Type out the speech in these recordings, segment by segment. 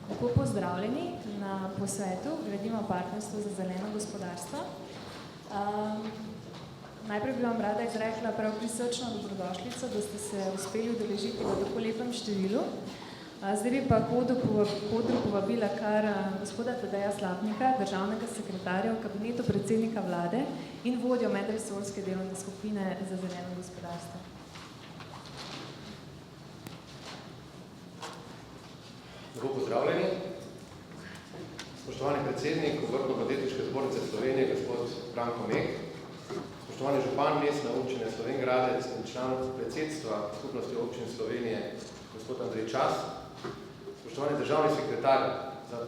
Lepo pozdravljeni na posvetu Gradimo partnerstvo za zeleno gospodarstvo. Najprej bi vam rada izrekla prav prisrčno dobrodošlico, da ste se uspeli udeležiti v tako lepem številu. Zdaj bi pa kodru povabila kar gospoda Tadeja Slapnika, državnega sekretarja v kabinetu predsednika vlade in vodjo medresorske delovne skupine za zeleno gospodarstvo. Lepo pozdravljeni. Spoštovani predsednik Obrtno-podjetniške zbornice Slovenije, gospod Branko Mek, spoštovani župan mestne občine Slovenj Gradec in član predsedstva Skupnosti občin Slovenije, gospod Andrej Čas, spoštovani državni sekretar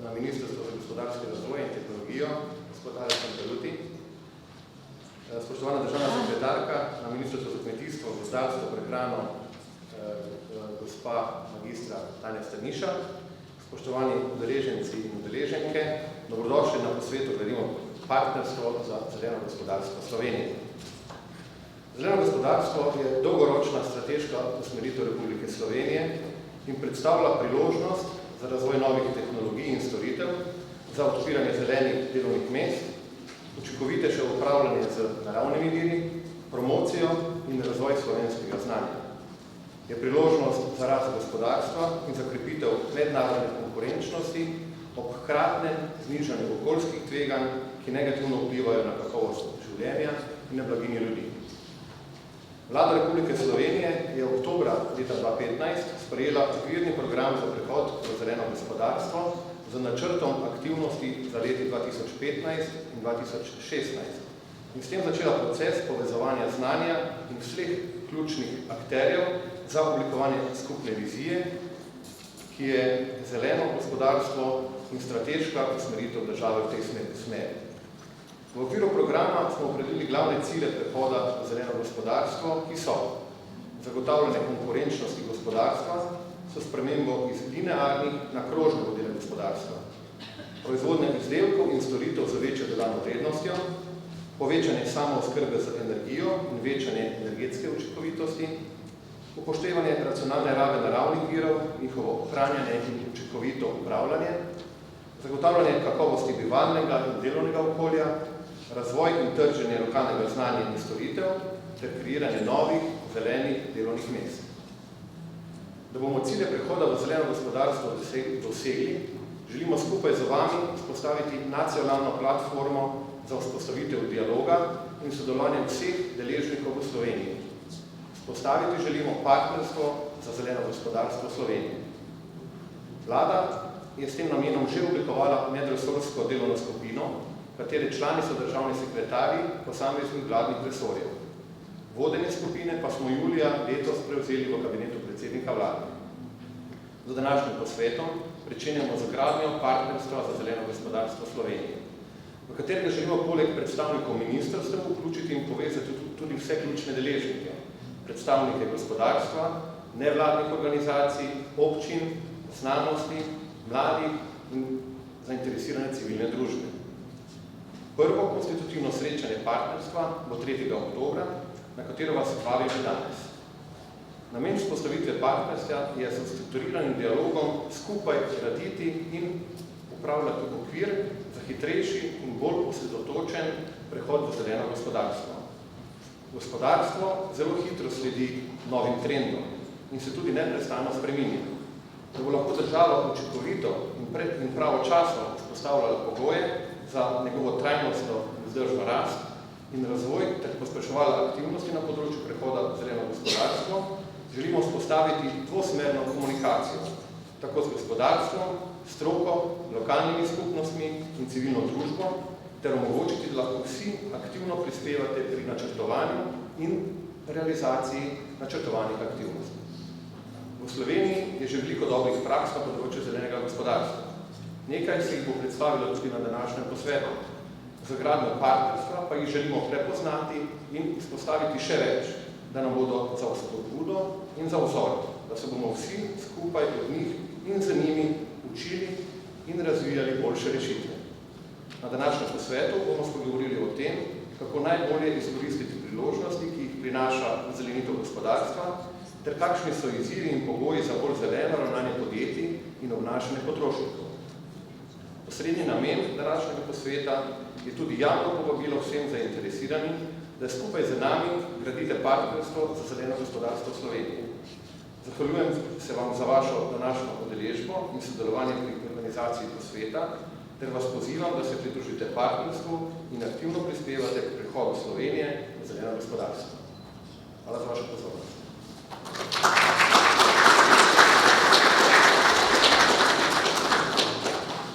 na Ministrstvu za gospodarski razvoj in tehnologijo, gospod Aleksan Peluti, spoštovana državna sekretarka na Ministrstvu za kmetijstvo, gozdarstvo, prehrano, gospa magistra Tanja Strniša, spoštovani udeleženci in udeleženke, dobrodošli na posvetu Gradimo partnerstvo za zeleno gospodarstvo Slovenije. Zeleno gospodarstvo je dolgoročna strateška usmeritev Republike Slovenije in predstavlja priložnost za razvoj novih tehnologij in storitev, za odpiranje zelenih delovnih mest, učinkovitejše upravljanje z naravnimi viri, promocijo in razvoj slovenskega znanja. Je priložnost za rast gospodarstva in za krepitev mednarodne konkurenčnosti ob hkratnem znižanju okoljskih tveganj, ki negativno vplivajo na kakovost življenja in na blaginjo ljudi. Vlada Republike Slovenije je oktobra leta 2015 sprejela okvirni program za prehod v zeleno gospodarstvo z načrtom aktivnosti za leti 2015 in 2016 in s tem začela proces povezovanja znanja in vseh ključnih akterjev za oblikovanje skupne vizije, ki je zeleno gospodarstvo in strateška usmeritev države v tej smeri. V okviru programa smo opredelili glavne cilje prehoda v zeleno gospodarstvo, ki so zagotavljanje konkurenčnosti gospodarstva s spremembo iz linearnih na krožne modele gospodarstva, proizvodnje izdelkov in storitev z večjo dodano vrednostjo, povečanje samooskrbe z energijo in večanje energetske učinkovitosti, upoštevanje racionalne rabe naravnih virov, njihovo ohranjanje in učinkovito upravljanje, zagotavljanje kakovosti bivalnega in delovnega okolja, razvoj in trženje lokalnega znanja in storitev ter kreiranje novih zelenih delovnih mest. Da bomo cilje prehoda v zeleno gospodarstvo dosegli, želimo skupaj z vami vzpostaviti nacionalno platformo za vzpostavitev dialoga in sodelovanja vseh deležnikov v Sloveniji. Vzpostaviti želimo partnerstvo za zeleno gospodarstvo Slovenije. Vlada je s tem namenom že oblikovala medresorsko delovno skupino, katere člani so državni sekretarji posameznih vladnih resorjev. Vodenje skupine pa smo julija letos prevzeli v kabinetu predsednika vlade. Z današnjim posvetom pričenjamo z gradnjo partnerstva za zeleno gospodarstvo Slovenije, v katerega želimo poleg predstavnikov ministrstev vključiti in povezati tudi vse ključne deležnike, predstavnike gospodarstva, nevladnih organizacij, občin, znanosti, mladih in zainteresirane civilne družbe. Prvo konstitutivno srečanje partnerstva bo 3. oktobra, na katero vas vabim že danes. Namen vzpostavitve partnerstva je s strukturiranim dialogom skupaj graditi in upravljati okvir za hitrejši in bolj osredotočen prehod v zeleno gospodarstvo. Gospodarstvo zelo hitro sledi novim trendom in se tudi neprestano spreminja. Da bo lahko država učinkovito in pravočasno vzpostavljala pogoje za njegovo trajnostno vzdržno rast in razvoj ter pospeševala aktivnosti na področju prehoda v zeleno gospodarstvo, želimo vzpostaviti dvosmerno komunikacijo, tako z gospodarstvom, stroko, lokalnimi skupnostmi in civilno družbo, ter omogočiti, da lahko vsi aktivno prispevate pri načrtovanju in realizaciji načrtovanih aktivnosti. V Sloveniji je že veliko dobrih praks na področju zelenega gospodarstva. Nekaj se jih bo predstavilo tudi na današnjem posvetu. Za gradnjo partnerstva pa jih želimo prepoznati in izpostaviti še več, da nam bodo za vzpodbudo in za vzor, da se bomo vsi skupaj od njih in za njimi učili in razvijali boljše rešitve. Na današnjem posvetu bomo spregovorili o tem, kako najbolje izkoristiti priložnosti, ki jih prinaša zelenitev gospodarstva, ter kakšni so izzivi in pogoji za bolj zeleno ravnanje podjetij in obnašanje potrošnikov. Osrednji namen današnjega posveta je tudi javno povabilo vsem zainteresiranim, da skupaj z nami gradite partnerstvo za zeleno gospodarstvo Slovenije. Zahvaljujem se vam za vašo današnjo udeležbo in sodelovanje pri organizaciji posveta, ter vas pozivam, da se pridružite partnerstvu in aktivno prispevate k prehodu Slovenije v zeleno gospodarstvo. Hvala za vašo pozornost.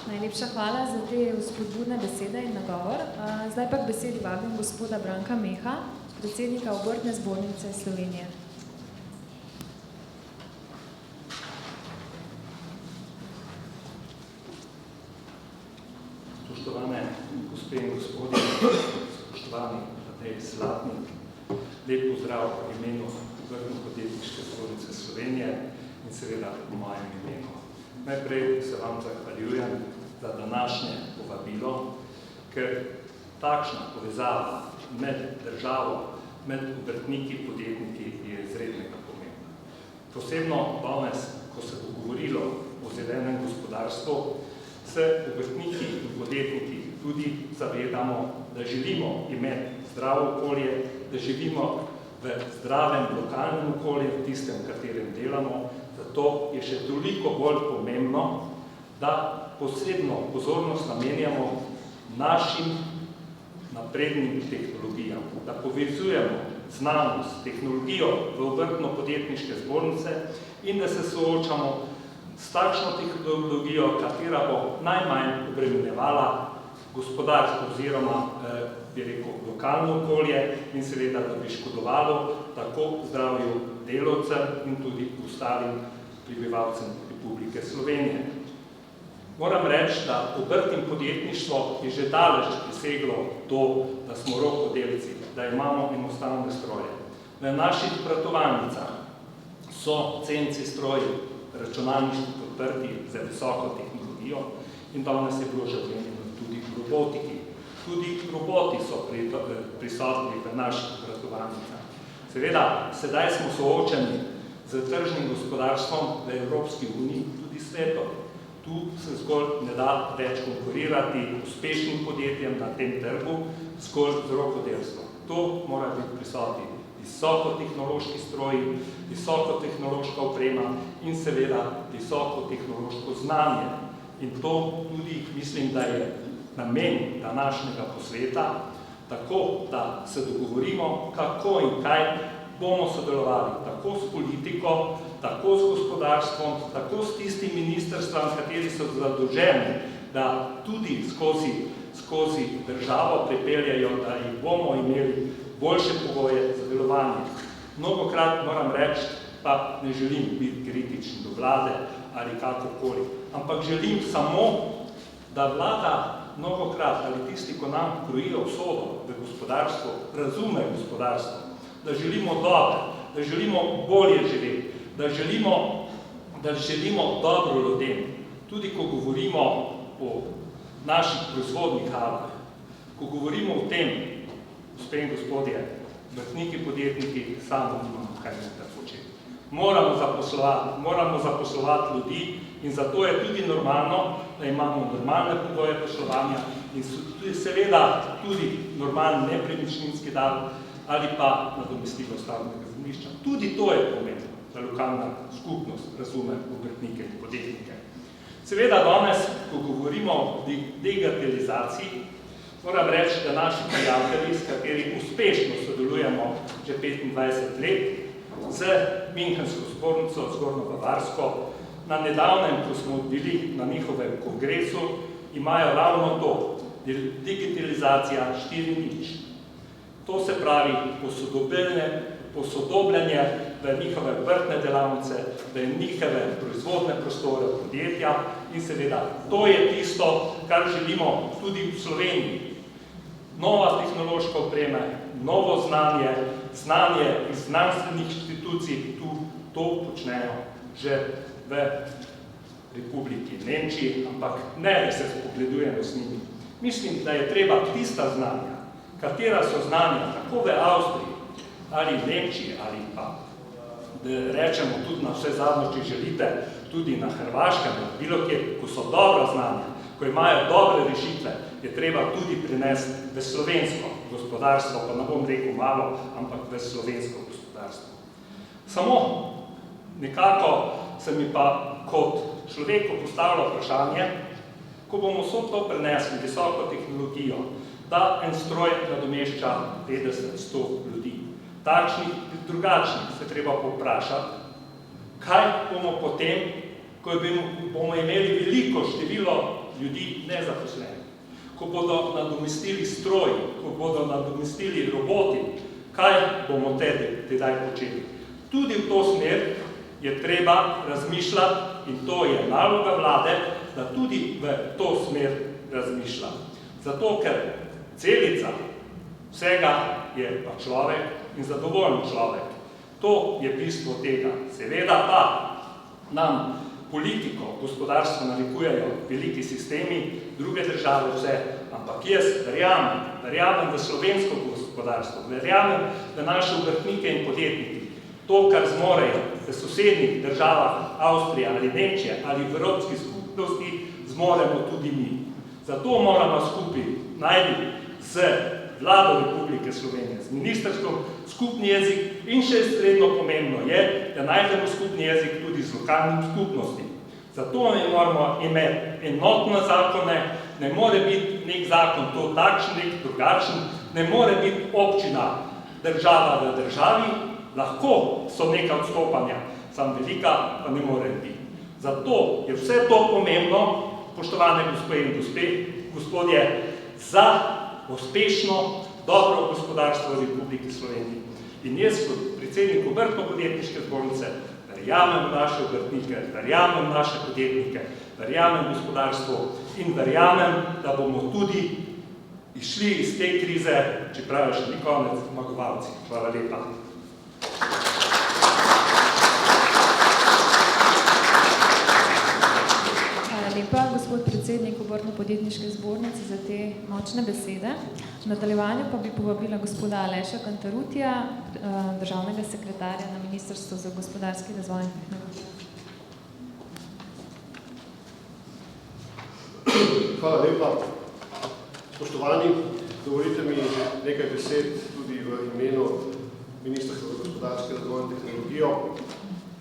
Najlepša hvala za te vzpodbudne besede in nagovor. Zdaj pa k besedi vabim gospoda Branka Meha, predsednika Obrtne zbornice Slovenije. Spoštovane gospe in gospodje, spoštovani Tadej Slatnik, lep pozdrav v imenu Obrtno-podjetniške zbornice Slovenije in seveda v mojem imenu. Najprej se vam zahvaljujem za današnje povabilo, ker takšna povezava med državo, med obrtniki, podjetniki je izrednega pomena. Posebno danes, ko se bo govorilo o zelenem gospodarstvu, se obrtniki in podjetniki tudi zavedamo, da želimo imeti zdravo okolje, da želimo v zdravem lokalnem okolju, v tistem, v katerem delamo. Zato je še toliko bolj pomembno, da posebno pozornost namenjamo našim naprednim tehnologijam, da povezujemo znanost, tehnologijo v obrtno-podjetniške zbornice in da se soočamo s takšno tehnologijo, katera bo najmanj obremenjevala gospodarstvo oziroma, bi rekel, lokalno okolje in seveda, da bi škodovalo tako zdravju delavcev in tudi ostalim prebivalcem Republike Slovenije. Moram reči, da obrt in podjetništvo je že daleč preseglo to, da smo rokodelci, da imamo enostavne stroje. V naših obratovalnicah so CNC stroji računalništvo podprti za visoko tehnologijo in danes je bilo že omenjeno tudi v robotiki. Tudi roboti so prisotni v naših obratovalnicah. Seveda, sedaj smo soočeni z tržnim gospodarstvom v Evropski uniji, tudi svetom. Tu se zgolj ne da več konkurirati uspešnim podjetjem na tem trgu, zgolj z rokodelstvom. To mora biti prisotni visokotehnološki stroji, visokotehnološka oprema in seveda visokotehnološko znanje. In to tudi mislim, da je namen današnjega posveta, tako da se dogovorimo, kako in kaj bomo sodelovali, tako s politiko, tako s gospodarstvom, tako s tistim ministrstvom, kateri so zadolženi, da tudi skozi državo pripeljajo, da jih bomo imeli boljše pogoje za delovanje. Mnogokrat moram reči, pa ne želim biti kritičen do vlade ali kakokoli, ampak želim samo, da vlada mnogokrat ali tisti, ko nam krojijo usodo v gospodarstvu, razume gospodarstvo, da želimo dobro, da želimo bolje živeti, da želimo dobro ljudem. Tudi ko govorimo o naših proizvodnih halah, ko govorimo o tem, gospe in gospodje, obrtniki, podjetniki, samo nimamo kaj početi. Moramo zaposlovati ljudi in zato je tudi normalno, da imamo normalne pogoje poslovanja in seveda tudi normalni nepremičninski davek ali pa nadomestilo stavbnega zemljišča. Tudi to je pomembno, da lokalna skupnost razume obrtnike in podjetnike. Seveda danes, ko govorimo o digitalizaciji, moram reči, da naši prijatelji, s kateri uspešno sodelujemo že 25 let, z Münchensko zbornico, Zgornjo-Bavarsko, na nedavnem, ko smo bili na njihovem kongresu, imajo ravno to, digitalizacija 4.0. To se pravi posodobljanje v njihove obrtne delavnice, v njihove proizvodne prostore podjetja in seveda to je tisto, kar želimo tudi v Sloveniji. Nova tehnološka oprema, novo znanje, znanje iz znanstvenih inštitucij, tu to počnejo že v Republiki Nemčiji, ampak ne, da se spogledujemo s njimi. Mislim, da je treba tista znanja, katera so znanja tako v Avstriji ali v Nemčiji ali pa, da rečemo tudi na vse zadnjo, če želite, tudi na Hrvaškem, bilo kjer, ko so dobro znanje, ko imajo dobre rešitve, je treba tudi prinesti v slovensko gospodarstvo, pa ne bom rekel malo, ampak v slovensko gospodarstvo. Samo nekako se mi pa kot človeku postavlja vprašanje, ko bomo vso to prenesli, visoko tehnologijo, da en stroj nadomešča 50-100 ljudi. Takšnih in drugačnih se treba povprašati, kaj bomo potem, ko bomo imeli veliko število ljudi nezaposlenih, ko bodo nadomestili stroji, ko bodo nadomestili roboti, kaj bomo tedaj počeli. Tudi v to smer je treba razmišljati in to je naloga vlade, da tudi v to smer razmišlja. Zato, ker celica vsega je pa človek in zadovoljen človek. To je bistvo tega. Seveda pa nam politiko, gospodarstvo narekujejo veliki sistemi, druge države vse, ampak jaz verjamem v slovensko gospodarstvo, verjamem v naše obrtnike in podjetniki. To, kar zmorejo v sosednjih državah, Avstrija ali Nemčije ali v Evropski skupnosti, zmoremo tudi mi. Zato moramo skupaj najti z vlado Republike Slovenije, z ministrstvom skupni jezik in še srednjo pomembno je, da najdemo skupni jezik tudi z lokalnim skupnostim. Zato ne moramo imeti enotne zakone, ne more biti nek zakon to takšen, nek drugačen, ne more biti občina država v državi, lahko so neka odstopanja, sam velika pa ne more biti. Zato je vse to pomembno, spoštovane gospe in gospodje, za uspešno, dobro gospodarstvo v Republiki Sloveniji. In jaz kot predsednik Obrtno-podjetniške zbornice verjamem v naše obrtnike, verjamem v naše podjetnike, verjamem v gospodarstvo in verjamem, da bomo tudi išli iz te krize, čeprav še ni konec, zmagovalci. Hvala lepa. Hvala lepa, gospod predsednik Obrtno-podjetniške zbornice, za te močne besede. V nadaljevanju pa bi povabila gospoda Aleša Kantarutija, državnega sekretarja na Ministrstvu za gospodarski razvoj in tehnologijo. Hvala lepa. Spoštovani, dovolite mi nekaj besed tudi v imenu Ministrstva za gospodarski razvoj in tehnologijo,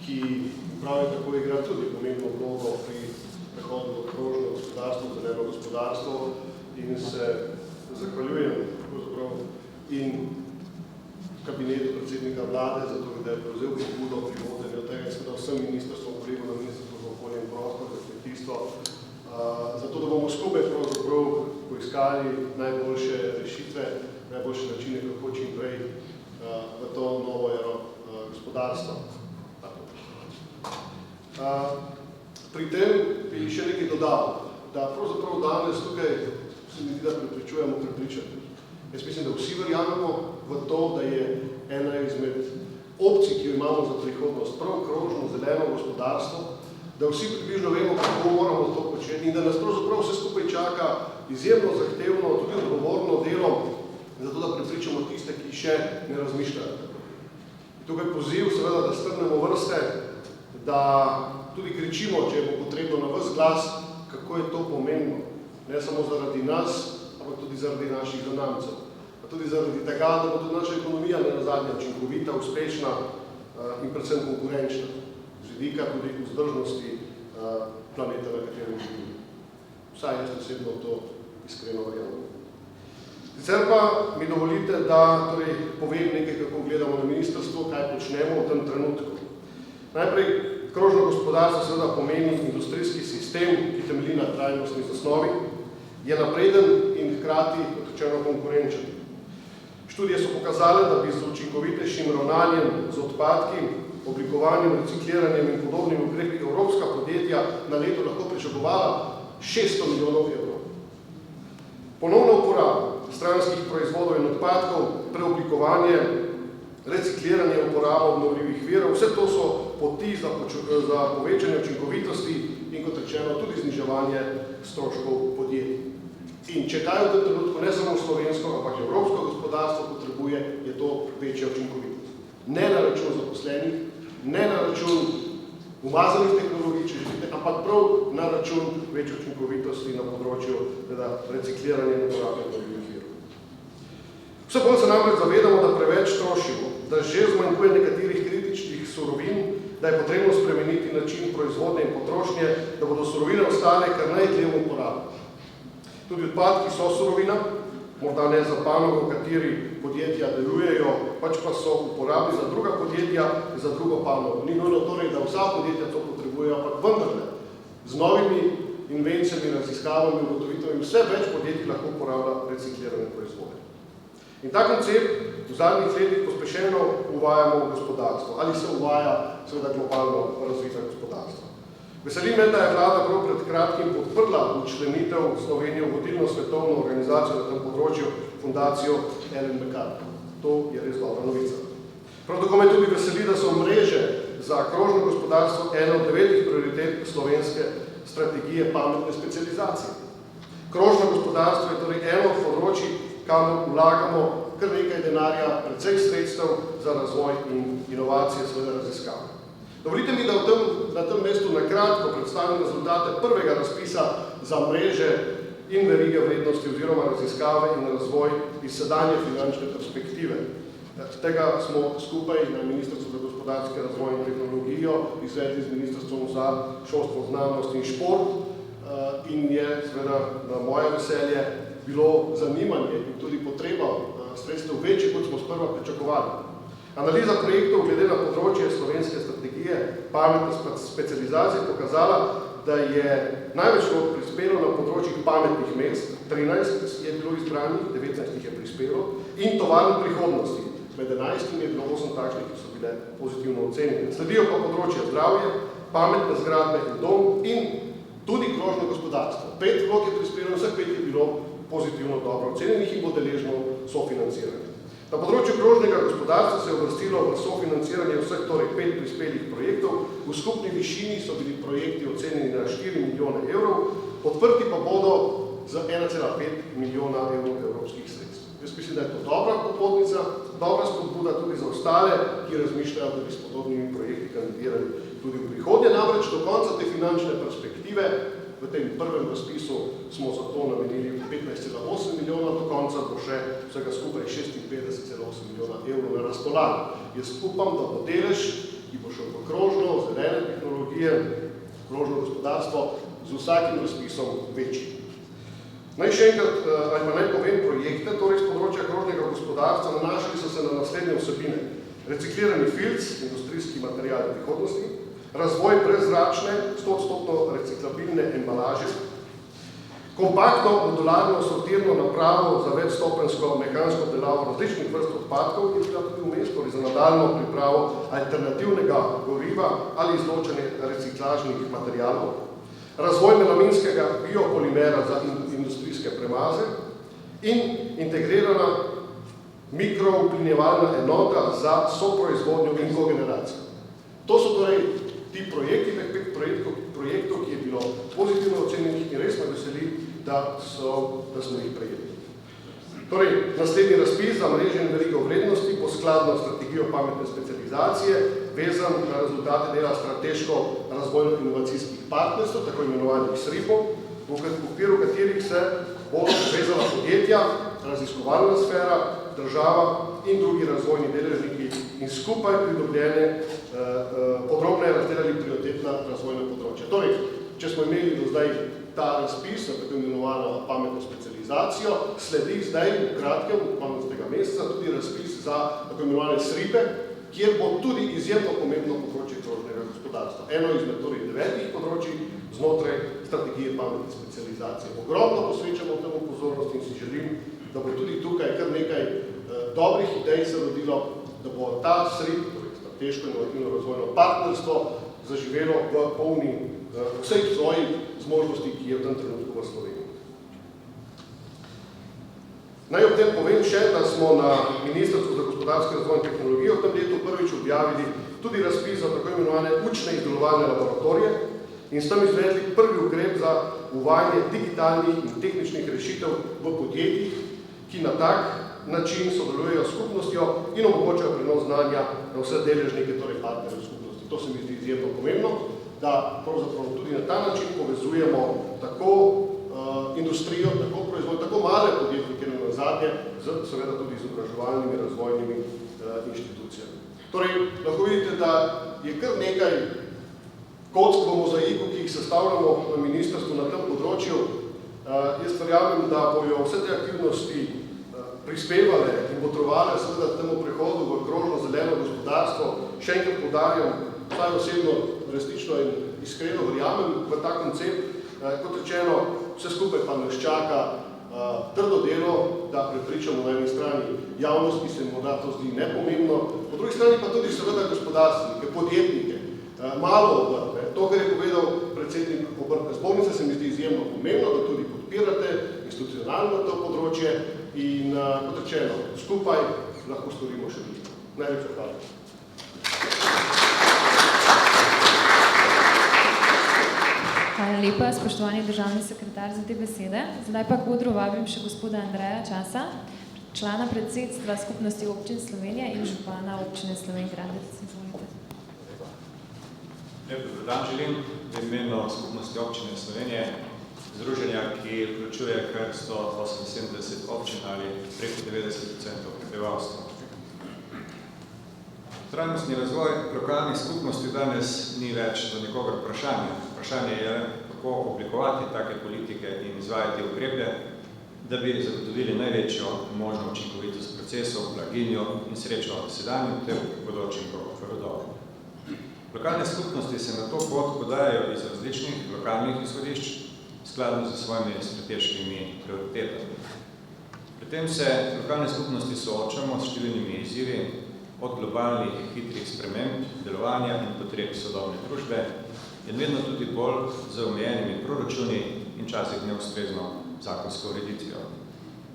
ki pravi tako igra tudi pomembno vlogo pri prehodu v krožno gospodarstvo, zeleno gospodarstvo in se zahvaljujem in kabinetu predsednika vlade za to, da je prevzel pobudo pri vodenju tega in seveda vsem ministrstvom, kolegom na Ministrstvu za okolje in prostor, za kmetijstvo, zato da bomo skupaj pravzaprav poiskali najboljše rešitve, najboljše načine, kako čim prej v to novo ero gospodarstva. Pri tem bi še nekaj dodal, da pravzaprav danes tukaj se mi zdi, da prepričujemo prepričanje. Jaz mislim, da vsi verjamemo v to, da je ena izmed opcij, ki jo imamo za prihodnost, prav krožno, zeleno gospodarstvo, da vsi približno vemo, kako moramo to početi in da nas pravzaprav vse skupaj čaka izjemno zahtevno, tudi odgovorno delo, zato da prepričamo tiste, ki še ne razmišljajo. Tukaj poziv, seveda, da strnemo vrste, da tudi kričimo, če bo potrebno na ves glas, kako je to pomembno. Ne samo zaradi nas, ampak tudi zaradi naših zanamcev. Pa tudi zaradi tega, da bo tudi naša ekonomija nenazadnje učinkovita, uspešna in predvsem konkurenčna. Z vidika tudi vzdržnosti planeta, na katerem živimo. Vsaj jaz osebno to iskreno verjamem. Sicer pa mi dovolite, da povem nekaj, kako gledamo na ministrstvo, kaj počnemo v tem trenutku. Najprej, krožno gospodarstvo seveda pomeni industrijski sistem, ki temelji na trajnostni zasnovi, je napreden in hkrati odrečeno konkurenčen. Študije so pokazale, da bi z učinkovitejšim ravnanjem z odpadki, oblikovanjem, recikliranjem in podobnimi ukrepi evropska podjetja na leto lahko pričakovala 600 milijonov evrov. Ponovno uporabo stranskih proizvodov in odpadkov, preoblikovanje, recikliranje, uporabo obnovljivih virov, vse to so poti za povečanje učinkovitosti in kot rečeno tudi zniževanje stroškov podjetij. In če kaj v tem trenutku ne samo slovensko, ampak evropsko gospodarstvo potrebuje, je to večja učinkovitost. Ne na račun zaposlenih, ne na račun umazanih tehnologij, če želite, ampak prav na račun večje učinkovitosti na področju recikliranja in uporabe obnovljivih virov. Vse bolj se namreč zavedamo, da preveč trošimo, da že zmanjkuje nekaterih kritičnih surovin, da je potrebno spremeniti način proizvodnje in potrošnje, da bodo surovine ostale kar najdlje uporabne. Tudi odpadki so surovina, morda ne za panogo, v kateri podjetja delujejo, pač pa so uporabni za druga podjetja in za drugo panogo. Ni nujno torej, da vsa podjetja to potrebujejo, ampak vendarle, z novimi invencijami, raziskavami, ugotovitvami, vse več podjetij lahko uporablja reciklirane proizvode. In ta koncept v zadnjih letih pospešeno uvajamo v gospodarstvo ali se uvaja seveda globalno razvita gospodarstvo. Veseli me, da je vlada prav pred kratkim podprla učlenitev Slovenije v vodilno svetovno organizacijo na tem področju, fundacijo Ellen MacArthur. To je res dobra novica. Prav tako me tudi veseli, da so mreže za krožno gospodarstvo ena od 9 prioritet slovenske strategije pametne specializacije. Krožno gospodarstvo je torej eno od področij, kamor vlagamo kar nekaj denarja, precej sredstev za razvoj in inovacije, seveda raziskave. Dovolite mi, da na tem mestu nakratko predstavim rezultate prvega razpisa za mreže in verige vrednosti oziroma raziskave in razvoj iz sedanje finančne perspektive. Tega smo skupaj na Ministrstvu za gospodarski razvoj in tehnologijo izvedli z Ministrstvom za šolstvo, znanost in šport in je seveda na moje veselje bilo zanimanje in tudi potreba sredstev večje, kot smo sprva pričakovali. Analiza projektov glede na področje slovenske strategije pametne specializacije pokazala, da je največ prispelo na področjih pametnih mest, 13 je bilo izbranih, 19 je prispelo, in tovarne prihodnosti. Med 11 je bilo 8 takšnih, ki so bile pozitivno ocenjene. Sledijo pa področje zdravje, pametne zgradbe in dom in tudi krožno gospodarstvo. 5 vlog je prispelo, vseh 5 je bilo pozitivno dobro ocenjenih in bo deležno sofinanciranje. Na področju krožnega gospodarstva se je uvrstilo v sofinanciranje vseh torej 5 prispelih projektov, v skupni višini so bili projekti ocenjeni na 4 milijone evrov, podprti pa bodo za 1,5 milijona evrov evropskih sredstev. Jaz mislim, da je to dobra popotnica, dobra spodbuda tudi za ostale, ki razmišljajo, da bi s podobnimi projekti kandidirali tudi v prihodnje. Namreč do konca te finančne perspektive v tem prvem razpisu smo za to namenili 15,8 milijona, do konca bo še vsega skupaj 56,8 milijona evrov na razpolago. Jaz upam, da bo delež, ki bo šel v krožno, zelene tehnologije, krožno gospodarstvo, z vsakim razpisom večji. Naj še enkrat, ali pa naj povem projekte, torej z področja krožnega gospodarstva, nanašali so se na naslednje vsebine. Reciklirani filc, industrijski material prihodnosti, razvoj brezračne, 100% reciklabilne embalaže, kompaktno modularno sortirno napravo za večstopenjsko mehansko obdelavo različnih vrst odpadkov, ki je bila tudi vmes, torej za nadaljnjo pripravo alternativnega goriva ali izločanje reciklažnih materialov, razvoj melaminskega biopolimera za industrijske premaze in integrirana mikrouplinjevalna enota za soproizvodnjo in kogeneracijo. To so torej ti projekti, teh 5 projektov, ki je bilo pozitivno ocenjenih in res me veseli, da smo jih prejeli. Torej, naslednji razpis za mreže in verigo vrednosti bo skladno strategijo pametne specializacije vezan na rezultate dela strateško razvojno-inovacijskih partnerstv, tako imenovanih SRIP-ov, v okviru katerih se bo vezala podjetja, raziskovalna sfera, država in drugi razvojni deležniki in skupaj pridobljene podrobneje razdelali prioritetna razvojna področja. Torej, če smo imeli do zdaj ta razpis, tako imenovano pametno specializacijo, sledi zdaj v kratkem, konec tega meseca, tudi razpis za tako imenovane SRIP-e, kjer bo tudi izjemno pomembno področje krožnega gospodarstva. Eno izmed torej 9 področij znotraj strategije pametne specializacije. Ogromno posvečamo temu pozornost in si želim, da bo tudi tukaj kar nekaj dobrih idej se rodilo, da bo ta SRIP, torej strateško inovativno razvojno partnerstvo, zaživelo v polni vseh svojih zmožnosti, ki je v tem trenutku v Sloveniji. Naj ob tem povem še, da smo na Ministrstvu za gospodarski razvoj in tehnologijo v tem letu prvič objavili tudi razpis za tako imenovane učne izdelovalne laboratorije in s tem izvedli prvi ukrep za uvajanje digitalnih in tehničnih rešitev v podjetjih, ki na tak način sodelujejo s skupnostjo in omogočajo prenos znanja na vse deležnike, torej partnerje v skupnosti. Zato se mi zdi izjemno pomembno, da pravzaprav tudi na ta način povezujemo tako industrijo, tako proizvod, tako male podjetnike na zadnje, seveda tudi izobraževalnimi, razvojnimi inštitucijami. Torej, lahko vidite, da je kar nekaj kock v mozaiku, ki jih sestavljamo na ministrstvu na tem področju. Jaz verjamem, da bojo vse te aktivnosti prispevale in botrovale seveda temu prehodu v krožno zeleno gospodarstvo. Še enkrat poudarjam, vsaj osebno resnično in iskreno verjamem v ta koncept. Kot rečeno, vse skupaj pa nas čaka trdo delo, da prepričamo na eni strani javnost, ki se morda to zdi nepomembno, po drugi strani pa tudi seveda gospodarstvenike, podjetnike, malo obrt. To, kar je povedal predsednik Obrtne zbornice, se mi zdi izjemno pomembno, da tudi podpirate institucionalno to področje in, kot rečeno, skupaj lahko storimo še veliko. Najlepša hvala. Hvala lepa, spoštovani državni sekretar, za te besede. Zdaj pa k odru vabim še gospoda Andreja Časa, člana predsedstva Skupnosti občin Slovenije in župana občine Slovenj Gradec. Izvolite. Lep dober dan želim v imenu Skupnosti občine Slovenije, združenja, ki vključuje kar 178 občin ali preko 90% prebivalstva. Trajnostni razvoj lokalnih skupnosti danes ni več za nikogar vprašanje. Vprašanje je, kako oblikovati take politike in izvajati ukrepe, da bi zagotovili največjo možno učinkovitost procesov, blaginjo in srečo sedanjim ter bodočim rodom. Lokalne skupnosti se na to pot podajajo iz različnih lokalnih izhodišč, skladno z svojimi strateškimi prioritetami. Pri tem se lokalne skupnosti soočamo s številnimi izzivi, od globalnih hitrih sprememb, delovanja in potreb sodobne družbe in vedno tudi bolj z omejenimi proračuni in časih neustrezno zakonsko ureditvijo.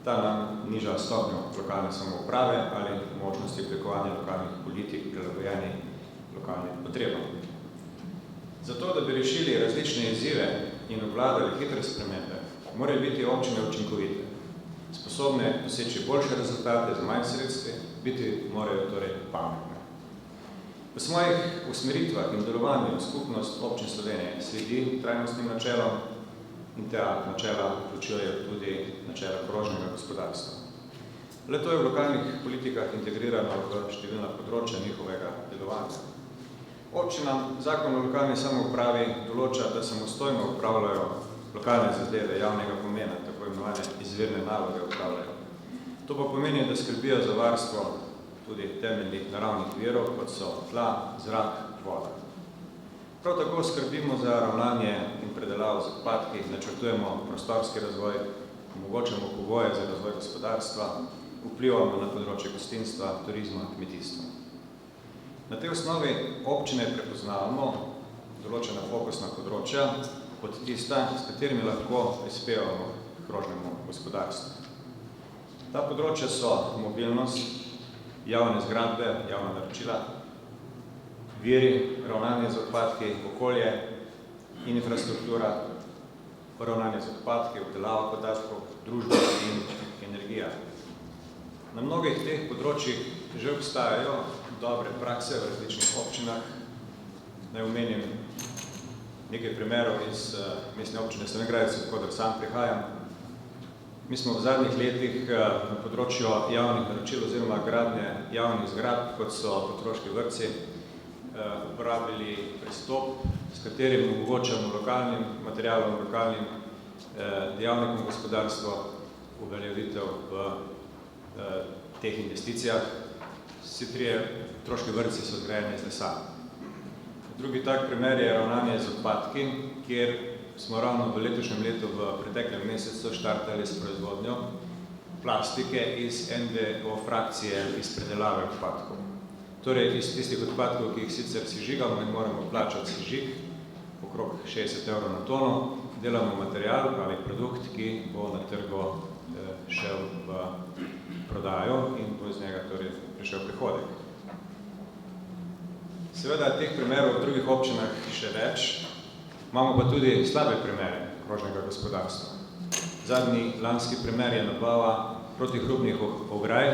Ta nam niža stopnjo lokalne samouprave ali možnosti oblikovanja lokalnih politik prilagojeni lokalnim potrebam. Zato, da bi rešili različne izzive in obvladali hitre spremembe, morajo biti občine učinkovite, sposobne doseči boljše rezultate z manj sredstvi, biti morajo torej pametne. V svojih usmeritvah in delovanju Skupnost občin Slovenije sledi trajnostnim načelom in ta načela vključujejo tudi načela krožnega gospodarstva. Le to je v lokalnih politikah integrirano v številna področja njihovega delovanja. Občinam Zakon o lokalni samoupravi določa, da samostojno upravljajo lokalne zadeve javnega pomena, tako imenovane izvirne naloge upravljajo. To pa pomeni, da skrbijo za varstvo tudi temeljnih naravnih virov, kot so tla, zrak, voda. Prav tako skrbimo za ravnanje in predelavo z odpadki, načrtujemo prostorski razvoj, omogočamo pogoje za razvoj gospodarstva, vplivamo na področje gostinstva, turizma, kmetijstva. Na tej osnovi občine prepoznavamo določena fokusna področja kot tista, s katerimi lahko prispevamo k krožnemu gospodarstvu. Ta področja so mobilnost, javne zgradbe, javna naročila, viri, ravnanje z odpadki, okolje, infrastruktura, ravnanje z odpadki, obdelava podatkov, družba in energija. Na mnogih teh področjih že obstajajo dobre prakse v različnih občinah. Naj omenim nekaj primerov iz mestne občine Slovenj Gradec, odkudar sam prihajam. Mi smo v zadnjih letih na področju javnih naročil oziroma gradnje javnih zgradb, kot so otroški vrtci, uporabili pristop, s katerim omogočamo lokalnim materialom, lokalnim dejavnikom gospodarstva uveljavitev v teh investicijah. Vsi trije otroški vrtci so zgrajeni iz lesa. Drugi tak primer je ravnanje z odpadki, kjer smo ravno v letošnjem letu v preteklem mesecu štartali s proizvodnjo plastike iz NVO frakcije iz predelave odpadkov. Torej iz tistih odpadkov, ki jih sicer sežigamo in moramo plačati sežig, okrog 60 € na tono, delamo material ali produkt, ki bo na trgu šel v prodajo in bo iz njega torej prišel prihodek. Seveda teh primerov v drugih občinah še več, imamo pa tudi slabe primere krožnega gospodarstva. Zadnji lanski primer je nabava protihrupnih ograj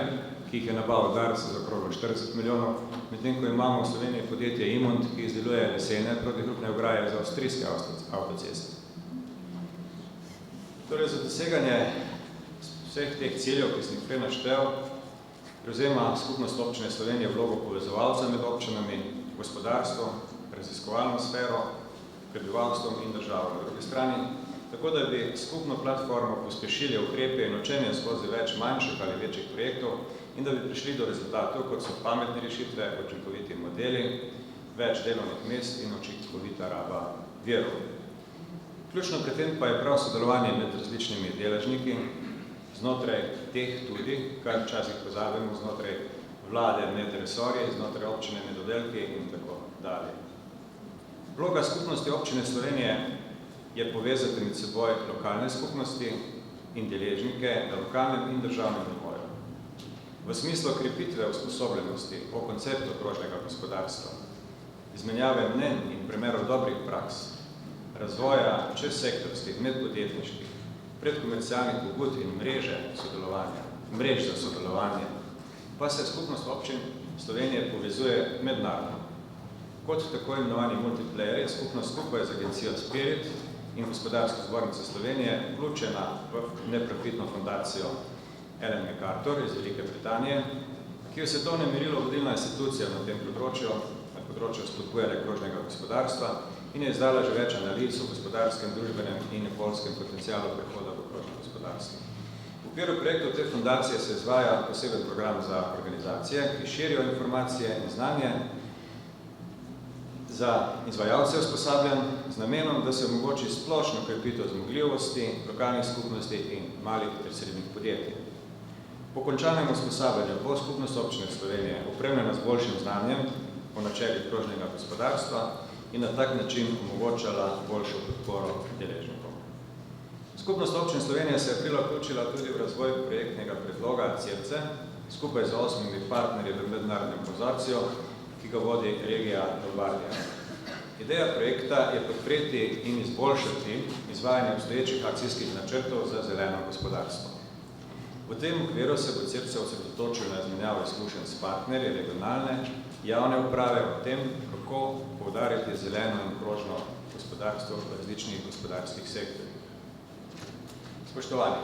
ki jih je nabavil Dars za okroglo 40 milijonov, medtem ko imamo v Sloveniji podjetje Imond, ki izdeluje lesene protihrupne ograje za avstrijske avtoceste. Torej, za doseganje vseh teh ciljev, ki sem jih prej naštel, prevzema Skupnost občine Slovenije vlogo povezovalca med občinami, gospodarstvom, raziskovalno sfero, prebivalstvom in državo na drugi strani, tako da bi skupno platformo pospešili ukrepe in učenje skozi več manjših ali večjih projektov in da bi prišli do rezultatov, kot so pametne rešitve, učinkoviti modeli, več delovnih mest in učinkovita raba virov. Ključno pri tem pa je prav sodelovanje med različnimi deležniki, znotraj teh tudi, kar včasih pozabimo, znotraj vlade med resorji, znotraj občine med oddelki in tako dalje. Vloga skupnosti občine Slovenije je povezati med seboj lokalne skupnosti in deležnike na lokalnem in državnem nivoju. V smislu krepitve usposobljenosti po konceptu krožnega gospodarstva, izmenjave mnenj in primerov dobrih praks, razvoja čezsektorskih, medpodjetniških, predkomercialnih pobud in mrež za sodelovanje, pa se skupnost občin Slovenije povezuje mednarodno. Kot tako imenovani multiplayer je skupnost skupaj z agencijo Spirit in Gospodarsko zbornico Slovenije vključena v neprofitno fundacijo Ellen MacArthur iz Velike Britanije, ki je svetovnem merilu vodilna institucija na tem področju, na področju spodbujanja krožnega gospodarstva in je izdala že več analiz o gospodarskem, družbenem in okoljskem potencialu prehoda v krožno gospodarstvo. V okviru projektov te fundacije se izvaja poseben program za organizacije, ki širijo informacije in znanje za izvajalce usposabljanj z namenom, da se omogoči splošno krepitev zmogljivosti lokalnih skupnosti in malih ter srednjih podjetij. Po končanem usposabljanju bo skupnost občine Slovenije opremljena z boljšim znanjem o načelih krožnega gospodarstva in na tak način omogočala boljšo podporo deležnikom. Skupnost občin Slovenije se je aprila vključila tudi v razvoj projektnega predloga CERCE skupaj z 8 partnerji v mednarodnem konzorciju, ki ga vodi regija Lombardija. Ideja projekta je podpreti in izboljšati izvajanje obstoječih akcijskih načrtov za zeleno gospodarstvo. V tem okviru se bo CERCE osredotočil na izmenjavo izkušenj s partnerji regionalne javne uprave o tem, kako poudariti zeleno in krožno gospodarstvo v različnih gospodarskih sektorjih. Spoštovani,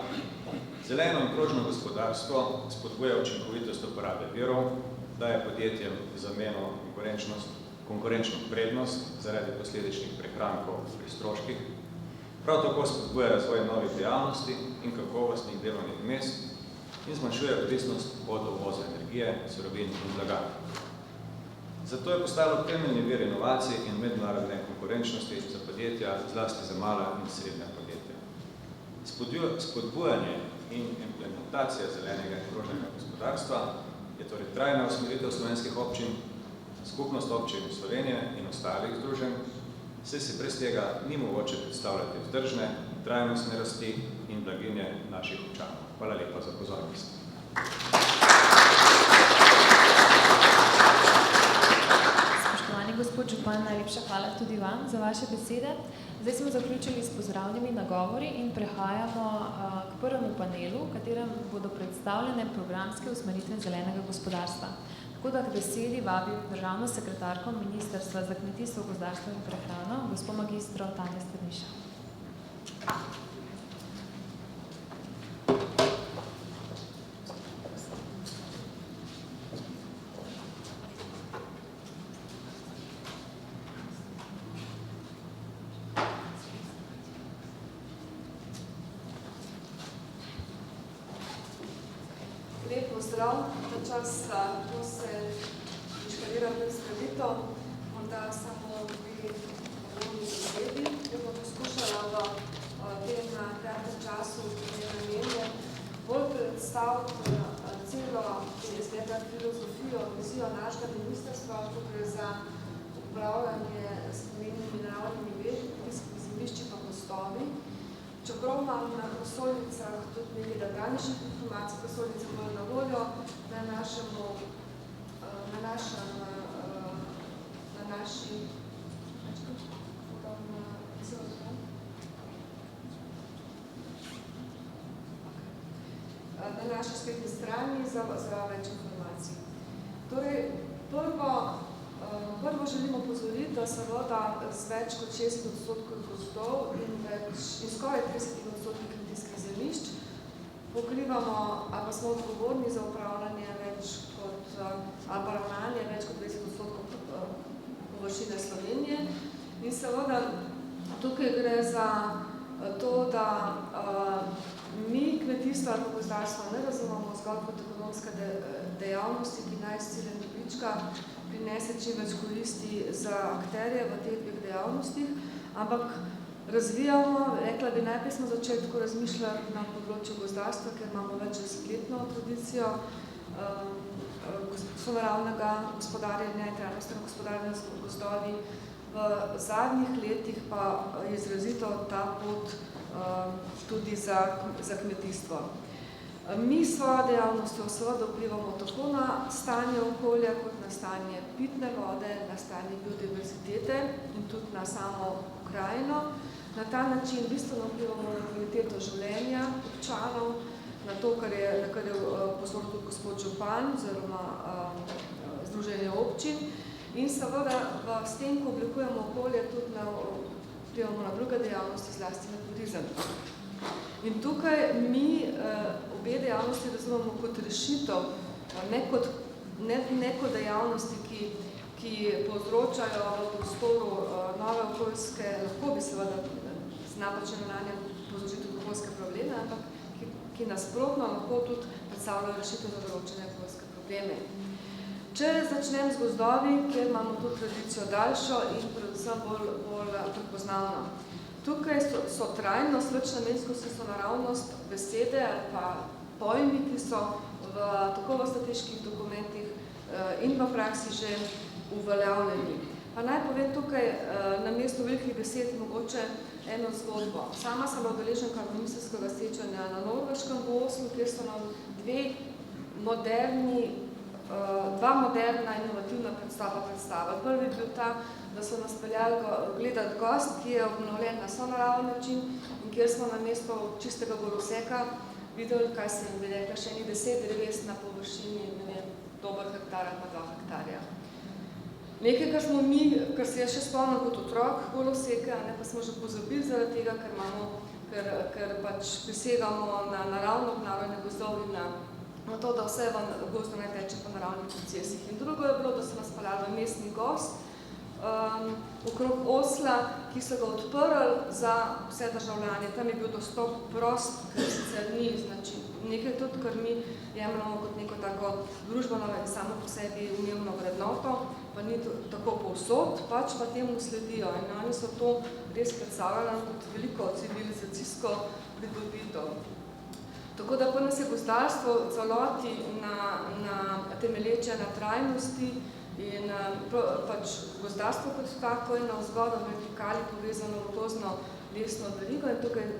zeleno in krožno gospodarstvo spodbuja učinkovitost uporabe virov, daje podjetjem zameno konkurenčno prednost zaradi posledičnih prehrankov pri stroških, prav tako spodbuja razvoj novih dejavnosti in kakovostnih delovnih mest in zmanjšuje odvisnost od uvoza energije, surovin in blaga. Zato je postalo temeljni vir inovacij in mednarodne konkurenčnosti za podjetja, zlasti za mala in srednja podjetja. Spodbujanje in implementacija zelenega in krožnega gospodarstva je torej trajna usmeritev slovenskih občin, skupnost občin Slovenije in ostalih združenj, saj se brez tega ni mogoče predstavljati vzdržne, trajnostne rasti in blaginje naših občanov. Hvala lepa za pozornost. Spoštovani gospod župan, najlepša hvala tudi vam za vaše besede. Zdaj smo zaključili s pozdravnimi nagovori in prehajamo k prvemu panelu, v katerem bodo predstavljene programske usmeritve zelenega gospodarstva. Tako da k besedi vabim državno sekretarko Ministrstva za kmetijstvo, gozdarstvo in prehrano, gospo magistro Tanjo Strniša. Lep pozdrav, ta čas, ko se inškalira predstavitev, morda samo dve besedi. Jaz bom poskušala v tem kratkem času, ki je namenjen, bolj predstaviti celo filozofijo, vizijo našega ministrstva, tukaj za upravljanje s pomembnimi mineralnimi viri, zemljišči pa gostovi. Čeprav imam na prosojnicah tudi nekaj daljših informacij, prosojnice bodo na voljo na na naši spletni strani za več informacij. Torej, prvo želimo opozoriti, da seveda z več kot 60% gozdov in skoraj 30% kmetijskih zemljišč pokrivamo ali pa smo odgovorni za upravljanje ali pa ravnanje več kot 20% površine Slovenije. In seveda tukaj gre za to, da mi kmetijstva ali gozdarstva ne razumemo zgolj kot ekonomske dejavnosti, ki naj s ciljem dobička prinese čim več koristi za akterje v teh dveh dejavnostih, ampak razvijamo, rekla bi, najprej smo začeli tako razmišljati na področju gozdarstva, ker imamo več desetletno tradicijo sonaravnega gospodarjenja in trajnostnega gospodarjenja z gozdovi. V zadnjih letih pa je izrazito ta pot tudi za kmetijstvo. Mi s svojo dejavnostjo seveda vplivamo tako na stanje okolja, kot na stanje pitne vode, na stanje biodiverzitete in tudi na samo krajino. Na ta način bistveno vplivamo na kvaliteto življenja občanov, na to, kar je pozoril tudi gospod župan oziroma Združenje občin. In seveda s tem, ko oblikujemo okolje, tudi vplivamo na druge dejavnosti, zlasti na turizem. In tukaj mi obe dejavnosti razumemo kot rešitev, ne kot dejavnosti, ki povzročajo v prostoru nove okoljske, lahko bi seveda z napačnim ravnanjem povzročiti tudi okoljske probleme, ampak ki nasprotno lahko tudi predstavljajo rešitev za določene okoljske probleme. Če začnem z gozdovi, kjer imamo tudi tradicijo daljšo in predvsem bolj prepoznavno. Tukaj so trajnost, večnamenskost in sonaravnost besede ali pa pojmi, ki so tako v strateških dokumentih in v praksi že uveljavljeni. Pa naj povem tukaj na mestu velikih besed mogoče eno zgodbo. Sama sem udeleženka ministrskega srečanja na Norveškem v Oslu, kjer so nam dva moderna inovativna predstava. Prvi je bil ta, da so nas peljali gledati gost, ki je obnovljen na sonaravni način in kjer smo na mesto čistega goroseka videli, kaj se jim bi rekla, še eni 10 dreves na površini, ne vem, dober hektar ali pa 2 hektarja. Nekaj, kar se jaz še spomnim kot otrok goloseke, pa smo že pozabili zaradi tega, ker pač prisegamo na naravno obnavljanje gozdov in na to, da vse v gozdu naj teče po naravnih procesih. In drugo je bilo, da so nas peljali v mestni gozd okrog Osla, ki so ga odprli za vse državljane. Tam je bil dostop prost, ker sicer ni nekaj tudi, kar mi jemljamo kot neko tako družbeno in samo po sebi umevno vrednoto, pa ni tako povsod, pač pa temu sledijo. In oni so to res predstavljali kot veliko civilizacijsko pridobitev. Tako da pa nas je gozdarstvo celoti temelječe na trajnosti in pač gozdarstvo kot tako je navzgor v vertikali povezano v gozno lesno verigo in tukaj ne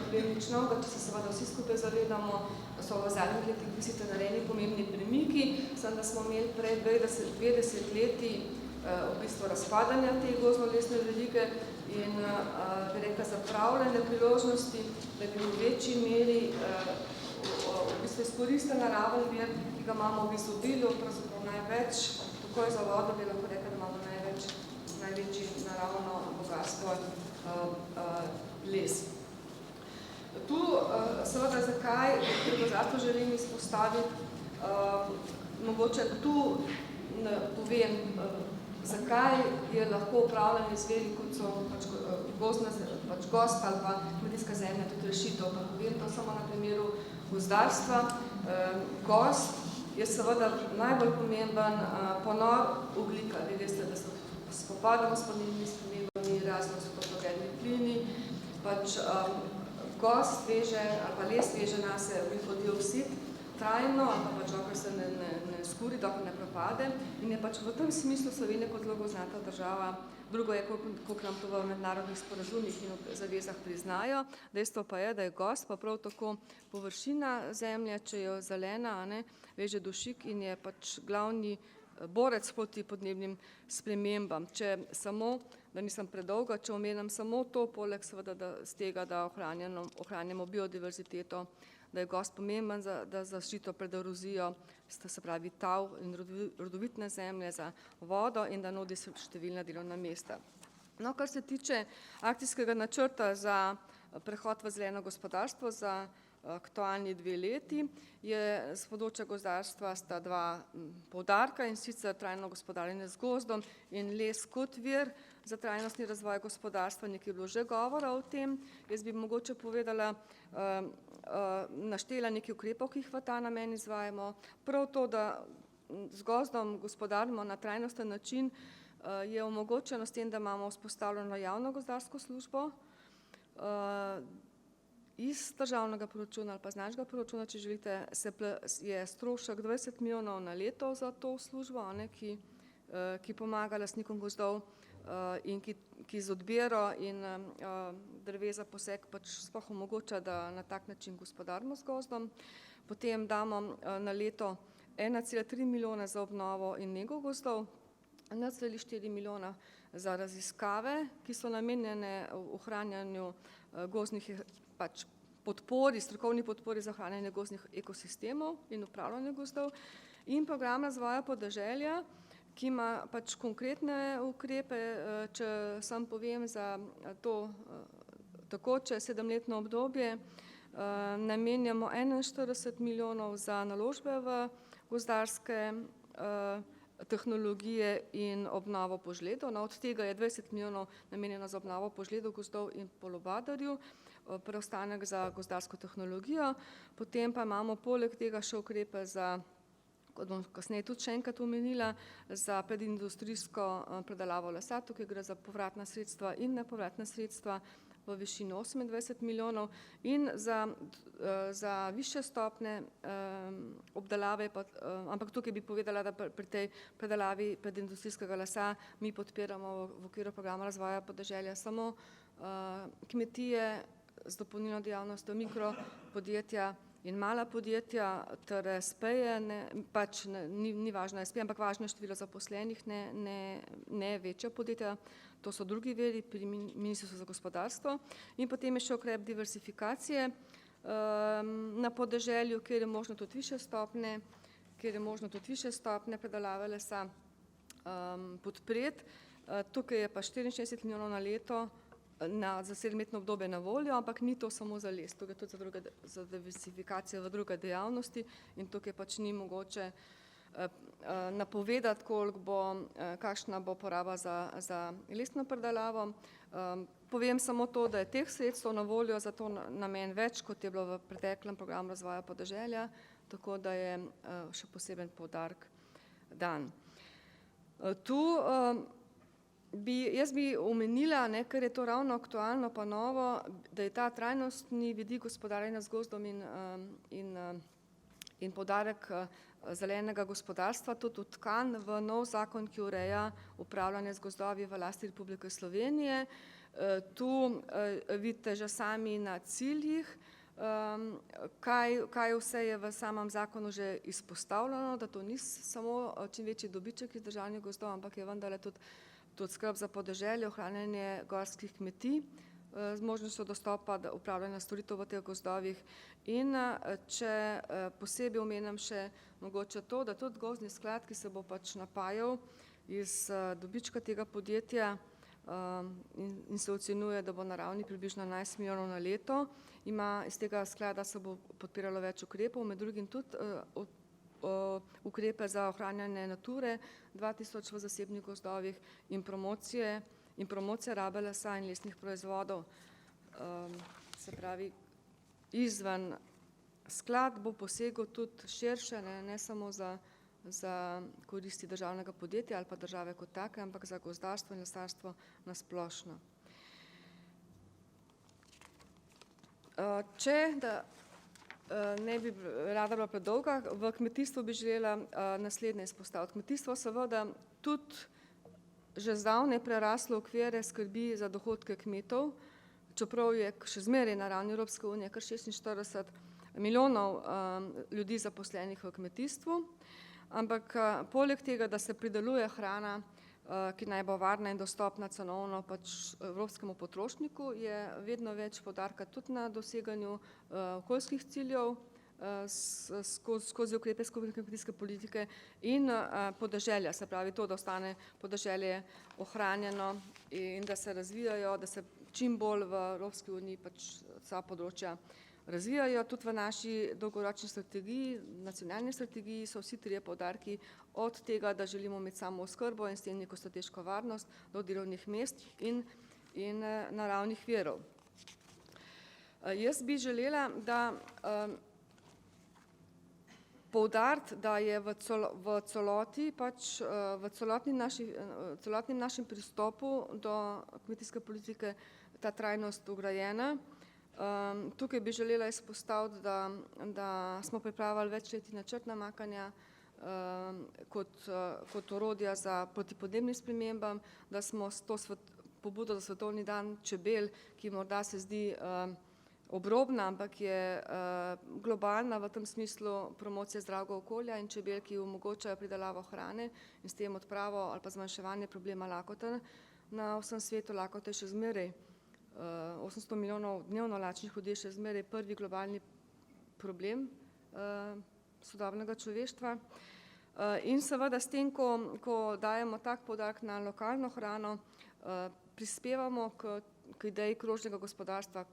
povem nič novega, če se seveda vsi skupaj zavedamo, da so v zadnjih letih mislite narejeni pomembni premiki, sem da smo imeli prej 20 leti v bistvu razpadanja te gozno-lesne verige in bi rekla zapravljene priložnosti, da bi v večji meri v bistvu izkoristili naraven vir, ki ga imamo v izobilju, pravzaprav največ, tako je za vodo, bi lahko rekla, da imamo največji naravno bogatstvo les. Tu seveda zakaj pri gozdarstvu želim izpostaviti, mogoče tu povem, zakaj je lahko upravljanje zveri, kot so gozd ali pa kmetijska zemlja, tudi rešitev. Pa povem to samo na primeru gozdarstva. Gozd je seveda najbolj pomemben ponor ogljika. Vi veste, da se spopadamo s podnebnimi spremembami, razno so toplogredni plini. Pač gozd veže ali pa les veže nase ogljikov dioksid trajno, ali pa pač dokler se ne skuri, dokler ne propade. In je pač v tem smislu Slovenija kot zelo gozdnata država. Drugo je, koliko nam to v mednarodnih sporazumih in zavezah priznajo. Dejstvo pa je, da je gozd pa prav tako površina zemlje, če je zelena, veže dušik in je pač glavni borec proti podnebnim spremembam. Če samo, da nisem predolga, če omenim samo to, poleg seveda z tega, da ohranjamo biodiverziteto, da je gozd pomemben za zaščito pred erozijo, se pravi tal in rodovitne zemlje, za vodo in da nudi številna delovna mesta. No, kar se tiče akcijskega načrta za prehod v zeleno gospodarstvo za aktualni 2 leti, je z področja gozdarstva sta 2 poudarka, in sicer trajno gospodarjenje z gozdom in les kot vir za trajnostni razvoj gospodarstva. Nekaj je bilo že govora o tem. Jaz bi mogoče povedala, naštela nekaj ukrepov, ki jih v ta namen izvajamo. Prav to, da z gozdom gospodarimo na trajnosten način, je omogočeno s tem, da imamo vzpostavljeno javno gozdarsko službo, iz državnega proračuna ali pa z našega proračuna, če želite, je strošek 20 milijonov na leto za to službo, ki pomaga lastnikom gozdov in ki z odbiro in drevesa poseg pač sploh omogoča, da na tak način gospodarimo z gozdom. Potem damo na leto 1,3 milijona za obnovo in nego gozdov, 1,4 milijona za raziskave, ki so namenjene ohranjanju gozdnih pač podpori, strokovni podpori za ohranjanje gozdnih ekosistemov in upravljanje gozdov, in program razvoja podeželja, ki ima pač konkretne ukrepe, če sam povem za to tekoče 7-letno obdobje, namenjamo 41 milijonov za naložbe v gozdarske tehnologije in obnovo požledov. No, od tega je 20 milijonov namenjeno za obnovo požledov, gozdov in polobadarju, preostanek za gozdarsko tehnologijo. Potem pa imamo poleg tega še ukrepe za, kot bom kasneje tudi še enkrat omenila, za predindustrijsko predelavo lesa. Tukaj gre za povratna sredstva in nepovratna sredstva v višini 28 milijonov, in za višje stopne obdelave, ampak tukaj bi povedala, da pri tej predelavi predindustrijskega lesa mi podpiramo v okviru programa razvoja podeželja samo kmetije z dopolnilno dejavnostjo, mikropodjetja in mala podjetja ter SP-je, pač ni važno SP, ampak važno je število zaposlenih, ne večja podjetja, to so drugi viri pri Ministrstvu za gospodarstvo. In potem je še ukrep diversifikacije na podeželju, kjer je možno tudi višje stopne predelave lesa podpreti. Tukaj je pa 64 milijonov na leto za 7-letno obdobje na voljo, ampak ni to samo za les, tukaj tudi za diversifikacijo v druge dejavnosti, in tukaj pač ni mogoče napovedati, kakšna bo poraba za lesno predelavo. Povem samo to, da je teh sredstev na voljo za to namen več, kot je bilo v preteklem programu razvoja podeželja, tako da je še poseben poudarek dan. Jaz bi omenila, ker je to ravno aktualno pa novo, da je ta trajnostni vidik gospodarjenja z gozdom in poudarek zelenega gospodarstva tudi vtkan v nov zakon, ki ureja upravljanje z gozdovi v lasti Republike Slovenije. Tu vidite že sami na ciljih, kaj vse je v samem zakonu že izpostavljeno, da to ni samo čim večji dobiček iz državnih gozdov, ampak je vendarle tudi skrb za podeželje, ohranjanje gorskih kmetij z možnostjo dostopa do upravljanja storitev v teh gozdovih. In če posebej omenim še mogoče to, da tudi gozdni sklad, ki se bo pač napajal iz dobička tega podjetja in se ocenjuje, da bo na ravni približno 11 milijonov na leto, iz tega sklada se bo podpiralo več ukrepov, med drugim tudi ukrepe za ohranjanje Nature 2000 v zasebnih gozdovih in promocije rabe lesa in lesnih proizvodov. Se pravi, izven sklad bo posegel tudi širše, ne samo za koristi državnega podjetja ali pa države kot take, ampak za gozdarstvo in lesarstvo na splošno. Ne bi rada bila predolga, v kmetijstvu bi želela naslednje izpostaviti. Kmetijstvo seveda tudi že zdavnaj preraslo okvire skrbi za dohodke kmetov, čeprav je še zmeraj na ravni Evropske unije kar 46 milijonov ljudi zaposlenih v kmetijstvu, ampak poleg tega, da se prideluje hrana, ki naj bo varna in dostopna cenovno pač evropskemu potrošniku, je vedno več poudarka tudi na doseganju okoljskih ciljev skozi ukrepe skupne kmetijske politike in podeželja, se pravi to, da ostane podeželje ohranjeno in da se razvijajo, da se čim bolj v Evropski uniji pač vsa področja razvijajo. Tudi v naši dolgoročni strategiji, nacionalni strategiji so vsi trije poudarki od tega, da želimo imeti samo oskrbo in s tem neko strateško varnost do delovnih mest in naravnih virov. Jaz bi želela, da poudariti, da je v celoti pač v celotnem našem pristopu do kmetijske politike ta trajnost ugrajena. Tukaj bi želela izpostaviti, da smo pripravili večletni načrt namakanja kot orodja za protipodnebnim spremembam, da smo s to pobudo za svetovni dan čebel, ki morda se zdi obrobna, ampak je globalna v tem smislu promocije zdravega okolja in čebel, ki omogočajo pridelavo hrane in s tem odpravo ali pa zmanjševanje problema lakote na vsem svetu. Lakota je še zmeraj 800 milijonov dnevno lačnih ljudi je še zmeraj prvi globalni problem sodobnega človeštva. In seveda s tem, ko dajemo tak poudarek na lokalno hrano, prispevamo k ideji krožnega gospodarstva,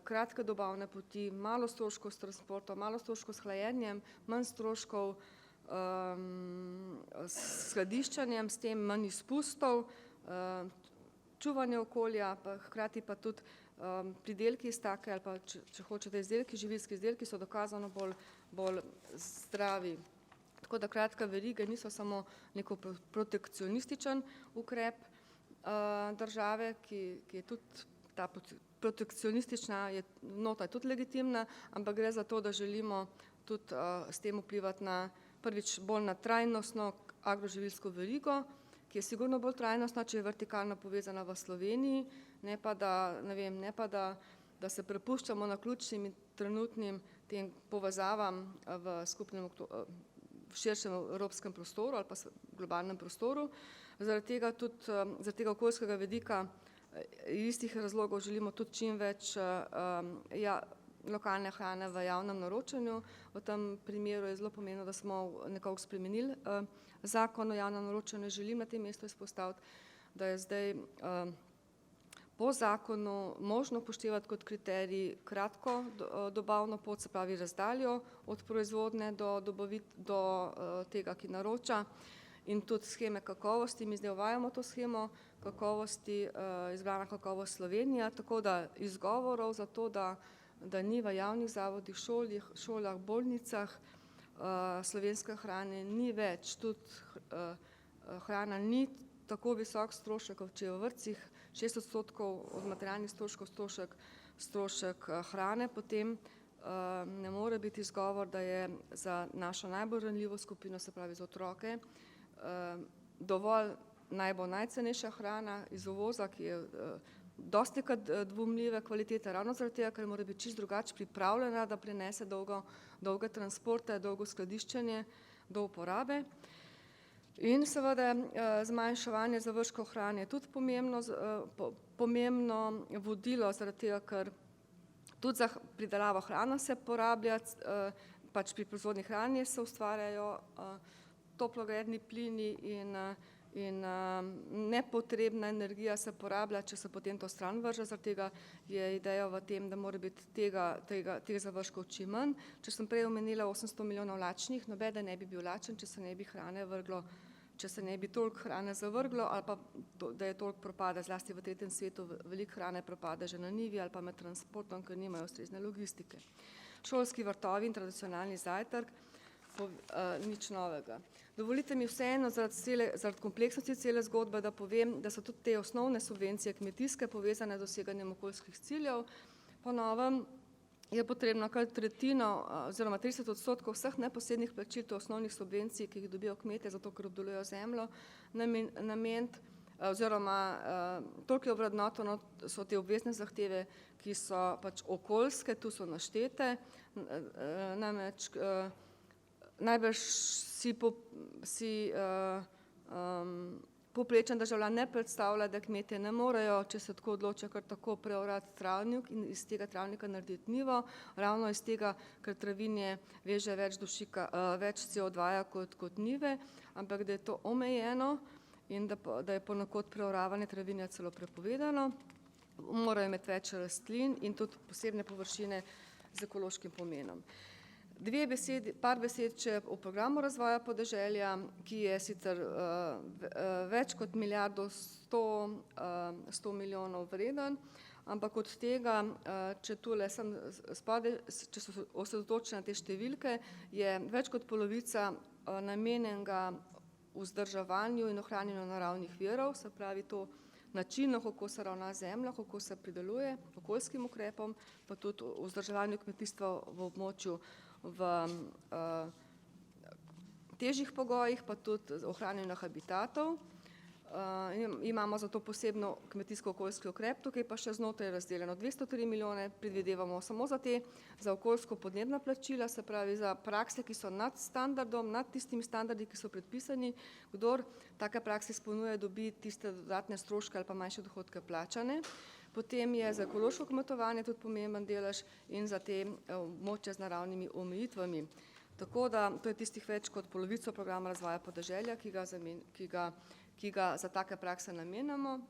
kratke dobavne poti, malo stroškov s transportom, malo stroškov s hlajenjem, manj stroškov s skladiščenjem, s tem manj izpustov, čuvanje okolja, pa hkrati pa tudi pridelki iz take ali pa, če hočete, izdelki, živilski izdelki so dokazano bolj zdravi. Tako da kratka veriga niso samo neko protekcionističen ukrep države, ki je tudi ta protekcionistična nota je tudi legitimna, ampak gre za to, da želimo tudi s tem vplivati na prvič bolj na trajnostno agroživilsko verigo, ki je sigurno bolj trajnostna, če je vertikalno povezana v Sloveniji, ne pa da se prepuščamo naključnim in trenutnim tem povezavam v skupnem v širšem evropskem prostoru ali pa globalnem prostoru. Zaradi tega okoljskega vidika istih razlogov želimo tudi čim več lokalne hrane v javnem naročanju. V tem primeru je zelo pomembno, da smo nekako spremenili zakon o javnem naročanju. Želim na tem mestu izpostaviti, da je zdaj po zakonu možno upoštevati kot kriterij kratko dobavno pot, se pravi razdaljo od proizvodne do tega, ki naroča, in tudi sheme kakovosti. Mi zdaj uvajamo to shemo kakovosti, izbrana kakovost Slovenija, tako da izgovorov za to, da ni v javnih zavodih, šolah, bolnicah slovenske hrane ni več. Tudi hrana ni tako visok strošek, kot če je v vrtcih 6% od materialnih stroškov strošek hrane, potem ne more biti izgovor, da je za našo najbolj ranljivo skupino, se pravi za otroke, dovolj naj bo najcenejša hrana iz uvoza, ki je dostikrat dvomljive kvalitete, ravno zaradi tega, ker mora biti čisto drugače pripravljena, da prenese dolge transporte, dolgo skladiščenje do uporabe. In seveda zmanjševanje zavržkov hrane je tudi pomembno vodilo, zaradi tega, ker tudi za pridelavo hrane se porablja, pač pri proizvodnji hrane se ustvarjajo toplogredni plini in nepotrebna energija se porablja, če se potem to stran vrže. Zaradi tega je ideja v tem, da mora biti teh zavržkov čim manj. Če sem prej omenila 800 milijonov lačnih, nobeden ne bi bil lačen, če se ne bi hrane vrglo, če se ne bi toliko hrane zavrglo ali pa da je toliko propade, zlasti v tretjem svetu veliko hrane propade že na njivi ali pa med transportom, ker nimajo ustrezne logistike. Šolski vrtovi in tradicionalni zajtrk, nič novega. Dovolite mi vseeno zaradi kompleksnosti cele zgodbe, da povem, da so tudi te osnovne subvencije kmetijske povezane z doseganjem okoljskih ciljev. Po novem je potrebno kar tretjino oziroma 30% vseh neposrednih plačil, to osnovnih subvencij, ki jih dobijo kmetje, zato ker obdelujejo zemljo, nameniti oziroma toliko je ovrednoteno so te obvezne zahteve, ki so pač okoljske, tu so naštete, namreč najbrž povprečen državljan ne predstavlja, da kmetje ne morejo, če se tako odločajo, kar tako preorati travnik in iz tega travnika narediti njivo, ravno iz tega, ker travinje veže več več CO2 kot njive, ampak da je to omejeno in da je ponekod preoravanje travinja celo prepovedano. Morajo imeti več rastlin in tudi posebne površine z ekološkim pomenom. Par besed še o programu razvoja podeželja, ki je sicer več kot milijardo 100 milijonov vreden, ampak od tega, če se osredotočim na te številke, je več kot polovica namenjenega vzdrževanju in ohranjanju naravnih virov, se pravi to načinu, kako se ravna zemlja, kako se prideluje, okoljskim ukrepom, pa tudi vzdrževanju kmetijstva v območju v težjih pogojih, pa tudi ohranjanju habitatov. Imamo zato posebno kmetijsko-okoljski ukrep, tukaj pa še znotraj razdeljeno 203 milijone, predvidevamo samo za okoljsko-podnebna plačila, se pravi za prakse, ki so nad standardom, nad tistimi standardi, ki so predpisani. Kdor take prakse izpolnjuje, dobi tiste dodatne stroške ali pa manjše dohodke plačane. Potem je za ekološko kmetovanje tudi pomemben delež in za te območja z naravnimi omejitvami. Tako da to je tistih več kot polovico programa razvoja podeželja, ki ga za take prakse namenjamo.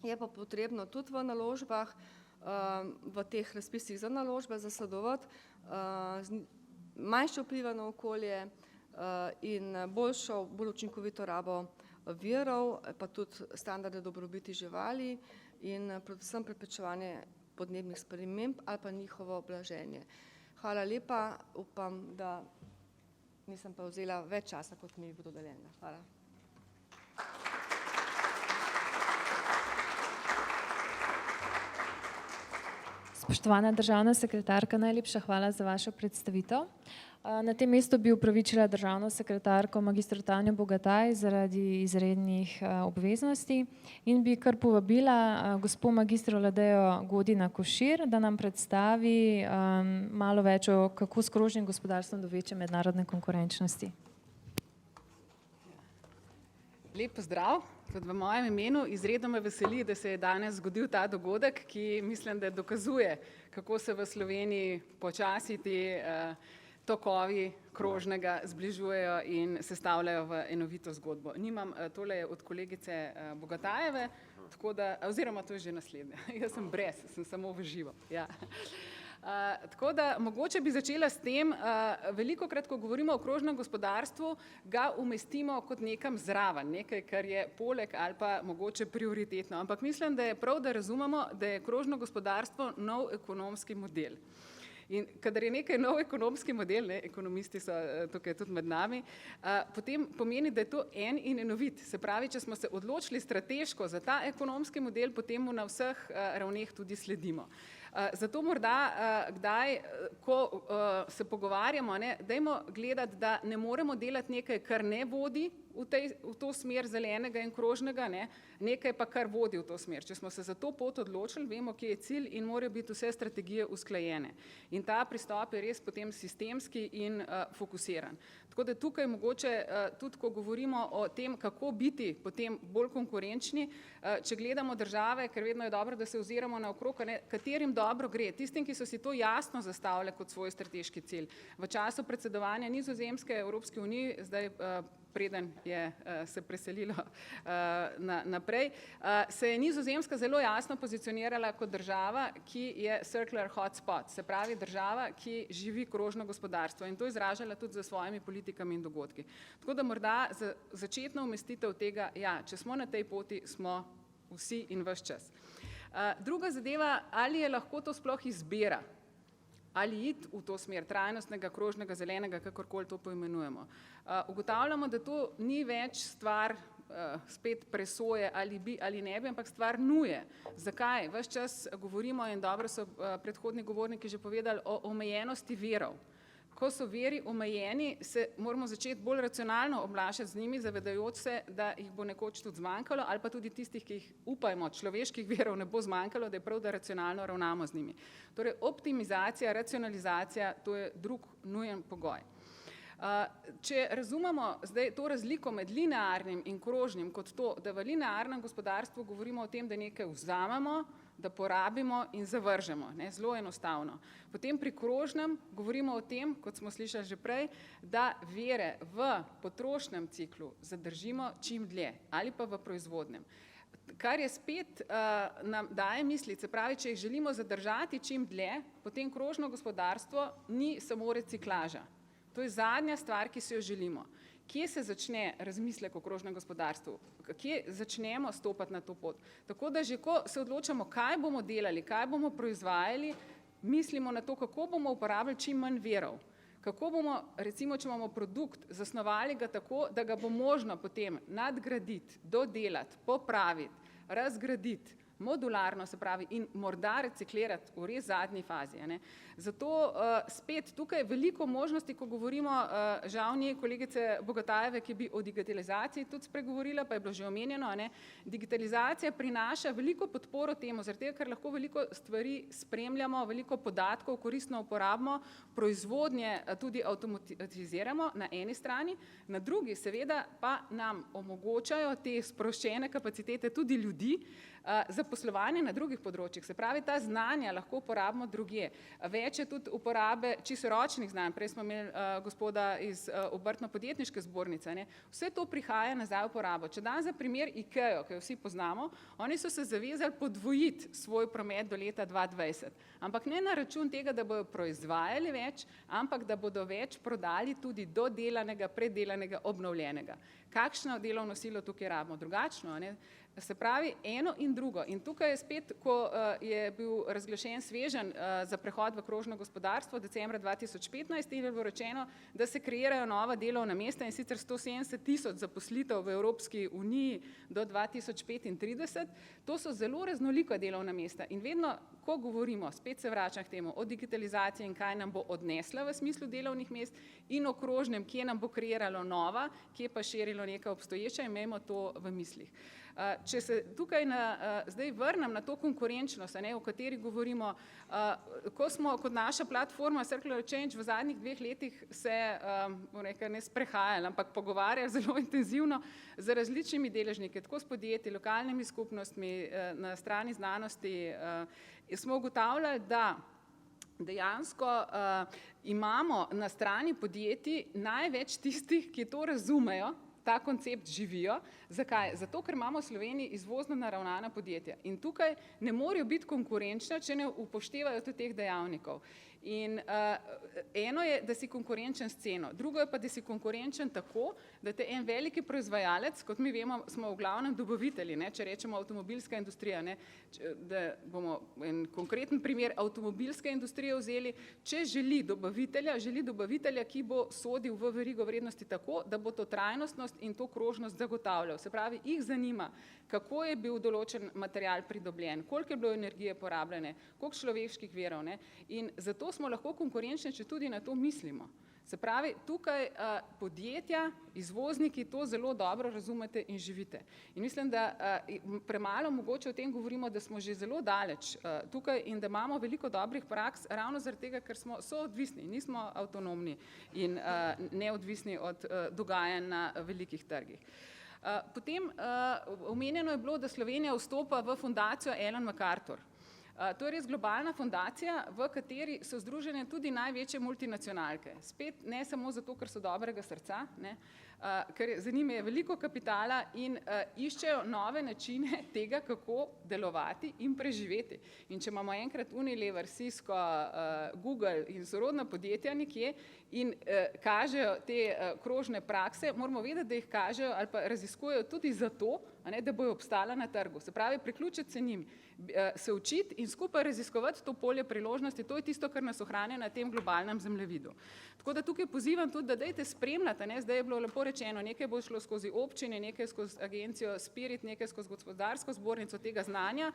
Je pa potrebno tudi v naložbah, v teh razpisih za naložbe zasledovati manjše vpliva na okolje in bolj učinkovito rabo virov, pa tudi standarde dobrobiti živali in predvsem preprečevanje podnebnih sprememb ali pa njihovo blaženje. Hvala lepa, upam, da nisem pa vzela več časa, kot mi bo dodeljeno. Hvala. Spoštovana državna sekretarka, najlepša hvala za vašo predstavitev. Na tem mestu bi upravičila državno sekretarko magistro Tanjo Bogataj zaradi izrednih obveznosti in bi kar povabila gospo magistro Ladejo Godina Košir, da nam predstavi malo več o kako s krožnim gospodarstvom do večje mednarodne konkurenčnosti. Lep pozdrav, tudi v mojem imenu. Izredno me veseli, da se je danes zgodil ta dogodek, ki mislim, da dokazuje, kako se v Sloveniji počasi ti tokovi krožnega zbližujejo in sestavljajo v enovito zgodbo. Nimam tole od kolegice Bogatajeve, tako da, oziroma to je že naslednje. Jaz sem brez, sem samo v živo. Ja. Tako da mogoče bi začela s tem, velikokrat, ko govorimo o krožnem gospodarstvu, ga umestimo kot nekam zraven, nekaj, kar je poleg ali pa mogoče prioritetno. Ampak mislim, da je prav, da razumemo, da je krožno gospodarstvo nov ekonomski model. In kadar je nekaj nov ekonomski model, ekonomisti so tukaj tudi med nami, potem pomeni, da je to en in enovit. Se pravi, če smo se odločili strateško za ta ekonomski model, potem mu na vseh ravneh tudi sledimo. Zato morda kdaj, ko se pogovarjamo, dajmo gledati, da ne moremo delati nekaj, kar ne vodi v to smer zelenega in krožnega, nekaj pa kar vodi v to smer. Če smo se za to pot odločili, vemo, kje je cilj in morajo biti vse strategije usklajene. In ta pristop je res potem sistemski in fokusiran. Tako da tukaj mogoče tudi, ko govorimo o tem, kako biti potem bolj konkurenčni, če gledamo države, ker vedno je dobro, da se oziramo naokrog, katerim dobro gre, tistim, ki so si to jasno zastavili kot svoj strateški cilj. V času predsedovanja Nizozemske Evropske unije, zdaj preden je se preselilo naprej, se je Nizozemska zelo jasno pozicionirala kot država, ki je circular hotspot, se pravi država, ki živi krožno gospodarstvo in to izražala tudi za svojimi politikami in dogodki. Tako da morda za začetno umestitev tega, ja, če smo na tej poti, smo vsi in ves čas. Druga zadeva, ali je lahko to sploh izbira, ali iti v to smer trajnostnega, krožnega, zelenega, kakorkoli to poimenujemo. Ugotavljamo, da to ni več stvar spet presoje ali bi ali ne bi, ampak stvar nuje. Zakaj? Ves čas govorimo in dobro so predhodni govorniki že povedali o omejenosti virov. Ko so viri omejeni, se moramo začeti bolj racionalno oblašati z njimi, zavedajoč se, da jih bo nekoč tudi zmanjkalo, ali pa tudi tistih, ki jih upajmo, človeških virov ne bo zmanjkalo, da je prav, da racionalno ravnamo z njimi. Torej, optimizacija, racionalizacija, to je drug nujen pogoj. Če razumemo zdaj to razliko med linearnim in krožnim kot to, da v linearnem gospodarstvu govorimo o tem, da nekaj vzamemo, da porabimo in zavržemo, ne, zelo enostavno. Potem pri krožnem govorimo o tem, kot smo slišali že prej, da vire v potrošnem ciklu zadržimo čim dlje ali pa v proizvodnem. Kar je spet nam daje misliti, se pravi, če jih želimo zadržati čim dlje, potem krožno gospodarstvo ni samo reciklaža. To je zadnja stvar, ki si jo želimo. Kje se začne razmislek o krožnem gospodarstvu? Kje začnemo stopati na to pot? Tako da že ko se odločamo, kaj bomo delali, kaj bomo proizvajali, mislimo na to, kako bomo uporabljali čim manj virov. Kako bomo, recimo, če imamo produkt, zasnovali ga tako, da ga bo možno potem nadgraditi, dodelati, popraviti, razgraditi, modularno, se pravi, in morda reciklirati v res zadnji fazi. Ne. Zato spet tukaj veliko možnosti, ko govorimo, žal ni kolegice Bogatajeve, ki bi o digitalizaciji tudi spregovorila, pa je bilo že omenjeno, ne. Digitalizacija prinaša veliko podporo temu, zaradi tega, ker lahko veliko stvari spremljamo, veliko podatkov koristno uporabimo, proizvodnje tudi avtomatiziramo na eni strani, na drugi seveda pa nam omogočajo te sproščene kapacitete tudi ljudi, za poslovanje na drugih področjih. Se pravi, ta znanja lahko uporabimo drugje. Več je tudi uporabe čisto ročnih znanj. Prej smo imeli gospoda iz obrtno-podjetniške zbornice. Ne. Vse to prihaja nazaj v uporabo. Če dam za primer IKEA, ki jo vsi poznamo, oni so se zavezali podvojiti svoj promet do leta 2020. Ampak ne na račun tega, da bodo proizvajali več, ampak da bodo več prodali tudi dodelanega, predelanega, obnovljenega. Kakšno delovno silo tukaj rabimo? Drugačno, ne? Se pravi, eno in drugo. In tukaj je spet, ko je bil razglašen sveženj za prehod v krožno gospodarstvo decembra 2015 in je bilo rečeno, da se kreirajo nova delovna mesta in sicer 170 000 zaposlitev v Evropski uniji do 2035. To so zelo raznolika delovna mesta in vedno, ko govorimo, spet se vračam k temu, o digitalizaciji in kaj nam bo odnesla v smislu delovnih mest in o krožnem, kje nam bo kreiralo nova, kje pa širilo nekaj obstoječa, imejmo to v mislih. Če se tukaj zdaj vrnem na to konkurenčnost, o kateri govorimo, ko smo kot naša platforma Circular Change v zadnjih 2 letih se ne sprehajali, ampak pogovarjali zelo intenzivno z različnimi deležniki, tako s podjetji, lokalnimi skupnostmi, na strani znanosti, smo ugotavljali, da dejansko imamo na strani podjetij največ tistih, ki to razumejo, ta koncept živijo. Zakaj? Zato, ker imamo v Sloveniji izvozno naravnana podjetja. In tukaj ne morejo biti konkurenčna, če ne upoštevajo tudi teh dejavnikov. In eno je, da si konkurenčen s ceno, drugo je pa, da si konkurenčen tako, da te en veliki proizvajalec, kot mi vemo, smo v glavnem dobavitelji, ne, če rečemo avtomobilska industrija, ne, da bomo en konkreten primer avtomobilske industrije vzeli, če želi dobavitelja, ki bo sodil v verigo vrednosti tako, da bo to trajnostnost in to krožnost zagotavljal. Se pravi, jih zanima, kako je bil določen material pridobljen, koliko je bilo energije porabljene, koliko človeških virov, ne, in zato smo lahko konkurenčni, če tudi na to mislimo. Se pravi, tukaj podjetja, izvozniki to zelo dobro razumete in živite. In mislim, da premalo mogoče o tem govorimo, da smo že zelo daleč tukaj in da imamo veliko dobrih praks, ravno zaradi tega, ker smo soodvisni, nismo avtonomni in neodvisni od dogajanj na velikih trgih. Potem omenjeno je bilo, da Slovenija vstopa v fundacijo Ellen MacArthur. To je res globalna fundacija, v kateri so združene tudi največje multinacionalke. Spet ne samo zato, ker so dobrega srca, ne, ker za njimi je veliko kapitala in iščejo nove načine tega, kako delovati in preživeti. In če imamo enkrat Unilever, Cisco, Google in sorodna podjetja nekje in kažejo te krožne prakse, moramo vedeti, da jih kažejo ali pa raziskujejo tudi zato, da bojo obstala na trgu. Se pravi, priključiti se njim, se učiti in skupaj raziskovati to polje priložnosti, to je tisto, kar nas ohranja na tem globalnem zemljevidu. Tako da tukaj pozivam tudi, da dajte spremljati, zdaj je bilo lepo rečeno, nekaj bo šlo skozi občine, nekaj skozi agencijo Spirit, nekaj skozi gospodarsko zbornico tega znanja.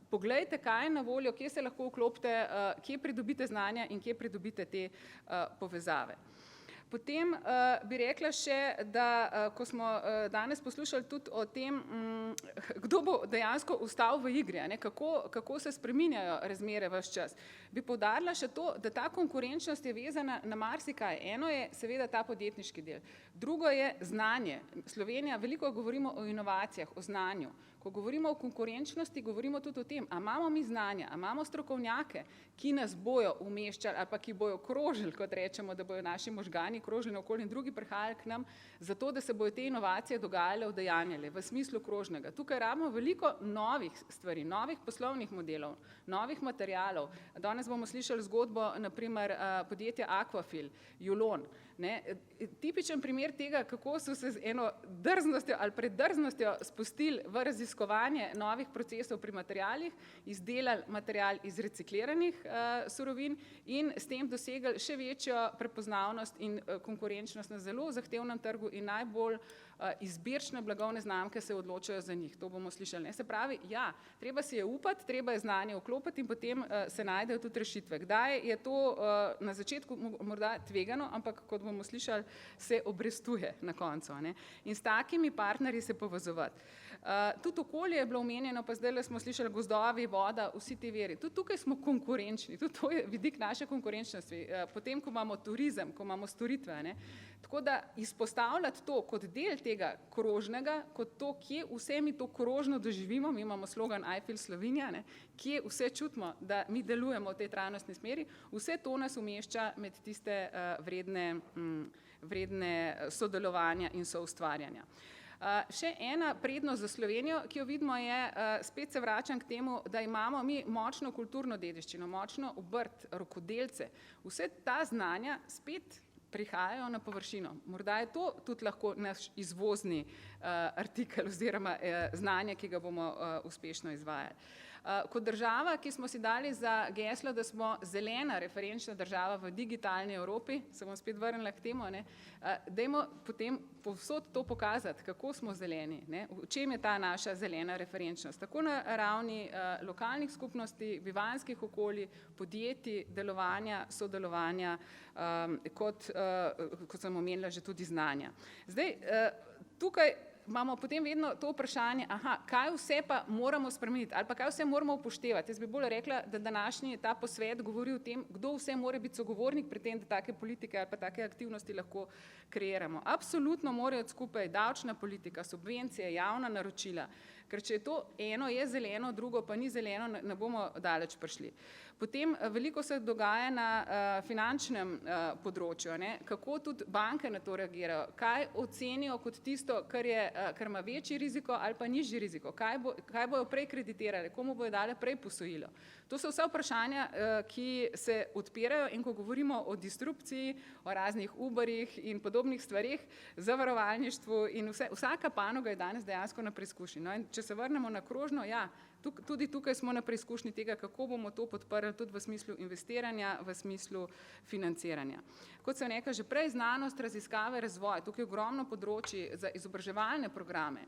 Poglejte, kaj je na voljo, kje se lahko vklopite, kje pridobite znanja in kje pridobite te povezave. Potem bi rekla še, da ko smo danes poslušali tudi o tem, kdo bo dejansko ostal v igri, ne, kako se spreminjajo razmere ves čas, bi poudarila še to, da ta konkurenčnost je vezana na marsikaj. Eno je seveda ta podjetniški del, drugo je znanje. Slovenija, veliko govorimo o inovacijah, o znanju. Ko govorimo o konkurenčnosti, govorimo tudi o tem, a imamo mi znanja, a imamo strokovnjake, ki nas bojo umeščali ali pa ki bojo krožili, kot rečemo, da bojo naši možgani krožili naokoli in drugi prihajali k nam, zato da se bojo te inovacije dogajale, udejanjale v smislu krožnega. Tukaj rabimo veliko novih stvari, novih poslovnih modelov, novih materialov. Danes bomo slišali zgodbo, naprimer podjetja Aquafil, Julon. Ne, tipičen primer tega, kako so se z eno drznostjo ali preddrznostjo spustili v raziskovanje novih procesov pri materialih, izdelali material iz recikliranih surovin in s tem dosegli še večjo prepoznavnost in konkurenčnost na zelo zahtevnem trgu in najbolj izbirčne blagovne znamke se odločajo za njih. To bomo slišali. Ne? Se pravi, ja, treba si je upati, treba je znanje vklopiti in potem se najdejo tudi rešitve. Kdaj je to na začetku morda tvegano, ampak kot bomo slišali, se obrestuje na koncu. Ne? In s takimi partnerji se povezovati. Tudi okolje je bilo omenjeno, pa zdaj smo slišali gozdovi, voda, vsi ti veri. Tudi tukaj smo konkurenčni, tudi to je vidik naše konkurenčnosti. Potem, ko imamo turizem, ko imamo storitve. Ne? Tako da izpostavljati to kot del tega krožnega, kot to, kje vse mi to krožno doživimo, mi imamo slogan I feel Slovenija, ne? Kje vse čutimo, da mi delujemo v tej trajnostni smeri, vse to nas umešča med tiste vredne sodelovanja in soustvarjanja. Še ena prednost za Slovenijo, ki jo vidimo, je, spet se vračam k temu, da imamo mi močno kulturno dediščino, močno obrt, rokodelce. Vse ta znanja spet prihajajo na površino. Morda je to tudi lahko naš izvozni artikel oziroma znanje, ki ga bomo uspešno izvajali. Kot država, ki smo si dali za geslo, da smo zelena referenčna država v digitalni Evropi, se bom spet vrnila k temu, ne, dajmo potem povsod to pokazati, kako smo zeleni, ne, v čem je ta naša zelena referenčnost, tako na ravni lokalnih skupnosti, bivanjskih okolij, podjetij, delovanja, sodelovanja, kot sem omenila že tudi znanja. Zdaj, tukaj imamo potem vedno to vprašanje, kaj vse pa moramo spremeniti ali pa kaj vse moramo upoštevati. Jaz bi bolj rekla, da današnji ta posvet govori o tem, kdo vse mora biti sogovornik pri tem, da take politike ali pa take aktivnosti lahko kreiramo. Absolutno morajo skupaj davčna politika, subvencije, javna naročila, ker če je to eno je zeleno, drugo pa ni zeleno, ne bomo daleč prišli. Potem veliko se dogaja na finančnem področju, ne? Kako tudi banke na to reagirajo, kaj ocenijo kot tisto, kar ima večji riziko ali pa nižji riziko, kaj bojo prej kreditirali, komu bojo dale prej posojilo. To so vse vprašanja, ki se odpirajo in ko govorimo o disrupciji, o raznih Uberih in podobnih stvarih, zavarovalništvu in vsaka panoga je danes dejansko na preizkušnji. No, in če se vrnemo na krožno, ja, tudi tukaj smo na preizkušnji tega, kako bomo to podprli tudi v smislu investiranja, v smislu financiranja. Kot sem rekla že prej, znanost, raziskave, razvoj, tukaj je ogromno področji za izobraževalne programe.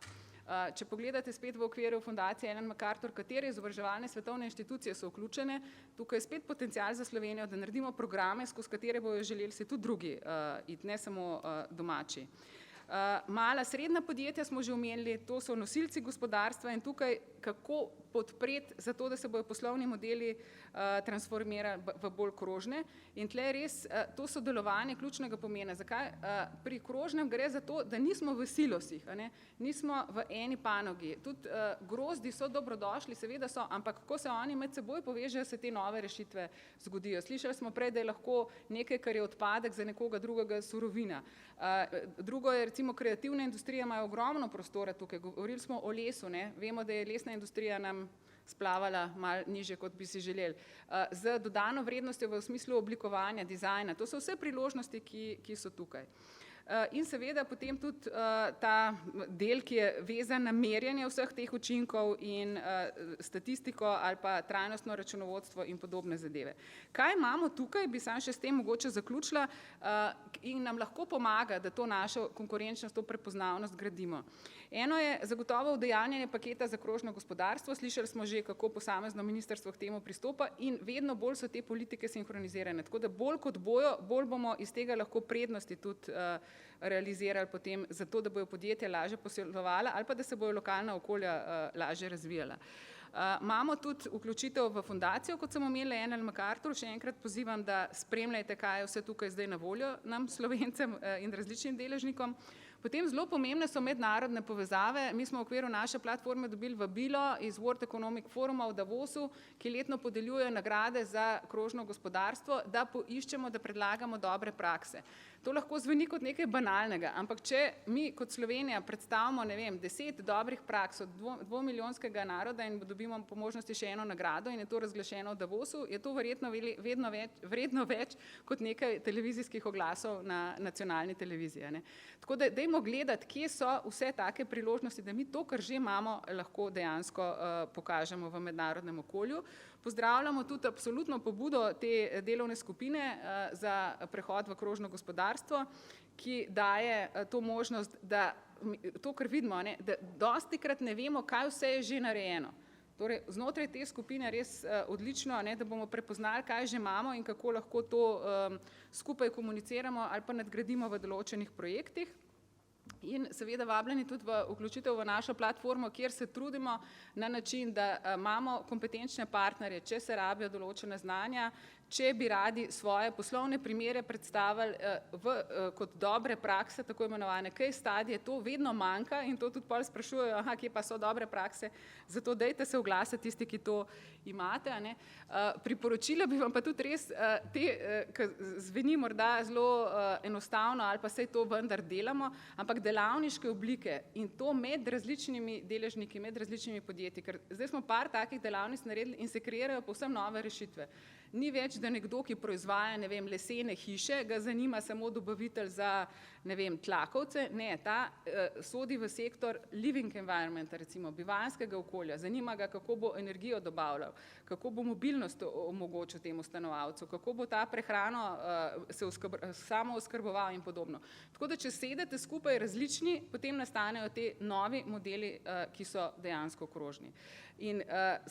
Če pogledate spet v okviru fundacije Ellen MacArthur, katere izobraževalne svetovne inštitucije so vključene, tukaj je spet potencial za Slovenijo, da naredimo programe, skozi katere bojo želeli se tudi drugi iti, ne samo domači. Mala srednja podjetja smo že omenili, to so nosilci gospodarstva in tukaj kako podpreti za to, da se bojo poslovni modeli transformirali v bolj krožne. In tle res to sodelovanje ključnega pomena. Zakaj? Pri krožnem gre za to, da nismo v silosih, nismo v eni panogi. Tudi grozdi so dobrodošli, seveda so, ampak ko se oni med seboj povežejo, se te nove rešitve zgodijo. Slišali smo prej, da je lahko nekaj, kar je odpadek za nekoga drugega surovina. Drugo je, recimo, kreativne industrije imajo ogromno prostora tukaj. Govorili smo o lesu, ne? Vemo, da je lesna industrija nam splavala malo nižje, kot bi si želeli. Z dodano vrednostjo v smislu oblikovanja, dizajna, to so vse priložnosti, ki so tukaj. In seveda potem tudi ta del, ki je vezan na merjanje vseh teh učinkov in statistiko ali pa trajnostno računovodstvo in podobne zadeve. Kaj imamo tukaj, bi sam še s tem mogoče zaključila in nam lahko pomaga, da to našo konkurenčnost, to prepoznavnost gradimo. Eno je zagotovo udejanjanje paketa za krožno gospodarstvo, slišali smo že, kako posamezno ministrstvo k temu pristopa in vedno bolj so te politike sinhronizirane, tako da bolj kot bojo, bolj bomo iz tega lahko prednosti tudi realizirali potem zato, da bojo podjetja lažje poslovala ali pa da se bojo lokalna okolja lažje razvijala. Imamo tudi vključitev v fundacijo, kot sem omenila, Ennell MacArthur, še enkrat pozivam, da spremljajte, kaj je vse tukaj zdaj na voljo nam, Slovencem in različnim deležnikom. Potem zelo pomembne so mednarodne povezave. Mi smo v okviru naše platforme dobili vabilo iz World Economic Foruma v Davosu, ki letno podeljuje nagrade za krožno gospodarstvo, da poiščemo, da predlagamo dobre prakse. To lahko zveni kot nekaj banalnega, ampak če mi kot Slovenija predstavimo, ne vem, 10 dobrih praks od 2-milijonskega naroda in dobimo po možnosti še eno nagrado in je to razglašeno v Davosu, je to verjetno vredno več kot nekaj televizijskih oglasov na nacionalni televiziji. Ne. Tako da dajmo gledati, kje so vse take priložnosti, da mi to, kar že imamo, lahko dejansko pokažemo v mednarodnem okolju. Pozdravljamo tudi absolutno pobudo te delovne skupine za prehod v krožno gospodarstvo, ki daje to možnost, da to, kar vidimo, ne, da dostikrat ne vemo, kaj vse je že narejeno. Torej, znotraj te skupine res odlično, ne, da bomo prepoznali, kaj že imamo in kako lahko to skupaj komuniciramo ali pa nadgradimo v določenih projektih. In seveda vabljeni tudi v vključitev v našo platformo, kjer se trudimo na način, da imamo kompetenčne partnerje, če se rabijo določene znanja, če bi radi svoje poslovne primere predstavili kot dobre prakse, tako imenovane case studije, to vedno manjka in to tudi pol sprašujejo, kje pa so dobre prakse, zato dajte se oglasiti tisti, ki to imate. Ne. Priporočila bi vam pa tudi res, ki zveni morda zelo enostavno ali pa saj to vendar delamo, ampak delavniške oblike in to med različnimi deležniki, med različnimi podjetji, ker zdaj smo par takih delavnic naredili in se kreirajo povsem nove rešitve. Ni več, da nekdo, ki proizvaja, ne vem, lesene hiše, ga zanima samo dobavitelj za, ne vem, tlakovce. Ne, ta sodi v sektor living environment, recimo bivanjskega okolja. Zanima ga, kako bo energijo dobavljal, kako bo mobilnost omogočil temu stanovalcu, kako bo ta prehrano se samo oskrboval in podobno. Tako da, če sedete skupaj različni, potem nastanejo te novi modeli, ki so dejansko krožni. In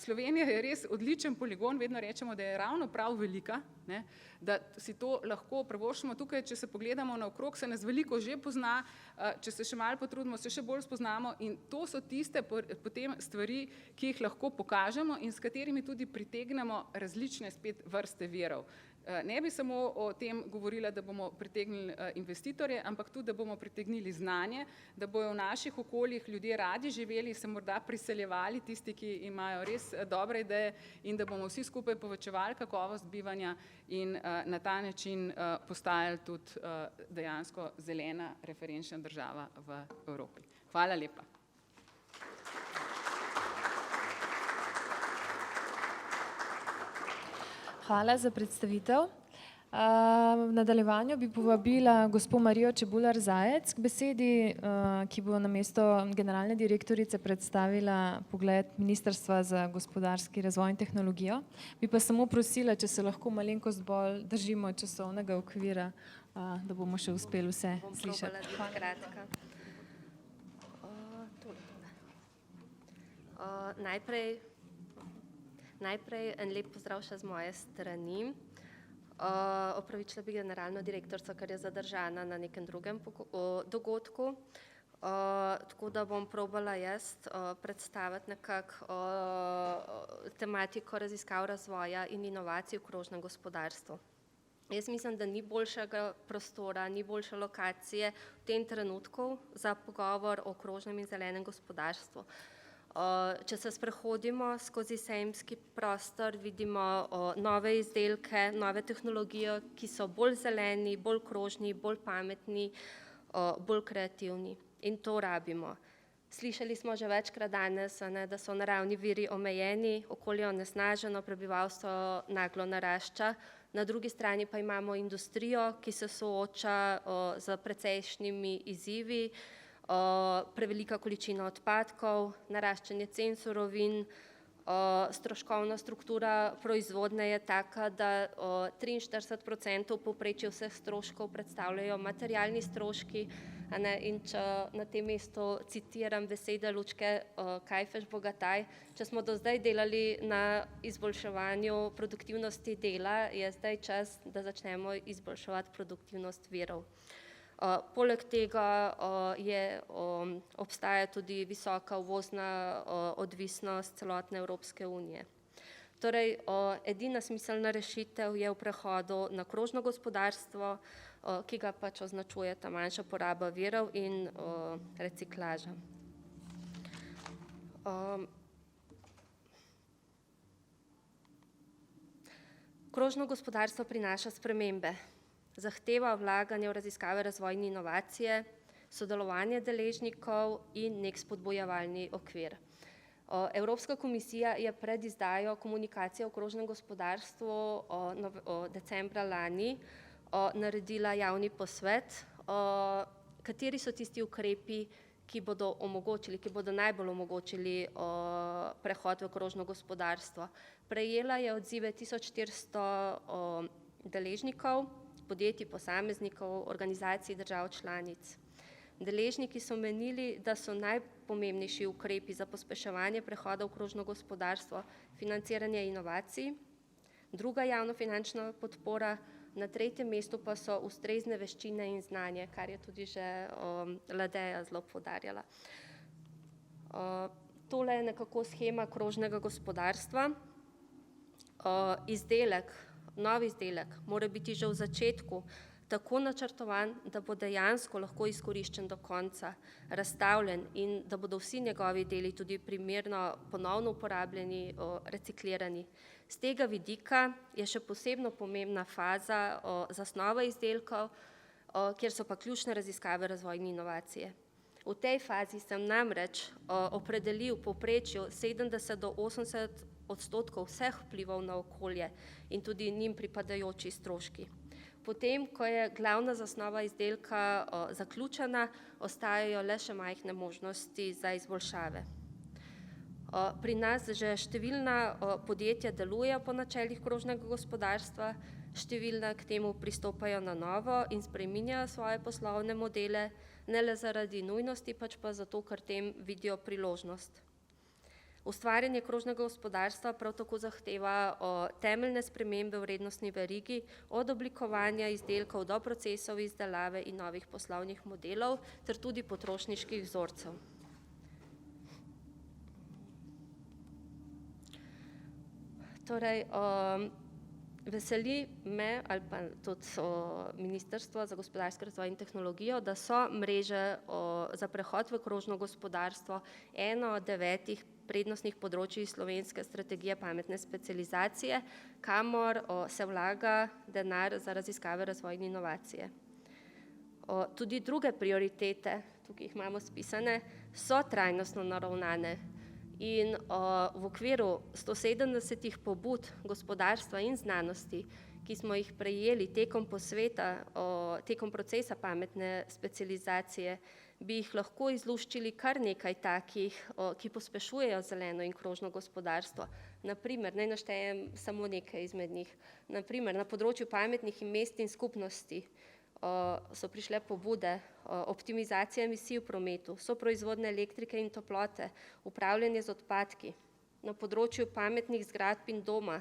Slovenija je res odličen poligon, vedno rečemo, da je ravno prav velika, ne, da si to lahko privoščimo. Tukaj, če se pogledamo naokrog, se nas veliko že pozna, če se še malo potrudimo, se še bolj spoznamo in to so tiste potem stvari, ki jih lahko pokažemo in s katerimi tudi pritegnemo različne spet vrste virov. Ne bi samo o tem govorila, da bomo pritegnili investitorje, ampak tudi, da bomo pritegnili znanje, da bojo v naših okoljih ljudje radi živeli, se morda priseljevali tisti, ki imajo res dobre ideje in da bomo vsi skupaj povečevali kakovost bivanja in na ta način postajali tudi dejansko zelena referenčna država v Evropi. Hvala lepa. Hvala za predstavitev. V nadaljevanju bi povabila gospo Marijo Čebular Zajec k besedi, ki bo namesto generalne direktorice predstavila pogled Ministrstva za gospodarski razvoj in tehnologijo. Bi pa samo prosila, če se lahko malenkost bolj držimo časovnega okvira, da bomo še uspeli vse slišati. Bom probala biti kratka. Najprej en lep pozdrav še z moje strani. Opravičila bi generalno direktorico, ker je zadržana na nekem drugem dogodku. Tako da bom probala jaz predstaviti nekako tematiko raziskav razvoja in inovacij v krožnem gospodarstvu. Jaz mislim, da ni boljšega prostora, ni boljše lokacije v tem trenutku za pogovor o krožnem in zelenem gospodarstvu. Če se sprehodimo skozi sejemski prostor, vidimo nove izdelke, nove tehnologije, ki so bolj zeleni, bolj krožni, bolj pametni, bolj kreativni. In to rabimo. Slišali smo že večkrat danes, da so naravni viri omejeni, okolje onesnaženo, prebivalstvo naglo narašča. Na drugi strani pa imamo industrijo, ki se sooča z precejšnjimi izzivi, prevelika količina odpadkov, naraščanje cen surovin, stroškovna struktura proizvodnje je taka, da 43% povprečja vseh stroškov predstavljajo materialni stroški, In če na tem mestu citiram besede Lučke Kajfež-Bogataj, če smo do zdaj delali na izboljševanju produktivnosti dela, je zdaj čas, da začnemo izboljševati produktivnost virov. Poleg tega obstaja tudi visoka uvozna odvisnost celotne Evropske unije. Torej, edina smiselna rešitev je v prehodu na krožno gospodarstvo, ki ga pač označuje ta manjša poraba virov in reciklaža. Krožno gospodarstvo prinaša spremembe. Zahteva vlaganje v raziskave, razvoj in inovacije, sodelovanje deležnikov in nek spodbujevalni okvir. Evropska komisija je pred izdajo komunikacije o krožnem gospodarstvu decembra lani naredila javni posvet, kateri so tisti ukrepi, ki bodo najbolj omogočili prehod v krožno gospodarstvo. Prejela je odzive 1400 deležnikov, podjetij, posameznikov, organizacij držav članic. Deležniki so menili, da so najpomembnejši ukrepi za pospeševanje prehoda v krožno gospodarstvo financiranje inovacij, druga javnofinančna podpora, na tretjem mestu pa so ustrezne veščine in znanje, kar je tudi že Ladeja zelo poudarjala. Tole je nekako shema krožnega gospodarstva. Novi izdelek mora biti že v začetku tako načrtovan, da bo dejansko lahko izkoriščen do konca, razstavljen in da bodo vsi njegovi deli tudi primerno ponovno uporabljeni, reciklirani. Z tega vidika je še posebno pomembna faza zasnova izdelkov, kjer so pa ključne raziskave, razvoj in inovacije. V tej fazi sem namreč opredelil povprečju 70 do 80% vseh vplivov na okolje in tudi njim pripadajoči stroški. Potem, ko je glavna zasnova izdelka zaključena, ostajajo le še majhne možnosti za izboljšave. Pri nas že številna podjetja delujejo po načelih krožnega gospodarstva, številna k temu pristopajo na novo in spreminjajo svoje poslovne modele, ne le zaradi nujnosti, pač pa zato, ker tem vidijo priložnost. Ustvarjanje krožnega gospodarstva prav tako zahteva temeljne spremembe v vrednostni verigi, od oblikovanja izdelkov do procesov izdelave in novih poslovnih modelov ter tudi potrošniških vzorcev. Torej, veseli me ali pa tudi Ministrstvo za gospodarski razvoj in tehnologijo, da so mreže za prehod v krožno gospodarstvo eno od 9 prednostnih področij slovenske strategije pametne specializacije, kamor se vlaga denar za raziskave, razvoj in inovacije. Tudi druge prioritete, tukaj jih imamo spisane, so trajnostno naravnane in v okviru 170 pobud gospodarstva in znanosti, ki smo jih prejeli tekom procesa pametne specializacije, bi jih lahko izluščili kar nekaj takih, ki pospešujejo zeleno in krožno gospodarstvo. Naprimer, naj naštejem samo nekaj izmed njih. Naprimer, na področju pametnih mest in skupnosti so prišle pobude, optimizacija emisij v prometu, soproizvodnja elektrike in toplote, upravljanje z odpadki. Na področju pametnih zgradb in doma,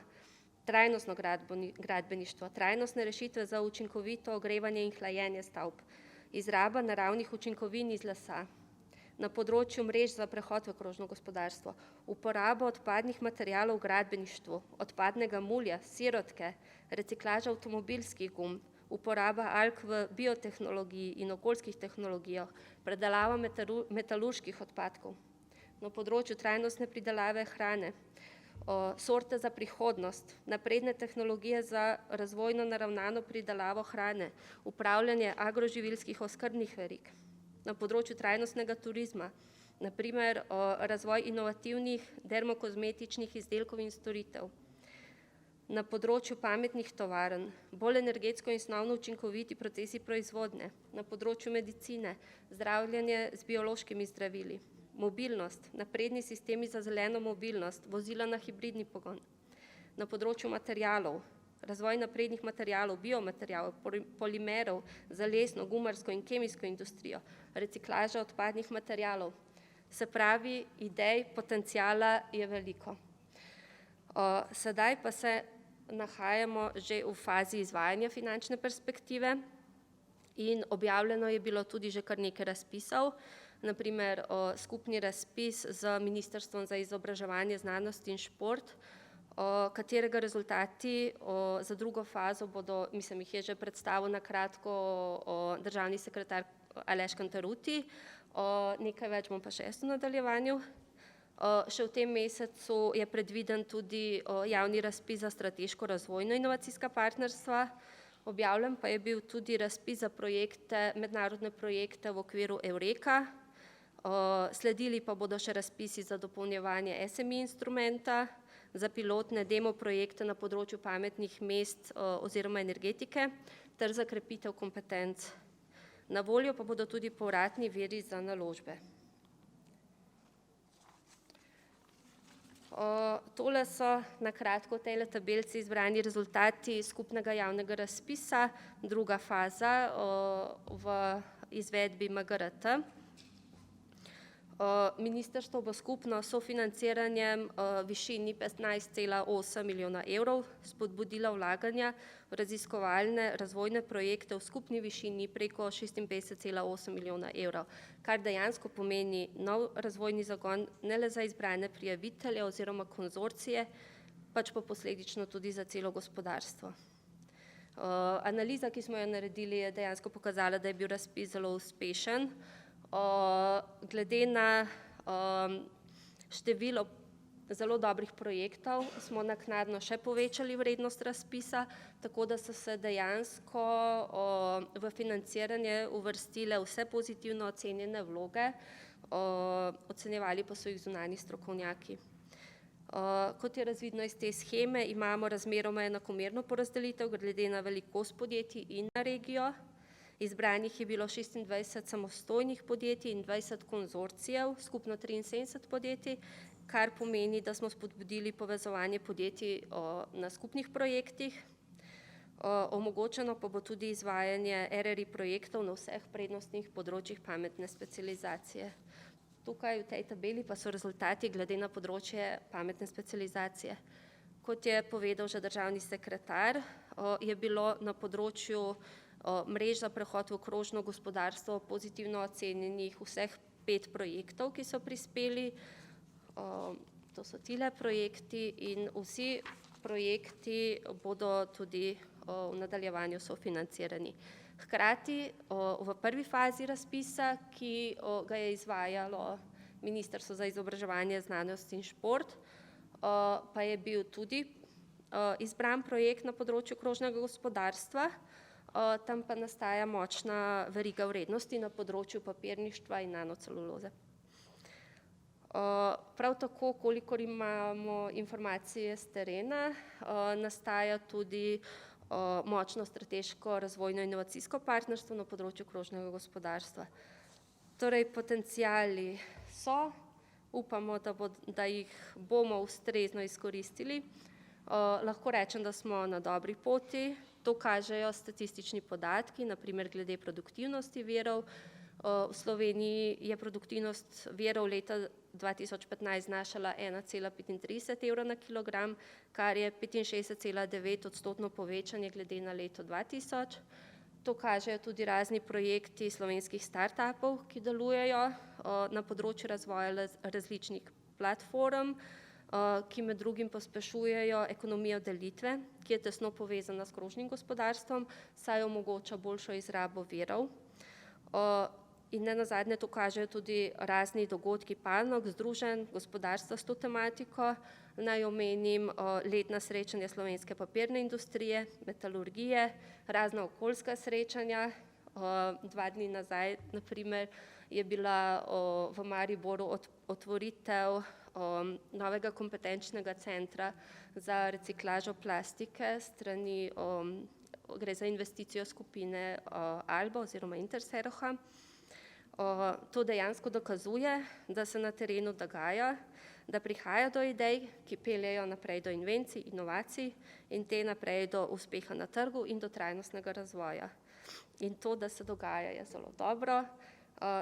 trajnostno gradbeništvo, trajnostne rešitve za učinkovito ogrevanje in hlajenje stavb, izraba naravnih učinkovin iz lesa. Na področju mrež za prehod v krožno gospodarstvo, uporaba odpadnih materialov v gradbeništvu, odpadnega mulja, sirotke, reciklaža avtomobilskih gum, uporaba alg v biotehnologiji in okoljskih tehnologijah, predelava metalurških odpadkov. Na področju trajnostne pridelave hrane, sorte za prihodnost, napredne tehnologije za razvojno naravnano pridelavo hrane, upravljanje agroživilskih oskrbnih verig. Na področju trajnostnega turizma, naprimer razvoj inovativnih dermokozmetičnih izdelkov in storitev. Na področju pametnih tovarn, bolj energetsko in snovno učinkoviti procesi proizvodnje. Na področju medicine, zdravljenje z biološkimi zdravili. Mobilnost, napredni sistemi za zeleno mobilnost, vozila na hibridni pogon. Na področju materialov, razvoj naprednih materialov, biomaterialov, polimerov za lesno, gumarsko in kemijsko industrijo, reciklaža odpadnih materialov. Se pravi, idej, potencijala je veliko. Sedaj pa se nahajamo že v fazi izvajanja finančne perspektive in objavljeno je bilo tudi že kar nekaj razpisov, naprimer skupni razpis z Ministrstvom za izobraževanje, znanost in šport, katerega rezultati za drugo fazo bodo, mislim, jih je že predstavil na kratko državni sekretar Aleš Kantarutti, nekaj več bom pa še jaz v nadaljevanju. Še v tem mesecu je predviden tudi javni razpis za strateško razvojno inovacijska partnerstva, objavljen pa je bil tudi razpis za projekte, mednarodne projekte v okviru Eureka, sledili pa bodo še razpisi za dopolnjevanje SME instrumenta, za pilotne demo projekte na področju pametnih mest oziroma energetike ter za krepitev kompetenc. Na voljo pa bodo tudi povratni viri za naložbe. Tole so na kratko v tej tabelci izbrani rezultati skupnega javnega razpisa, druga faza v izvedbi MGRT. Ministrstvo bo skupno sofinanciranjem višini 15,8 milijona evrov spodbudila vlaganja v raziskovalne razvojne projekte v skupni višini preko 56,8 milijona evrov, kar dejansko pomeni nov razvojni zagon ne le za izbrane prijavitelje oziroma konzorcije, pač pa posledično tudi za celo gospodarstvo. Analiza, ki smo jo naredili, je dejansko pokazala, da je bil razpis zelo uspešen. Glede na število zelo dobrih projektov smo naknadno še povečali vrednost razpisa, tako da so se dejansko v financiranje uvrstile vse pozitivno ocenjene vloge, ocenjevali pa so jih zunanji strokovnjaki. Kot je razvidno iz te sheme, imamo razmeroma enakomerno porazdelitev glede na velikost podjetij in na regijo. Izbranih je bilo 26 samostojnih podjetij in 20 konzorcijev, skupno 73 podjetij, kar pomeni, da smo spodbudili povezovanje podjetij na skupnih projektih. Omogočeno pa bo tudi izvajanje RRI projektov na vseh prednostnih področjih pametne specializacije. Tukaj v tej tabeli pa so rezultati glede na področje pametne specializacije. Kot je povedal že državni sekretar, je bilo na področju mrež za prehod v krožno gospodarstvo pozitivno ocenjenih vseh 5 projektov, ki so prispeli. To so tile projekti in vsi projekti bodo tudi v nadaljevanju sofinancirani. Hkrati v prvi fazi razpisa, ki ga je izvajalo Ministrstvo za izobraževanje, znanost in šport, pa je bil tudi izbran projekt na področju krožnega gospodarstva, tam pa nastaja močna veriga vrednosti na področju papirništva in nanoceluloze. Prav tako, kolikor imamo informacije z terena, nastaja tudi močno strateško razvojno inovacijsko partnerstvo na področju krožnega gospodarstva. Torej, potenciali so, upamo, da jih bomo ustrezno izkoristili. Lahko rečem, da smo na dobri poti. To kažejo statistični podatki, naprimer glede produktivnosti virov. V Sloveniji je produktivnost virov leta 2015 znašala 1,35 evra na kilogram, kar je 65,9% povečanje glede na leto 2000. To kažejo tudi razni projekti slovenskih startupov, ki delujejo na področju razvoja različnih platform, ki med drugim pospešujejo ekonomijo delitve, ki je tesno povezana s krožnim gospodarstvom, saj omogoča boljšo izrabo virov. In nenazadnje to kažejo tudi razni dogodki panog, združenj, gospodarstva s to tematiko. Naj omenim letna srečanja slovenske papirne industrije, metalurgije, razna okoljska srečanja. 2 dni nazaj, naprimer, je bila v Mariboru otvoritev novega kompetenčnega centra za reciklažo plastike strani, gre za investicijo skupine Alba oziroma Interseroha. To dejansko dokazuje, da se na terenu dogaja, da prihaja do idej, ki peljejo naprej do invencij, inovacij in te naprej do uspeha na trgu in do trajnostnega razvoja. In to, da se dogaja, je zelo dobro.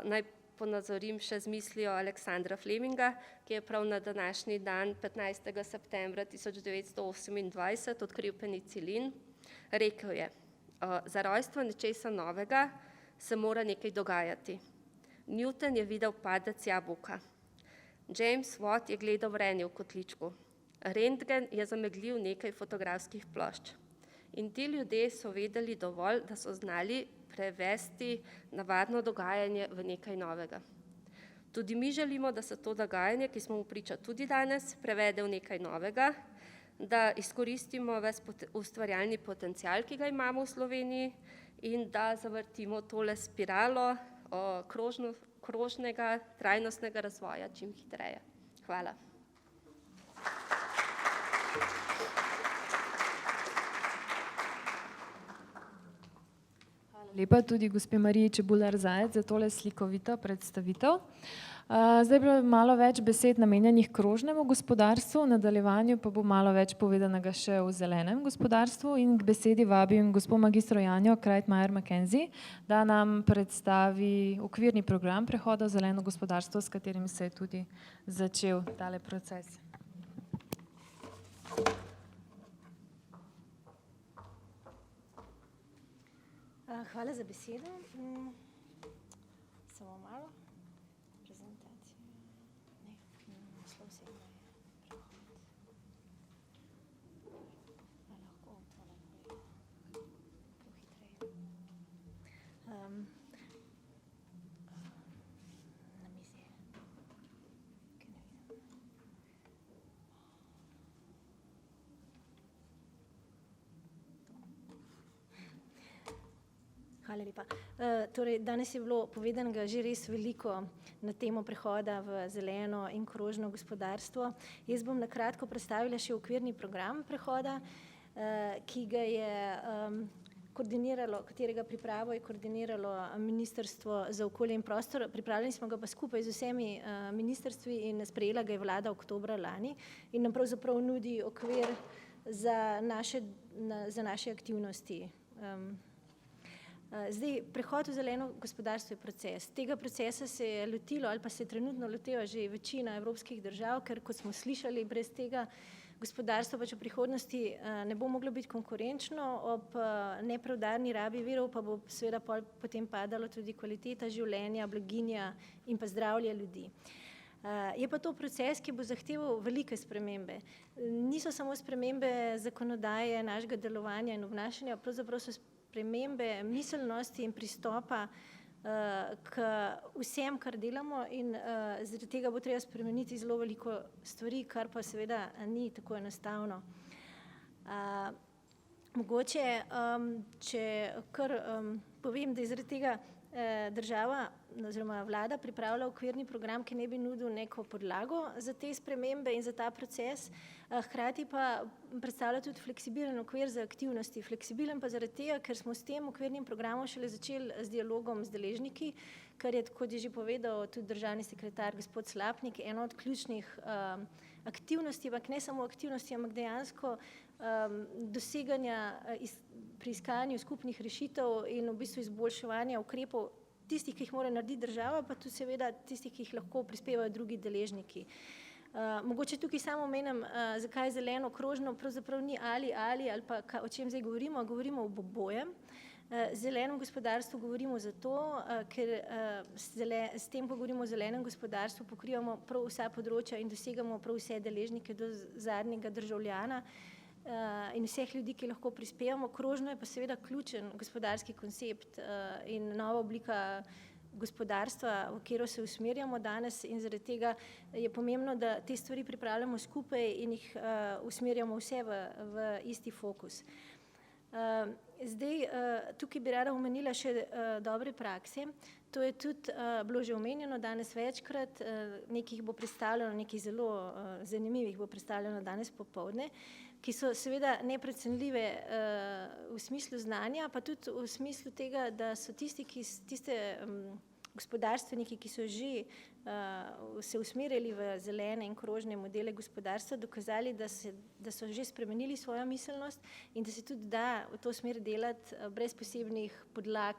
Naj ponazorim še z mislijo Aleksandra Fleminga, ki je prav na današnji dan 15. septembra 1928 odkril penicilin. Rekel je, za rojstvo nečesa novega se mora nekaj dogajati. Newton je videl padec jabolka. James Watt je gledal vrenje v kotličku. Rentgen je zameglil nekaj fotografskih plošč. In ti ljudje so vedeli dovolj, da so znali prevesti navadno dogajanje v nekaj novega. Tudi mi želimo, da se to dogajanje, ki smo mu priča tudi danes, prevede v nekaj novega, da izkoristimo ves ustvarjalni potencial, ki ga imamo v Sloveniji in da zavrtimo tole spiralo krožnega, trajnostnega razvoja čim hitreje. Hvala. Lepa tudi gospe Mariji Čebular Zajec za tole slikovito predstavitev. Zdaj bo malo več besed namenjenih krožnemu gospodarstvu, v nadaljevanju pa bo malo več povedanega še o zelenem gospodarstvu in k besedi vabim gospod magistro Janjo Krajtmajer Mackenzie, da nam predstavi okvirni program prehoda v zeleno gospodarstvo, s katerim se je tudi začel tale proces. Hvala za besedo. Samo malo. Prezentacija. Ne, naslov se je prehod. Lahko to naprej. Hitreje. Na mizi je. Hvala lepa. Torej, danes je bilo povedanega že res veliko na temo prehoda v zeleno in krožno gospodarstvo. Jaz bom na kratko predstavila še okvirni program prehoda, ki ga je katerega pripravo je koordiniralo Ministrstvo za okolje in prostor. Pripravljali smo ga pa skupaj z vsemi ministrstvi in sprejela ga je vlada oktobra lani in nam pravzaprav nudi okvir za naše aktivnosti. Zdaj, prehod v zeleno gospodarstvo je proces. Tega procesa se je lotilo ali pa se trenutno loteva že večina evropskih držav, ker kot smo slišali, brez tega gospodarstvo pač v prihodnosti ne bo moglo biti konkurenčno, ob nepreudarni rabi virov pa bo seveda potem padalo tudi kvaliteta življenja, blaginja in pa zdravje ljudi. Je pa to proces, ki bo zahteval velike spremembe. Niso samo spremembe zakonodaje, našega delovanja in obnašanja, pravzaprav so spremembe miselnosti in pristopa k vsem, kar delamo in zaradi tega bo treba spremeniti zelo veliko stvari, kar pa seveda ni tako enostavno. Mogoče, če kar povem, da je zaradi tega država oziroma vlada pripravlja okvirni program, ki ne bi nudil neko podlago za te spremembe in za ta proces, hkrati pa predstavlja tudi fleksibilen okvir za aktivnosti. Fleksibilen pa zaradi tega, ker smo s tem okvirnim programom šele začeli z dialogom z deležniki, kar je, kot je že povedal tudi državni sekretar gospod Slapnik, eno od ključnih aktivnosti, ampak ne samo aktivnosti, ampak dejansko doseganja pri iskanju skupnih rešitev in v bistvu izboljševanja ukrepov tistih, ki jih mora narediti država, pa tudi seveda tistih, ki jih lahko prispevajo drugi deležniki. Mogoče tukaj samo omenim, zakaj je zeleno krožno, pravzaprav ni ali pa o čem zdaj govorimo o obojem. Zelenem gospodarstvu govorimo zato, ker s tem, ko govorimo o zelenem gospodarstvu, pokrivamo prav vsa področja in dosegamo prav vse deležnike do zadnjega državljana in vseh ljudi, ki lahko prispevamo. Krožno je pa seveda ključen gospodarski koncept in nova oblika gospodarstva, v katero se usmerjamo danes in zaradi tega je pomembno, da te stvari pripravljamo skupaj in jih usmerjamo vse v isti fokus. Zdaj, tukaj bi rada omenila še dobre prakse. To je tudi bilo že omenjeno danes večkrat, nekaj bo predstavljeno, nekaj zelo zanimivih bo predstavljeno danes popoldne, ki so seveda neprecenljive v smislu znanja, pa tudi v smislu tega, da so tisti, ki tiste gospodarstveniki, ki so že se usmerili v zelene in krožne modele gospodarstva, dokazali, da so že spremenili svojo miselnost in da se tudi da v to smer delati brez posebnih podlag,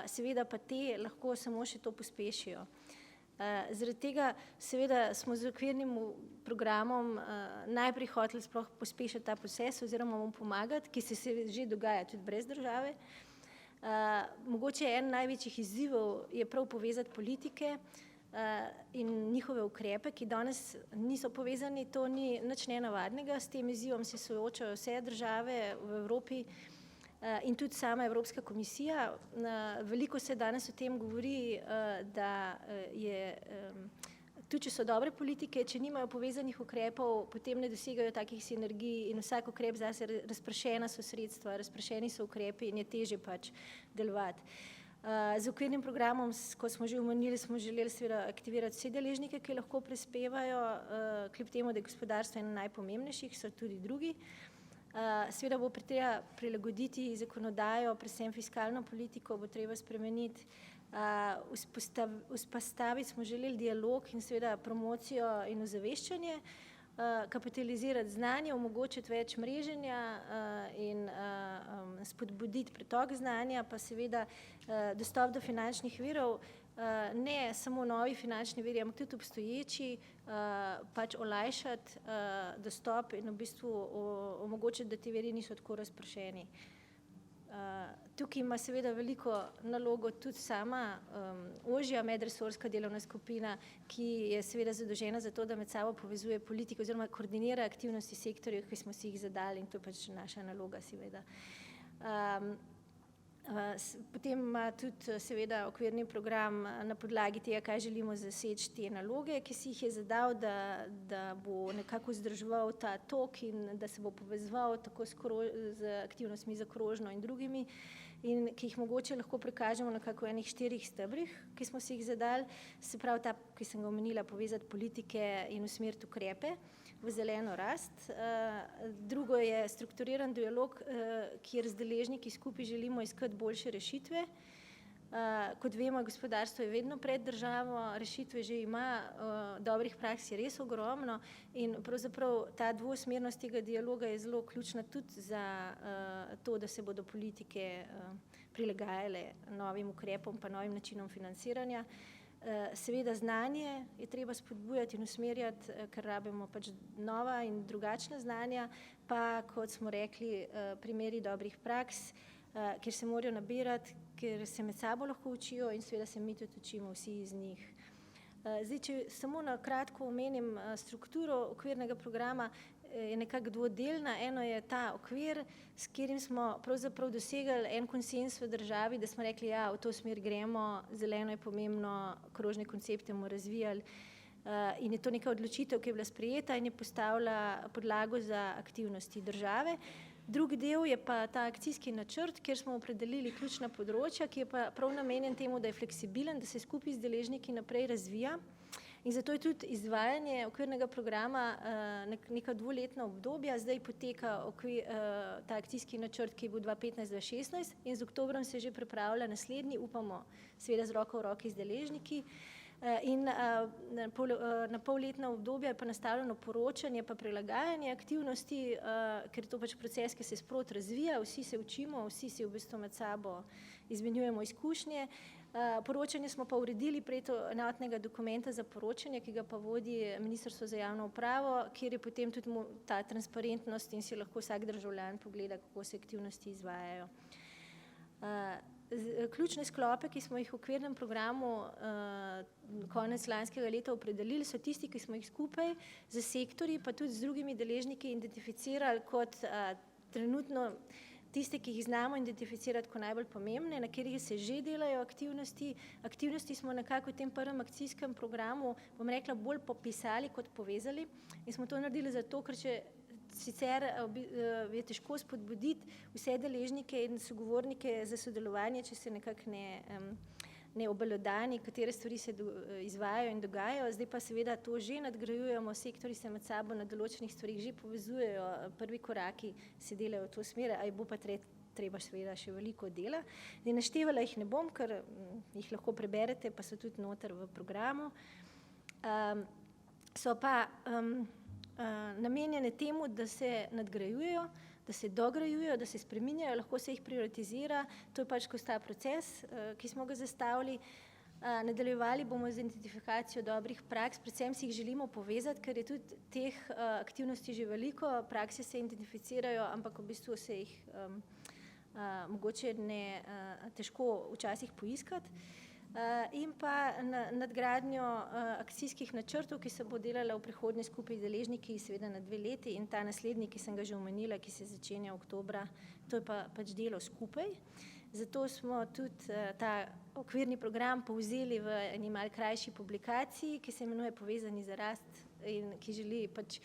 seveda pa te lahko samo še to pospešijo. Zaradi tega seveda smo z okvirnim programom najprej hoteli sploh pospešiti ta proces oziroma mu pomagati, ki se že dogaja tudi brez države. Mogoče en največjih izzivov je prav povezati politike in njihove ukrepe, ki danes niso povezani, to ni nič nenavadnega, s tem izzivom se soočajo vse države v Evropi in tudi sama Evropska komisija. Veliko se danes o tem govori, da je, tudi če so dobre politike, če nimajo povezanih ukrepov, potem ne dosegajo takih sinergij in vsak ukrep zase razpršena so sredstva, razpršeni so ukrepi in je težje pač delovati. Z okvirnim programom, kot smo že omenili, smo želeli seveda aktivirati vse deležnike, ki lahko prispevajo, kljub temu, da je gospodarstvo eno najpomembnejših, so tudi drugi. Seveda bo treba prilagoditi zakonodajo, predvsem fiskalno politiko bo treba spremeniti. Vzpostaviti smo želeli dialog in seveda promocijo in ozaveščanje, kapitalizirati znanje, omogočiti več mreženja in spodbuditi pretok znanja, pa seveda dostop do finančnih virov, ne samo novi finančni viri, ampak tudi obstoječi, pač olajšati dostop in v bistvu omogočiti, da ti viri niso tako razpršeni. Tukaj ima seveda veliko nalogo tudi sama ožja medresorska delovna skupina, ki je seveda zadolžena za to, da med sabo povezuje politiko oziroma koordinira aktivnosti sektorjev, ki smo si jih zadali in to je pač naša naloga seveda. Potem ima tudi seveda okvirni program na podlagi tega, kaj želimo zaseči te naloge, ki si jih je zadal, da bo nekako vzdrževal ta tok in da se bo povezoval tako z aktivnostmi za krožno in drugimi in ki jih mogoče lahko prikažemo nekako v enih 4 stebrih, ki smo si jih zadali, se pravi ta, ki sem ga omenila, povezati politike in usmeriti ukrepe v zeleno rast. Drugo je strukturiran dialog, kjer z deležniki skupaj želimo iskati boljše rešitve. Kot vemo, gospodarstvo je vedno pred državo, rešitve že ima, dobrih praks je res ogromno in pravzaprav ta dvosmernost tega dialoga je zelo ključna tudi za to, da se bodo politike prilagajale novim ukrepom pa novim načinom financiranja. Seveda znanje je treba spodbujati in usmerjati, ker rabimo pač nova in drugačna znanja, pa kot smo rekli, primeri dobrih praks, kjer se morajo nabirati, ker se med sabo lahko učijo in seveda se mi tudi učimo vsi iz njih. Zdaj, če samo na kratko omenim strukturo okvirnega programa, je nekako dvodelna. Eno je ta okvir, s katerim smo pravzaprav dosegli en konsenz v državi, da smo rekli, ja, v to smer gremo, zeleno je pomembno, krožne koncepte bomo razvijali in je to neka odločitev, ki je bila sprejeta in je postavila podlago za aktivnosti države. Drugi del je pa ta akcijski načrt, kjer smo opredelili ključna področja, ki je pa prav namenjen temu, da je fleksibilen, da se skupaj z deležniki naprej razvija. In zato je tudi izvajanje okvirnega programa neka dvoletna obdobja. Zdaj poteka ta akcijski načrt, ki bo 2015-2016 in z oktobrom se že pripravlja naslednji, upamo, seveda z roko v roki z deležniki. In na polletna obdobja je pa nastavljeno poročanje pa prilagajanje aktivnosti, ker je to pač proces, ki se sproti razvija, vsi se učimo, vsi si v bistvu med sabo izmenjujemo izkušnje. Poročanje smo pa uredili preko enotnega dokumenta za poročanje, ki ga pa vodi Ministrstvo za javno upravo, kjer je potem tudi ta transparentnost in si lahko vsak državljan pogleda, kako se aktivnosti izvajajo. Ključne sklope, ki smo jih v okvirnem programu konec lanskega leta opredelili, so tisti, ki smo jih skupaj z sektorji, pa tudi z drugimi deležniki identificirali kot trenutno tiste, ki jih znamo identificirati kot najbolj pomembne, na katerih se že delajo aktivnosti. Aktivnosti smo nekako v tem prvem akcijskem programu, bom rekla, bolj popisali kot povezali in smo to naredili zato, ker sicer je težko spodbuditi vse deležnike in sogovornike za sodelovanje, če se nekako ne obelodani, katere stvari se izvajajo in dogajajo, zdaj pa seveda to že nadgrajujemo, sektorji se med sabo na določenih stvarih že povezujejo, prvi koraki se delajo v to smer, a bo pa treba seveda še veliko dela. Zdaj naštevala jih ne bom, ker jih lahko preberete, pa so tudi noter v programu. So pa namenjene temu, da se nadgrajujejo, da se dograjujejo, da se spreminjajo, lahko se jih prioritizira, to je pač skozi ta proces, ki smo ga zastavili. Nadaljevali bomo z identifikacijo dobrih praks, predvsem si jih želimo povezati, ker je tudi teh aktivnosti že veliko, prakse se identificirajo, ampak v bistvu se jih mogoče težko včasih poiskati. In pa nadgradnjo akcijskih načrtov, ki se bo delala v prihodnje skupaj z deležniki, seveda na 2 leti, in ta naslednji, ki sem ga že omenila, ki se začenja oktobra, to je pa pač delo skupaj. Zato smo tudi ta okvirni program povzeli v eni malo krajši publikaciji, ki se imenuje Povezani za rast in ki želi pač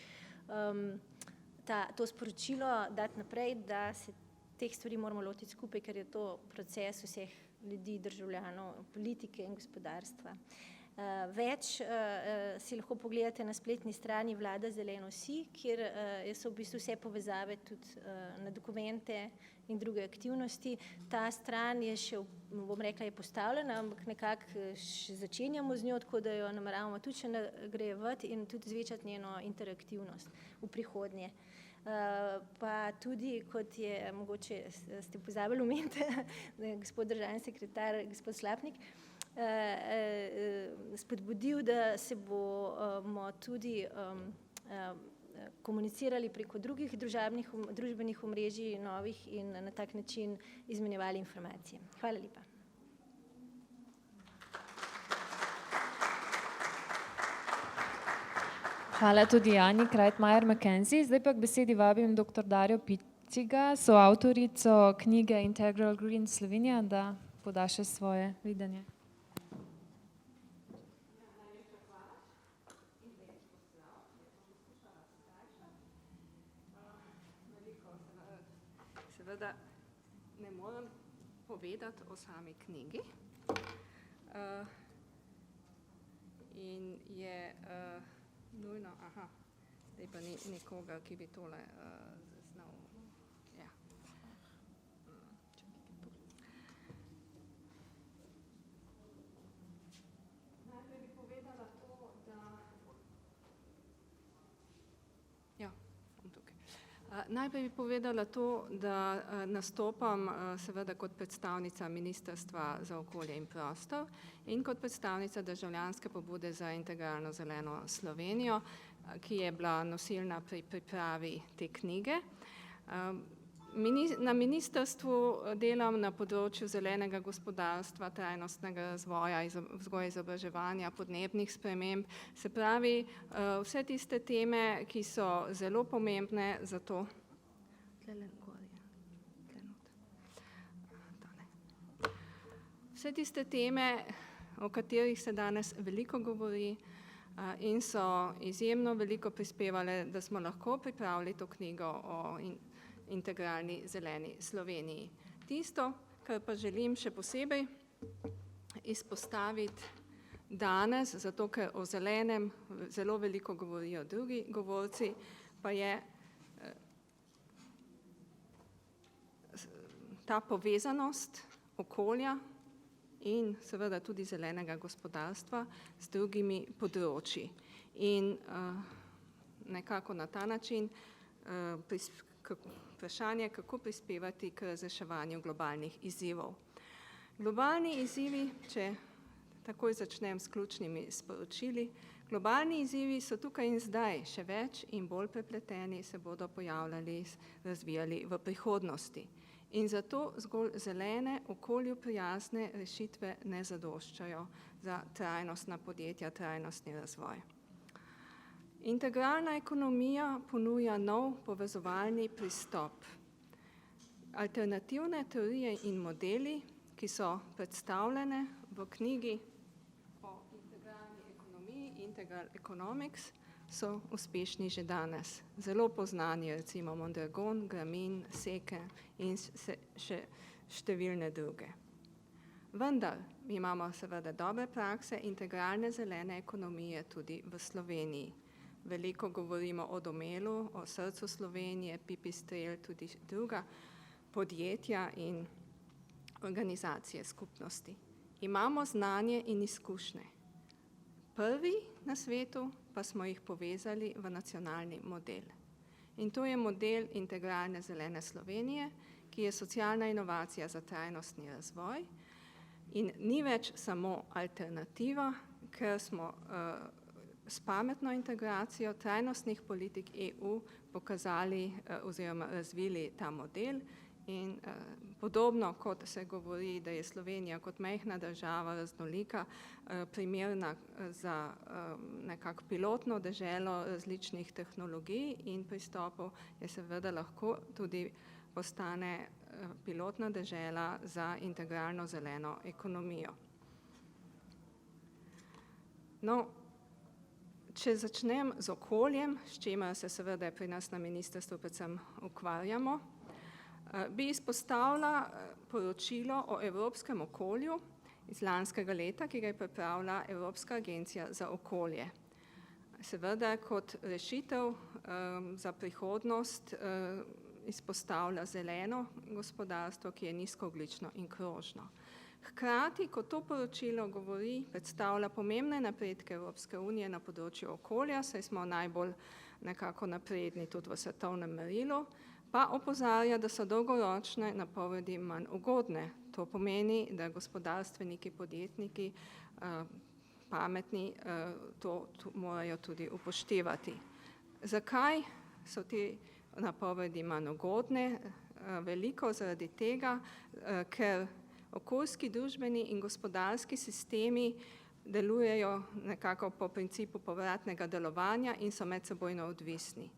to sporočilo dati naprej, da se teh stvari moramo lotiti skupaj, ker je to proces vseh ljudi, državljanov, politike in gospodarstva. Več si lahko pogledate na spletni strani Vlada zeleno si, kjer so v bistvu vse povezave tudi na dokumente in druge aktivnosti. Ta stran je še, bom rekla, je postavljena, ampak nekako še začenjamo z njo, tako da jo nameravamo tudi še nagrajevati in tudi zvečati njeno interaktivnost v prihodnje. Pa tudi, kot je, mogoče ste pozabili omeniti, gospod državni sekretar, gospod Slapnik, spodbudil, da se bomo tudi komunicirali preko drugih družbenih omrežij novih in na tak način izmenjevali informacije. Hvala lepa. Hvala tudi Jani Krajtmajer McKenzie. Zdaj pa k besedi vabim dr. Darjo Piciga, soavtorico knjige Integral Green Slovenija, da poda še svoje videnje. Seveda ne moram povedati o sami knjigi in je nujno, zdaj pa ni nekoga, ki bi tole znal. Ja. Najprej bi povedala to, da Najprej bi povedala to, da nastopam seveda kot predstavnica Ministrstva za okolje in prostor in kot predstavnica državljanske pobude za integralno zeleno Slovenijo, ki je bila nosilna pri pripravi te knjige. Na ministrstvu delam na področju zelenega gospodarstva, trajnostnega razvoja, vzgoje, izobraževanja, podnebnih sprememb, se pravi vse tiste teme, ki so zelo pomembne za to. Vse tiste teme, o katerih se danes veliko govori in so izjemno veliko prispevale, da smo lahko pripravili to knjigo o integralni zeleni Sloveniji. Tisto, kar pa želim še posebej izpostaviti danes, zato ker o zelenem zelo veliko govorijo drugi govorci, pa je ta povezanost okolja in seveda tudi zelenega gospodarstva z drugimi področji. In nekako na ta način vprašanje, kako prispevati k razreševanju globalnih izzivov. Globalni izzivi, če takoj začnem s ključnimi sporočili, globalni izzivi so tukaj in zdaj, še več in bolj prepleteni se bodo pojavljali, razvijali v prihodnosti. In zato zgolj zelene, okolju prijazne rešitve ne zadoščajo za trajnostna podjetja, trajnostni razvoj. Integralna ekonomija ponuja nov povezovalni pristop. Alternativne teorije in modeli, ki so predstavljene v knjigi o integralni ekonomiji, Integral Economics, so uspešni že danes. Zelo poznani, recimo Mondragon, Grameen, Seke in še številne druge. Vendar imamo seveda dobre prakse integralne zelene ekonomije tudi v Sloveniji. Veliko govorimo o Domelu, o srcu Slovenije, Pipistrel, tudi druga podjetja in organizacije skupnosti. Imamo znanje in izkušnje. Prvi na svetu pa smo jih povezali v nacionalni model. In to je model integralne zelene Slovenije, ki je socialna inovacija za trajnostni razvoj in ni več samo alternativa, ker smo s pametno integracijo trajnostnih politik EU pokazali oziroma razvili ta model in podobno kot se govori, da je Slovenija kot majhna država raznolika primerna za nekako pilotno deželo različnih tehnologij in pristopov, je seveda lahko tudi postane pilotna dežela za integralno zeleno ekonomijo. No, če začnem z okoljem, s čimer se seveda pri nas na ministrstvu predvsem ukvarjamo, bi izpostavila poročilo o evropskem okolju iz lanskega leta, ki ga je pripravila Evropska agencija za okolje. Seveda kot rešitev za prihodnost izpostavlja zeleno gospodarstvo, ki je nizkoogljično in krožno. Hkrati, ko to poročilo govori, predstavlja pomembne napredke Evropske unije na področju okolja, saj smo najbolj nekako napredni tudi v svetovnem merilu, pa opozarja, da so dolgoročne napovedi manj ugodne. To pomeni, da gospodarstveniki, podjetniki, pametni to morajo tudi upoštevati. Zakaj so te napovedi manj ugodne? Veliko zaradi tega, ker okoljski, družbeni in gospodarski sistemi delujejo nekako po principu povratnega delovanja in so medsebojno odvisni.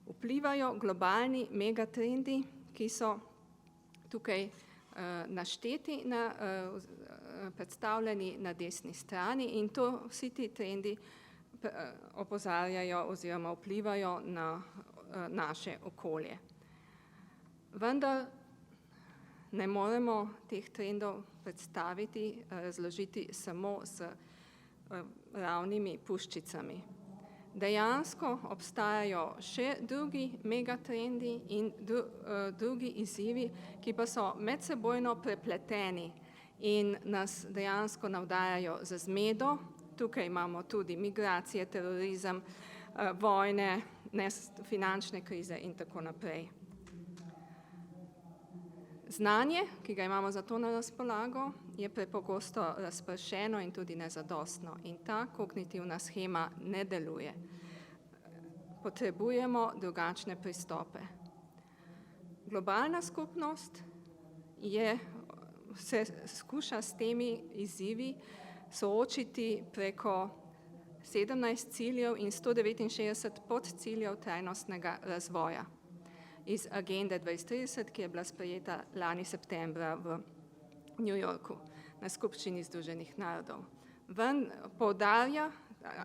Vplivajo globalni megatrendi, ki so tukaj našteti, predstavljeni na desni strani in to vsi ti trendi opozarjajo oziroma vplivajo na naše okolje. Vendar ne moremo teh trendov predstaviti, razložiti samo z ravnimi puščicami. Dejansko obstajajo še drugi megatrendi in drugi izzivi, ki pa so medsebojno prepleteni in nas dejansko navdajajo za zmedo. Tukaj imamo tudi migracije, terorizem, vojne, finančne krize in tako naprej. Znanje, ki ga imamo za to na razpolago, je prepogosto razpršeno in tudi nezadostno in ta kognitivna shema ne deluje. Potrebujemo drugačne pristope. Globalna skupnost se skuša s temi izzivi soočiti preko 17 ciljev in 169 podciljev trajnostnega razvoja iz agende 2030, ki je bila sprejeta lani septembra v New Yorku na skupščini Združenih narodov.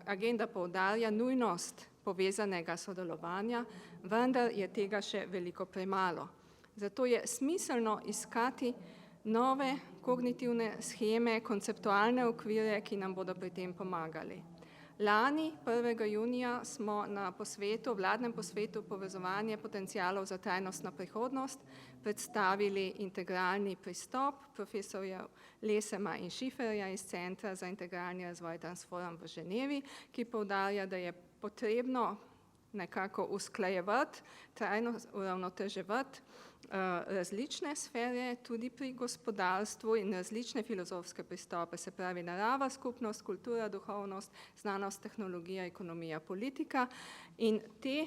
Agenda poudarja nujnost povezanega sodelovanja, vendar je tega še veliko premalo. Zato je smiselno iskati nove kognitivne sheme, konceptualne okvire, ki nam bodo pri tem pomagali. Lani, 1. junija, smo na vladnem posvetu povezovanje potencialov za trajnostno prihodnost predstavili integralni pristop profesorjev Lesema in Šiferja iz Centra za integralni razvoj Transforum v Ženevi, ki poudarja, da je potrebno nekako usklajevati, trajno uravnoteževati različne sfere tudi pri gospodarstvu in različne filozofske pristope, se pravi narava, skupnost, kultura, duhovnost, znanost, tehnologija, ekonomija, politika in te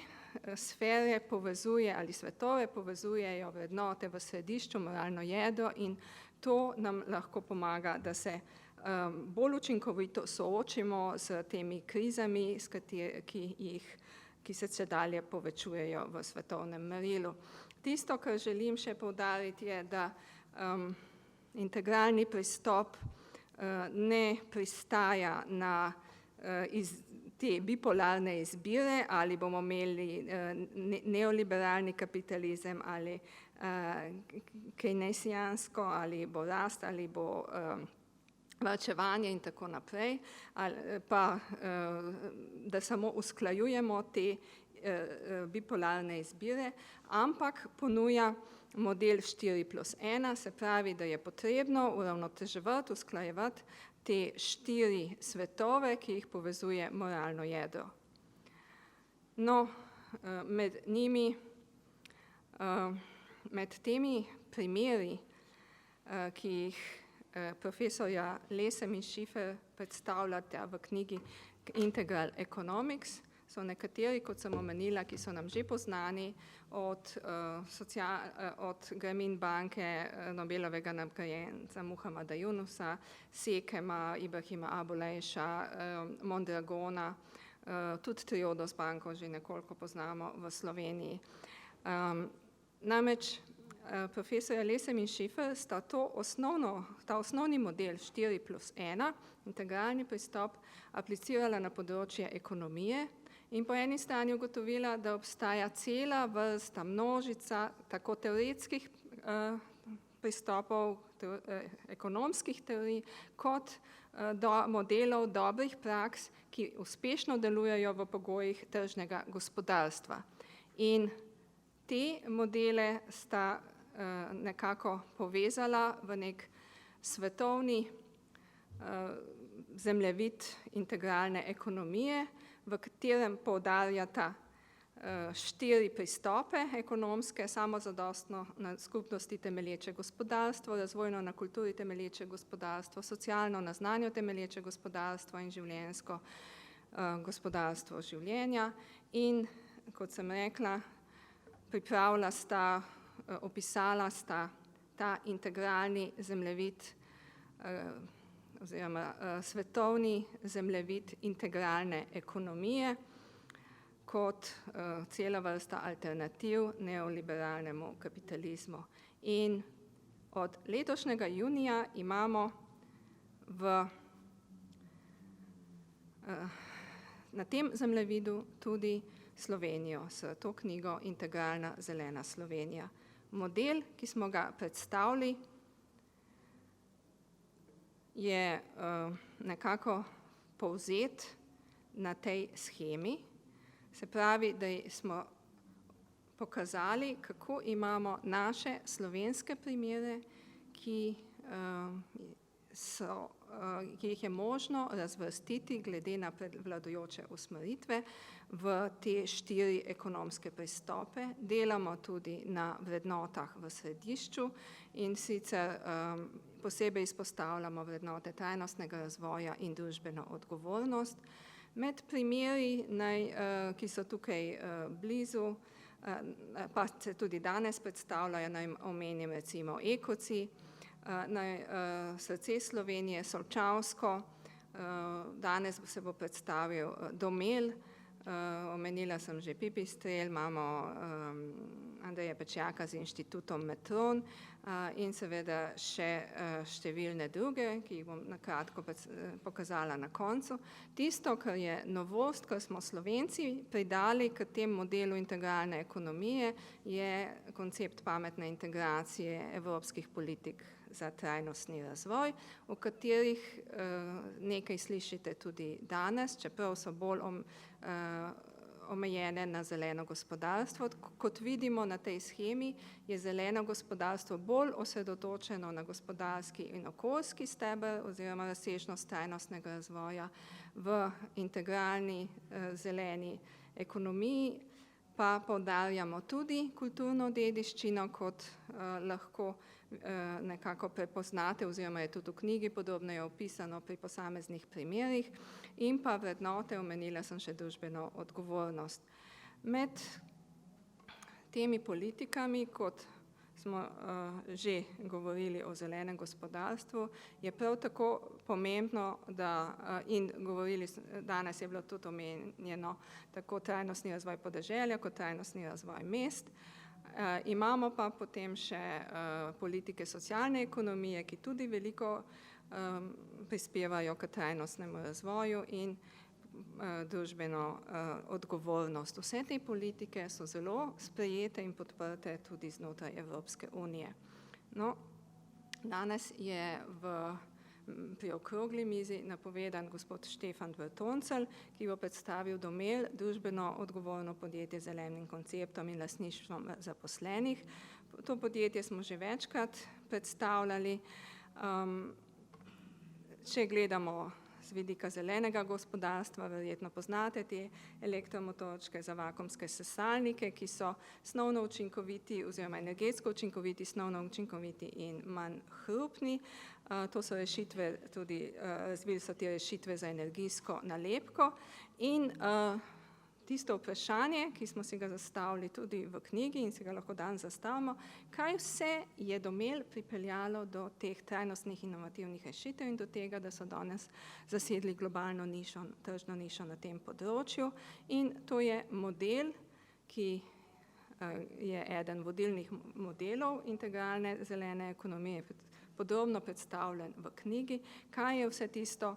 sfere povezuje ali svetove povezujejo vrednote v središču, moralno jedro in to nam lahko pomaga, da se bolj učinkovito soočimo s temi krizami, ki se čedalje povečujejo v svetovnem merilu. Tisto, kar želim še poudariti, je, da integralni pristop ne pristaja na te bipolarne izbire, ali bomo imeli neoliberalni kapitalizem ali keynesijansko, ali bo rast, ali bo varčevanje in tako naprej, ali pa da samo usklajujemo te bipolarne izbire, ampak ponuja model 4+1, se pravi, da je potrebno uravnoteževati, usklajevati te 4 svetove, ki jih povezuje moralno jedro. No, med njimi, med temi primeri, ki jih profesorja Lesem in Schiffer predstavljata v knjigi Integral Economics, so nekateri, kot sem omenila, ki so nam že poznani, od Grameen banke, Nobelovega nagrajenca Muhammada Yunusa, Sekema, Ibrahima Abulejša, Mondragona, tudi Triodos banko že nekoliko poznamo v Sloveniji. Namreč profesorja Lesem in Schiffer sta ta osnovni model 4+1, integralni pristop, aplicirala na področje ekonomije in po eni strani ugotovila, da obstaja cela vrsta, množica tako teoretskih pristopov, ekonomskih teorij, kot modelov dobrih praks, ki uspešno delujejo v pogojih tržnega gospodarstva. In te modele sta nekako povezala v nek svetovni zemljevid integralne ekonomije, v katerem poudarjata 4 pristope ekonomske, samozadostno na skupnosti temelječe gospodarstvo, razvojno na kulturi temelječe gospodarstvo, socialno na znanju temelječe gospodarstvo in življenjsko gospodarstvo življenja. In, kot sem rekla, pripravila sta, opisala sta ta integralni zemljevid oziroma svetovni zemljevid integralne ekonomije kot cela vrsta alternativ neoliberalnemu kapitalizmu. In od letošnjega junija imamo na tem zemljevidu tudi Slovenijo s to knjigo Integralna zelena Slovenija. Model, ki smo ga predstavili, je nekako povzet na tej shemi, se pravi, da smo pokazali, kako imamo naše slovenske primere, ki jih je možno razvrstiti glede na prevladujoče usmeritve v te 4 ekonomske pristope. Delamo tudi na vrednotah v središču in sicer posebej izpostavljamo vrednote trajnostnega razvoja in družbeno odgovornost. Med primeri, ki so tukaj blizu, pa se tudi danes predstavljajo, naj omenim recimo Ekoci, Srce Slovenije, Solčavsko, danes se bo predstavil Domel, omenila sem že Pipistrel, imamo Andreja Pečjaka z inštitutom Metron in seveda še številne druge, ki jih bom na kratko pokazala na koncu. Tisto, kar je novost, kar smo Slovenci pridali k tem modelu integralne ekonomije, je koncept pametne integracije evropskih politik za trajnostni razvoj, o katerih nekaj slišite tudi danes, čeprav so bolj omejene na zeleno gospodarstvo. Kot vidimo na tej shemi, je zeleno gospodarstvo bolj osredotočeno na gospodarski in okoljski steber oziroma razsežnost trajnostnega razvoja. V integralni zeleni ekonomiji pa poudarjamo tudi kulturno dediščino, kot lahko nekako prepoznate, oziroma je tudi v knjigi podrobneje opisano pri posameznih primerih, in pa vrednote, omenila sem še družbeno odgovornost. Med temi politikami, kot smo že govorili o zelenem gospodarstvu, je prav tako pomembno, in govorili, danes je bilo tudi omenjeno, tako trajnostni razvoj podeželja kot trajnostni razvoj mest. Imamo pa potem še politike socialne ekonomije, ki tudi veliko prispevajo k trajnostnemu razvoju in družbeno odgovornost. Vse te politike so zelo sprejete in podprte tudi znotraj Evropske unije. No, danes je pri okrogli mizi napovedan gospod Štefan Vrtoncelj, ki bo predstavil Domel, družbeno odgovorno podjetje z zelenim konceptom in lastništvom zaposlenih. To podjetje smo že večkrat predstavljali. Če gledamo z vidika zelenega gospodarstva, verjetno poznate te elektromotorčke za vakuumske sesalnike, ki so snovno učinkoviti oziroma energetsko učinkoviti, snovno učinkoviti in manj hrupni. To so rešitve tudi, razvili so te rešitve za energijsko nalepko in tisto vprašanje, ki smo si ga zastavili tudi v knjigi in si ga lahko danes zastavimo, kaj vse je Domel pripeljalo do teh trajnostnih inovativnih rešitev in do tega, da so danes zasedli globalno nišo, tržno nišo na tem področju. In to je model, ki je eden vodilnih modelov integralne zelene ekonomije, podrobno predstavljen v knjigi, kaj je vse tisto,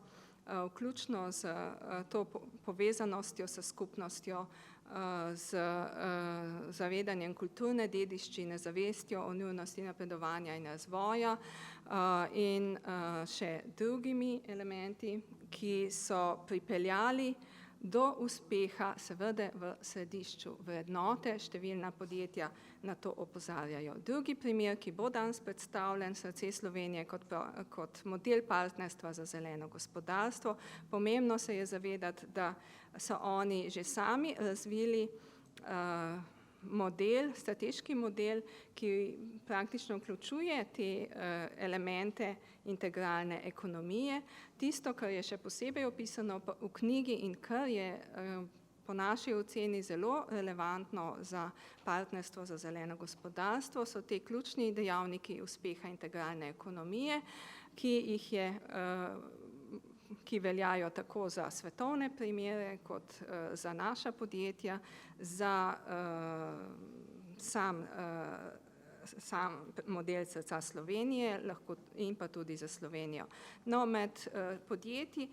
vključno z to povezanostjo, s skupnostjo, z zavedanjem kulturne dediščine, zavestjo o nujnosti napredovanja in razvoja in še drugimi elementi, ki so pripeljali do uspeha, seveda v središču vrednote. Številna podjetja na to opozarjajo. Drugi primer, ki bo danes predstavljen, Srce Slovenije kot model partnerstva za zeleno gospodarstvo. Pomembno se je zavedati, da so oni že sami razvili model, strateški model, ki praktično vključuje te elemente integralne ekonomije. Tisto, kar je še posebej opisano v knjigi in kar je po naši oceni zelo relevantno za partnerstvo za zeleno gospodarstvo, so te ključni dejavniki uspeha integralne ekonomije, ki veljajo tako za svetovne primere kot za naša podjetja, za sam model Srca Slovenije in pa tudi za Slovenijo. No, med podjetji,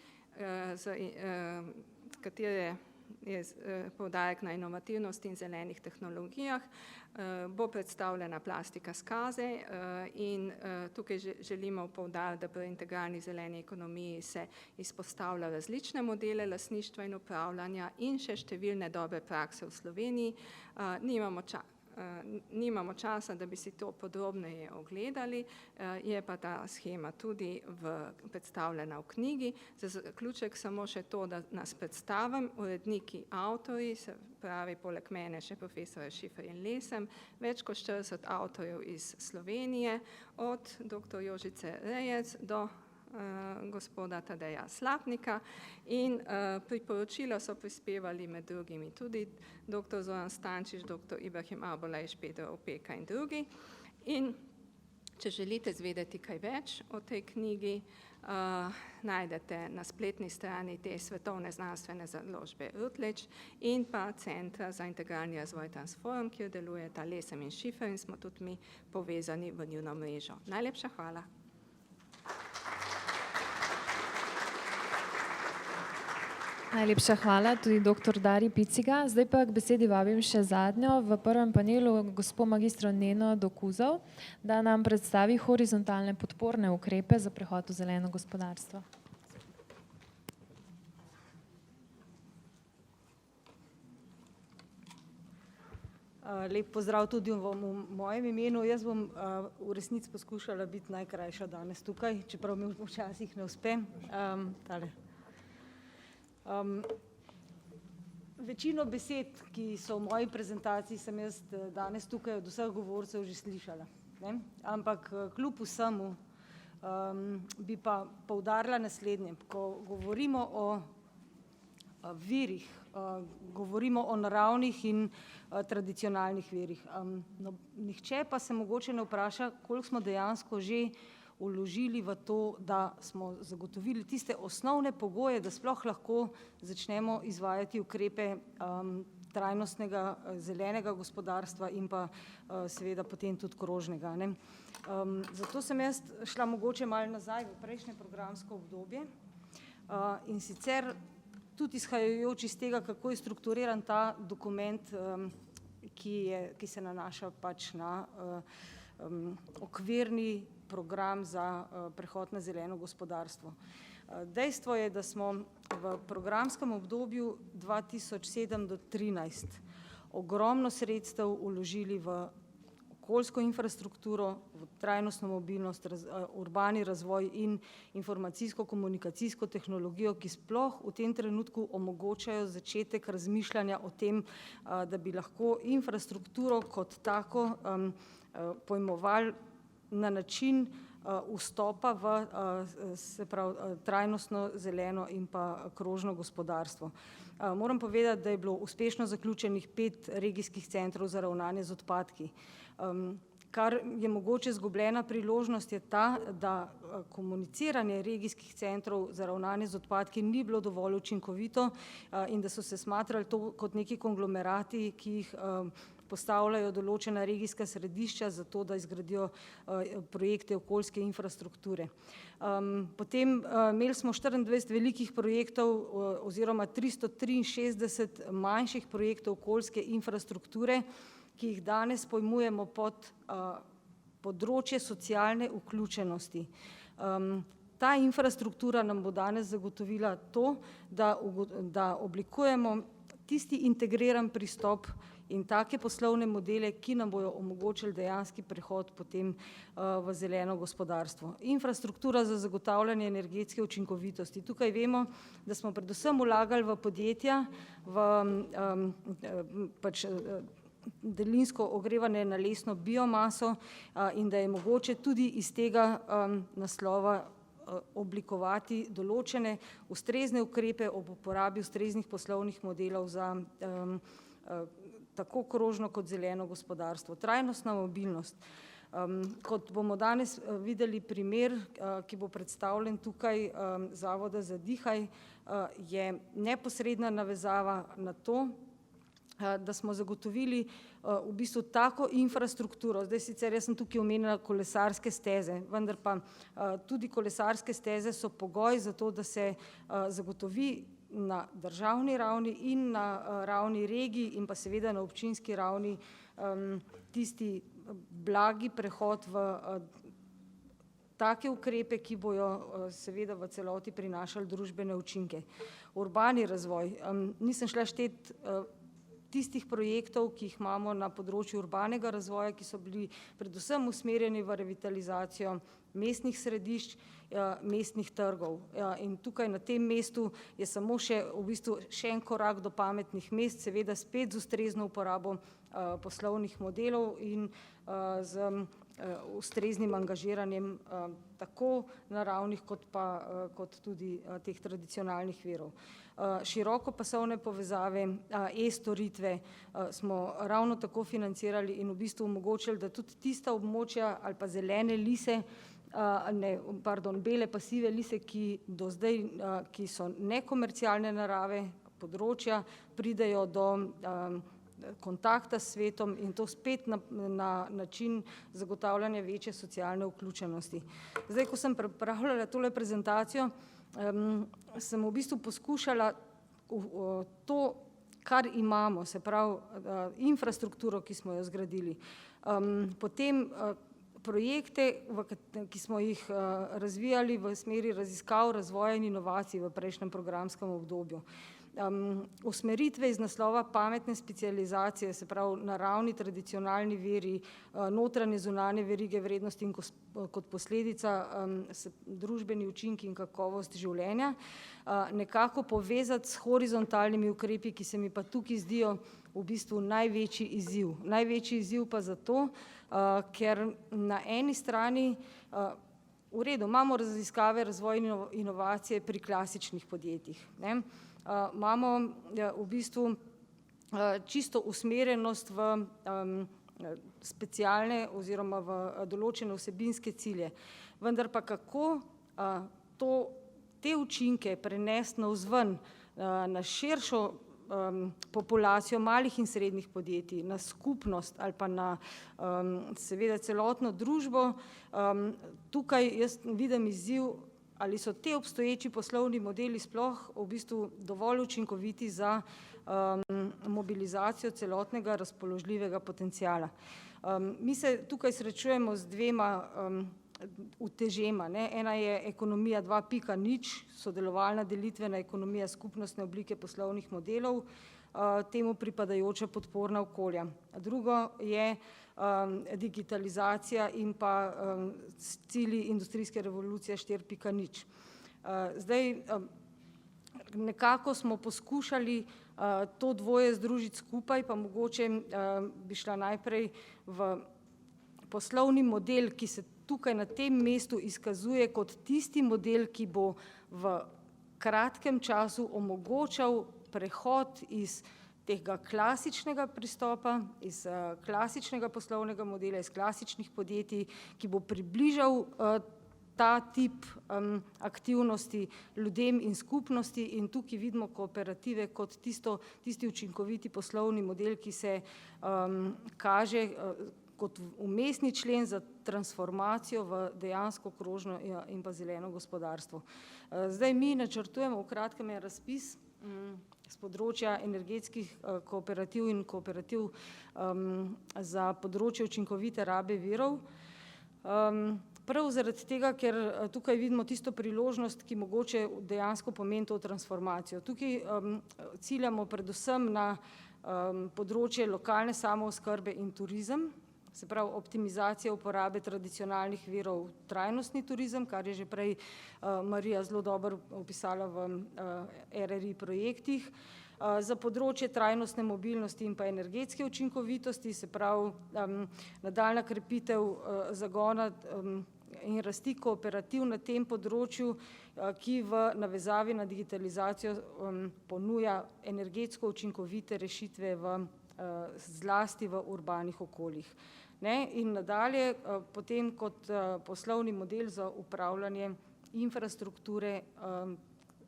katere je poudarek na inovativnosti in zelenih tehnologijah, bo predstavljena Plastika Skaze in tukaj želimo poudariti, da pri integralni zeleni ekonomiji se izpostavlja različne modele lastništva in upravljanja in še številne dobre prakse v Sloveniji. Nimamo časa, da bi si to podrobneje ogledali, je pa ta shema tudi predstavljena v knjigi. Za zaključek samo še to, da nas predstavim, uredniki, avtorji, se pravi poleg mene še profesor Šifer in Lesem, več kot 40 avtorjev iz Slovenije, od dr. Jožice Rejec do gospoda Tadeja Slapnika in priporočila so prispevali med drugimi tudi dr. Zoran Stančič, dr. Ibrahim Abolajš, Pedro Opeka in drugi. In če želite zvedeti kaj več o tej knjigi, najdete na spletni strani te svetovne znanstvene založbe Routledge in pa Centra za integralni razvoj Transforum, kjer delujeta Lesem in Šifer in smo tudi mi povezani v njuno mrežo. Najlepša hvala. Najlepša hvala tudi dr. Darji Piciga. Zdaj pa k besedi vabim še zadnjo v prvem panelu, gospo magistro Neno Dokuzov, da nam predstavi horizontalne podporne ukrepe za prehod v zeleno gospodarstvo. Lep pozdrav tudi v mojem imenu. Jaz bom v resnici poskušala biti najkrajša danes tukaj, čeprav mi včasih ne uspe. Večino besed, ki so v moji prezentaciji, sem jaz danes tukaj od vseh govorcev že slišala. Ampak kljub vsemu bi pa poudarila naslednje. Ko govorimo o virih, govorimo o naravnih in tradicionalnih virih. Nihče pa se mogoče ne vpraša, koliko smo dejansko že vložili v to, da smo zagotovili tiste osnovne pogoje, da sploh lahko začnemo izvajati ukrepe trajnostnega zelenega gospodarstva in pa seveda potem tudi krožnega. Zato sem jaz šla mogoče malo nazaj v prejšnje programsko obdobje in sicer tudi izhajajoč iz tega, kako je strukturiran ta dokument, ki se nanaša pač na okvirni program za prehod na zeleno gospodarstvo. Dejstvo je, da smo v programskem obdobju 2007 do 2013 ogromno sredstev vložili v okoljsko infrastrukturo, v trajnostno mobilnost, urbani razvoj in informacijsko-komunikacijsko tehnologijo, ki sploh v tem trenutku omogočajo začetek razmišljanja o tem, da bi lahko infrastrukturo kot tako pojmovali na način vstopa v trajnostno, zeleno in pa krožno gospodarstvo. Moram povedati, da je bilo uspešno zaključenih 5 regijskih centrov za ravnanje z odpadki. Kar je mogoče izgubljena priložnost je ta, da komuniciranje regijskih centrov za ravnanje z odpadki ni bilo dovolj učinkovito in da so se smatrali to kot neki konglomerati, ki jih postavljajo določena regijska središča za to, da izgradijo projekte okoljske infrastrukture. Potem imeli smo 24 velikih projektov oziroma 363 manjših projektov okoljske infrastrukture, ki jih danes pojmujemo pod področje socialne vključenosti. Ta infrastruktura nam bo danes zagotovila to, da oblikujemo tisti integriran pristop in take poslovne modele, ki nam bojo omogočili dejanski prehod potem v zeleno gospodarstvo. Infrastruktura za zagotavljanje energetske učinkovitosti. Tukaj vemo, da smo predvsem vlagali v podjetja, v pač daljinsko ogrevanje na lesno biomaso in da je mogoče tudi iz tega naslova oblikovati določene ustrezne ukrepe ob uporabi ustreznih poslovnih modelov za tako krožno kot zeleno gospodarstvo. Trajnostna mobilnost. Kot bomo danes videli primer, ki bo predstavljen tukaj Zavoda za Dihaj, je neposredna navezava na to, da smo zagotovili v bistvu tako infrastrukturo. Zdaj sicer jaz sem tukaj omenila kolesarske steze, vendar pa tudi kolesarske steze so pogoj za to, da se zagotovi na državni ravni in na ravni regij in pa seveda na občinski ravni tisti blagi prehod v take ukrepe, ki bojo seveda v celoti prinašali družbene učinke. Urbani razvoj. Nisem šla štet tistih projektov, ki jih imamo na področju urbanega razvoja, ki so bili predvsem usmerjeni v revitalizacijo mestnih središč, mestnih trgov. In tukaj na tem mestu je samo še en korak do pametnih mest, seveda spet z ustrezno uporabo poslovnih modelov in z ustreznim angažiranjem tako naravnih kot tudi teh tradicionalnih virov. Širokopasovne povezave, e-storitve smo ravno tako financirali in v bistvu omogočili, da tudi tista območja ali pa zelene lise, bele pasive lise, ki do zdaj, ki so nekomercialne narave področja, pridejo do kontakta s svetom in to spet na način zagotavljanja večje socialne vključenosti. Zdaj, ko sem pripravljala tole prezentacijo, sem v bistvu poskušala to, kar imamo, se pravi infrastrukturo, ki smo jo zgradili, potem projekte, ki smo jih razvijali v smeri raziskav, razvoja in inovacij v prejšnjem programskem obdobju. Usmeritve iz naslova pametne specializacije, se pravi naravni tradicionalni viri, notranje zunanje verige vrednosti in kot posledica družbeni učinki in kakovost življenja, nekako povezati s horizontalnimi ukrepi, ki se mi pa tukaj zdijo v bistvu največji izziv. Največji izziv pa zato, ker na eni strani v redu, imamo raziskave, razvoj in inovacije pri klasičnih podjetjih. Imamo v bistvu čisto usmerjenost v specialne oziroma v določene vsebinske cilje. Vendar pa kako te učinke prenesti navzven na širšo populacijo malih in srednjih podjetij, na skupnost ali pa na seveda celotno družbo, tukaj jaz vidim izziv ali so te obstoječi poslovni modeli sploh v bistvu dovolj učinkoviti za mobilizacijo celotnega razpoložljivega potencijala. Mi se tukaj srečujemo z dvema utežema. Ena je ekonomija 2.0, sodelovalna delitvena ekonomija skupnostne oblike poslovnih modelov, temu pripadajoča podporna okolja. Drugo je digitalizacija in pa cilji industrijske revolucije 4.0. Zdaj, nekako smo poskušali to dvoje združiti skupaj, pa mogoče bi šla najprej v poslovni model, ki se tukaj na tem mestu izkazuje kot tisti model, ki bo v kratkem času omogočal prehod iz tega klasičnega pristopa, iz klasičnega poslovnega modela, iz klasičnih podjetij, ki bo približal ta tip aktivnosti ljudem in skupnosti, in tukaj vidimo kooperative kot tisti učinkoviti poslovni model, ki se kaže kot vmesni člen za transformacijo v dejansko krožno in pa zeleno gospodarstvo. Zdaj mi načrtujemo v kratkem en razpis z področja energetskih kooperativ in kooperativ za področje učinkovite rabe virov. Prav zaradi tega, ker tukaj vidimo tisto priložnost, ki mogoče dejansko pomeni to transformacijo. Tukaj ciljamo predvsem na področje lokalne samooskrbe in turizem, se pravi optimizacija uporabe tradicionalnih virov, trajnostni turizem, kar je že prej Marija zelo dobro opisala v RRI projektih, za področje trajnostne mobilnosti in pa energetske učinkovitosti, se pravi nadaljnja krepitev zagona in rasti kooperativ na tem področju, ki v navezavi na digitalizacijo ponuja energetsko učinkovite rešitve zlasti v urbanih okoljih. In nadalje potem kot poslovni model za upravljanje infrastrukture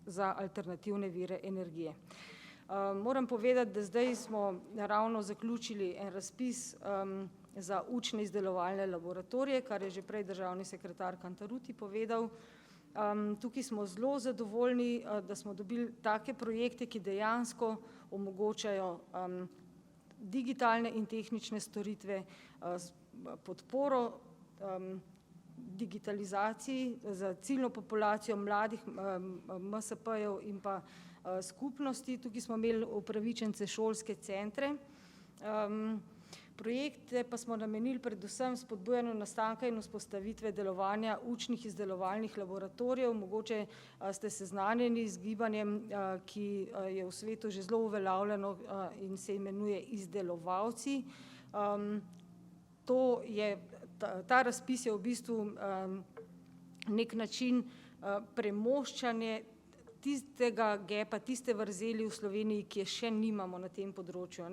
za alternativne vire energije. Moram povedati, da zdaj smo ravno zaključili en razpis za učne izdelovalne laboratorije, kar je že prej državni sekretar Cantarutti povedal. Tukaj smo zelo zadovoljni, da smo dobili take projekte, ki dejansko omogočajo digitalne in tehnične storitve, podporo digitalizaciji za ciljno populacijo mladih MSP-jev in pa skupnosti. Tukaj smo imeli upravičence šolske centre. Projekte pa smo namenili predvsem spodbujanju nastanka in vzpostavitve delovanja učnih izdelovalnih laboratorijev. Mogoče ste seznanjeni z gibanjem, ki je v svetu že zelo uveljavljeno in se imenuje izdelovalci. Ta razpis je v bistvu nek način premoščanje tistega gepa, tiste vrzeli v Sloveniji, ki je še nimamo na tem področju.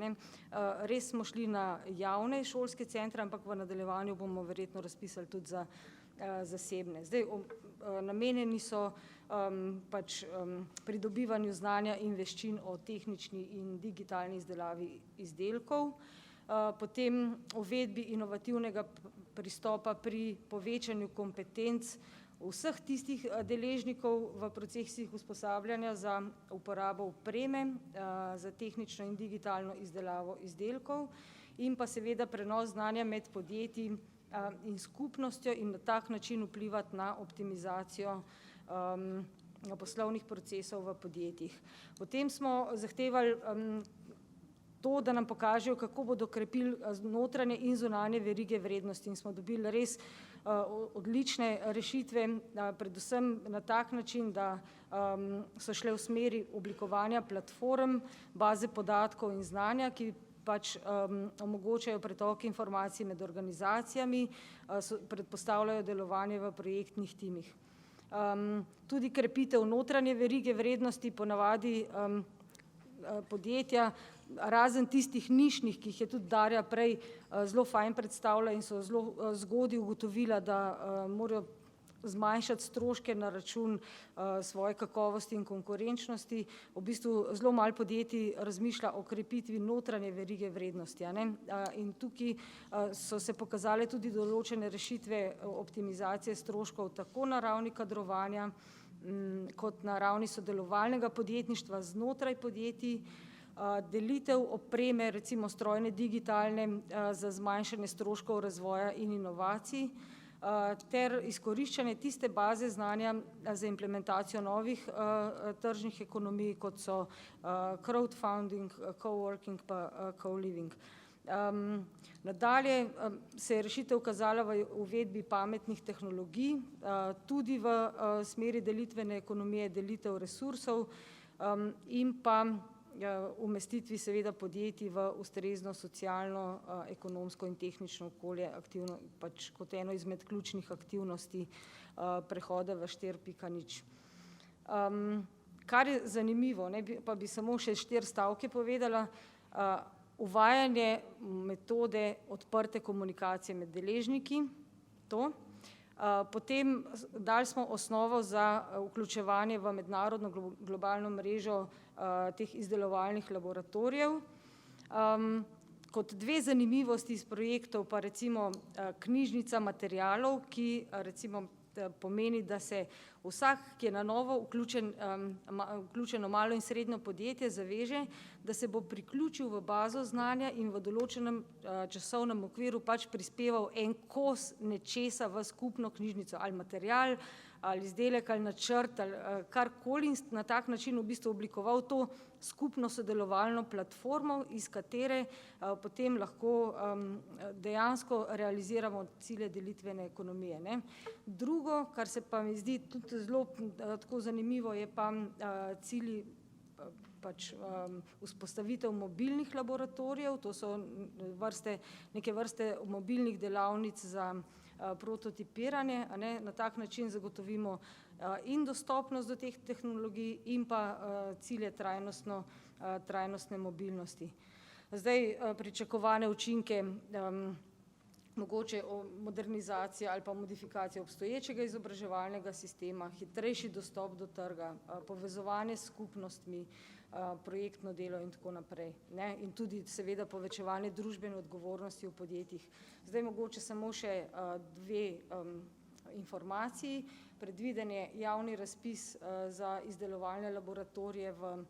Res smo šli na javne šolske centre, ampak v nadaljevanju bomo verjetno razpisali tudi za zasebne. Zdaj, namenjeni so pač pridobivanju znanja in veščin o tehnični in digitalni izdelavi izdelkov, potem uvedbi inovativnega pristopa pri povečanju kompetenc vseh tistih deležnikov v procesih usposabljanja za uporabo opreme, za tehnično in digitalno izdelavo izdelkov in pa seveda prenos znanja med podjetji in skupnostjo in na tak način vplivati na optimizacijo poslovnih procesov v podjetjih. Potem smo zahtevali to, da nam pokažejo, kako bodo krepili notranje in zunanje verige vrednosti in smo dobili res odlične rešitve, predvsem na tak način, da so šle v smeri oblikovanja platform, baze podatkov in znanja, ki pač omogočajo pretok informacij med organizacijami, predpostavljajo delovanje v projektnih timih. Tudi krepitev notranje verige vrednosti, ponavadi podjetja, razen tistih nišnih, ki jih je tudi Darja prej zelo fajn predstavila in so zelo zgodaj ugotovila, da morajo zmanjšati stroške na račun svoje kakovosti in konkurenčnosti. V bistvu zelo malo podjetij razmišlja o krepitvi notranje verige vrednosti. In tukaj so se pokazale tudi določene rešitve optimizacije stroškov tako na ravni kadrovanja kot na ravni sodelovalnega podjetništva znotraj podjetij, delitev opreme, recimo strojne, digitalne, za zmanjšanje stroškov razvoja in inovacij, ter izkoriščanje tiste baze znanja za implementacijo novih tržnih ekonomij, kot so crowdfunding, coworking pa co-living. Nadalje se je rešitev kazala v uvedbi pametnih tehnologij, tudi v smeri delitvene ekonomije, delitev resursov in pa umestitvi seveda podjetij v ustrezno socialno, ekonomsko in tehnično okolje aktivno, pač kot eno izmed ključnih aktivnosti prehoda v 4.0. Kar je zanimivo, pa bi samo še 4 stavke povedala, uvajanje metode odprte komunikacije med deležniki, to. Potem dali smo osnovo za vključevanje v mednarodno globalno mrežo teh izdelovalnih laboratorijev. Kot 2 zanimivosti iz projektov pa recimo knjižnica materialov, ki recimo pomeni, da se vsak, ki je na novo vključeno malo in srednjo podjetje, zaveže, da se bo priključil v bazo znanja in v določenem časovnem okviru pač prispeval en kos nečesa v skupno knjižnico, ali material, ali izdelek, ali načrt, ali karkoli, in na tak način v bistvu oblikoval to skupno sodelovalno platformo, iz katere potem lahko dejansko realiziramo cilje delitvene ekonomije. Drugo, kar se pa mi zdi tudi zelo tako zanimivo, je pa cilji pač vzpostavitev mobilnih laboratorijev, to so neke vrste mobilnih delavnic za prototipiranje, na tak način zagotovimo in dostopnost do teh tehnologij in pa cilje trajnostne mobilnosti. Zdaj pričakovane učinke, mogoče modernizacija ali pa modifikacija obstoječega izobraževalnega sistema, hitrejši dostop do trga, povezovanje s skupnostmi, projektno delo in tako naprej. In tudi seveda povečevanje družbene odgovornosti v podjetjih. Zdaj mogoče samo še 2 informaciji. Predviden je javni razpis za izdelovalne laboratorije v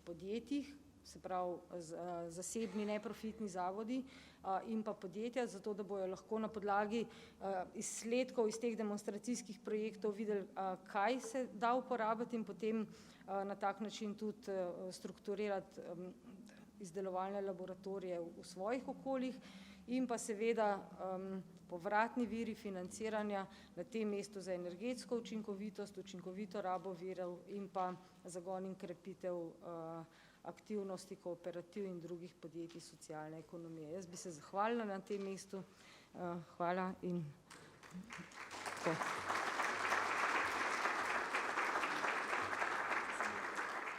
podjetjih, se pravi zasebni neprofitni zavodi in pa podjetja, zato da bojo lahko na podlagi izsledkov iz teh demonstracijskih projektov videli, kaj se da uporabiti in potem na tak način tudi strukturirati izdelovalne laboratorije v svojih okoljih in pa seveda povratni viri financiranja na tem mestu za energetsko učinkovitost, učinkovito rabo virov in pa zagon in krepitev aktivnosti, kooperativ in drugih podjetij socialne ekonomije. Jaz bi se zahvalila na tem mestu. Hvala in tako.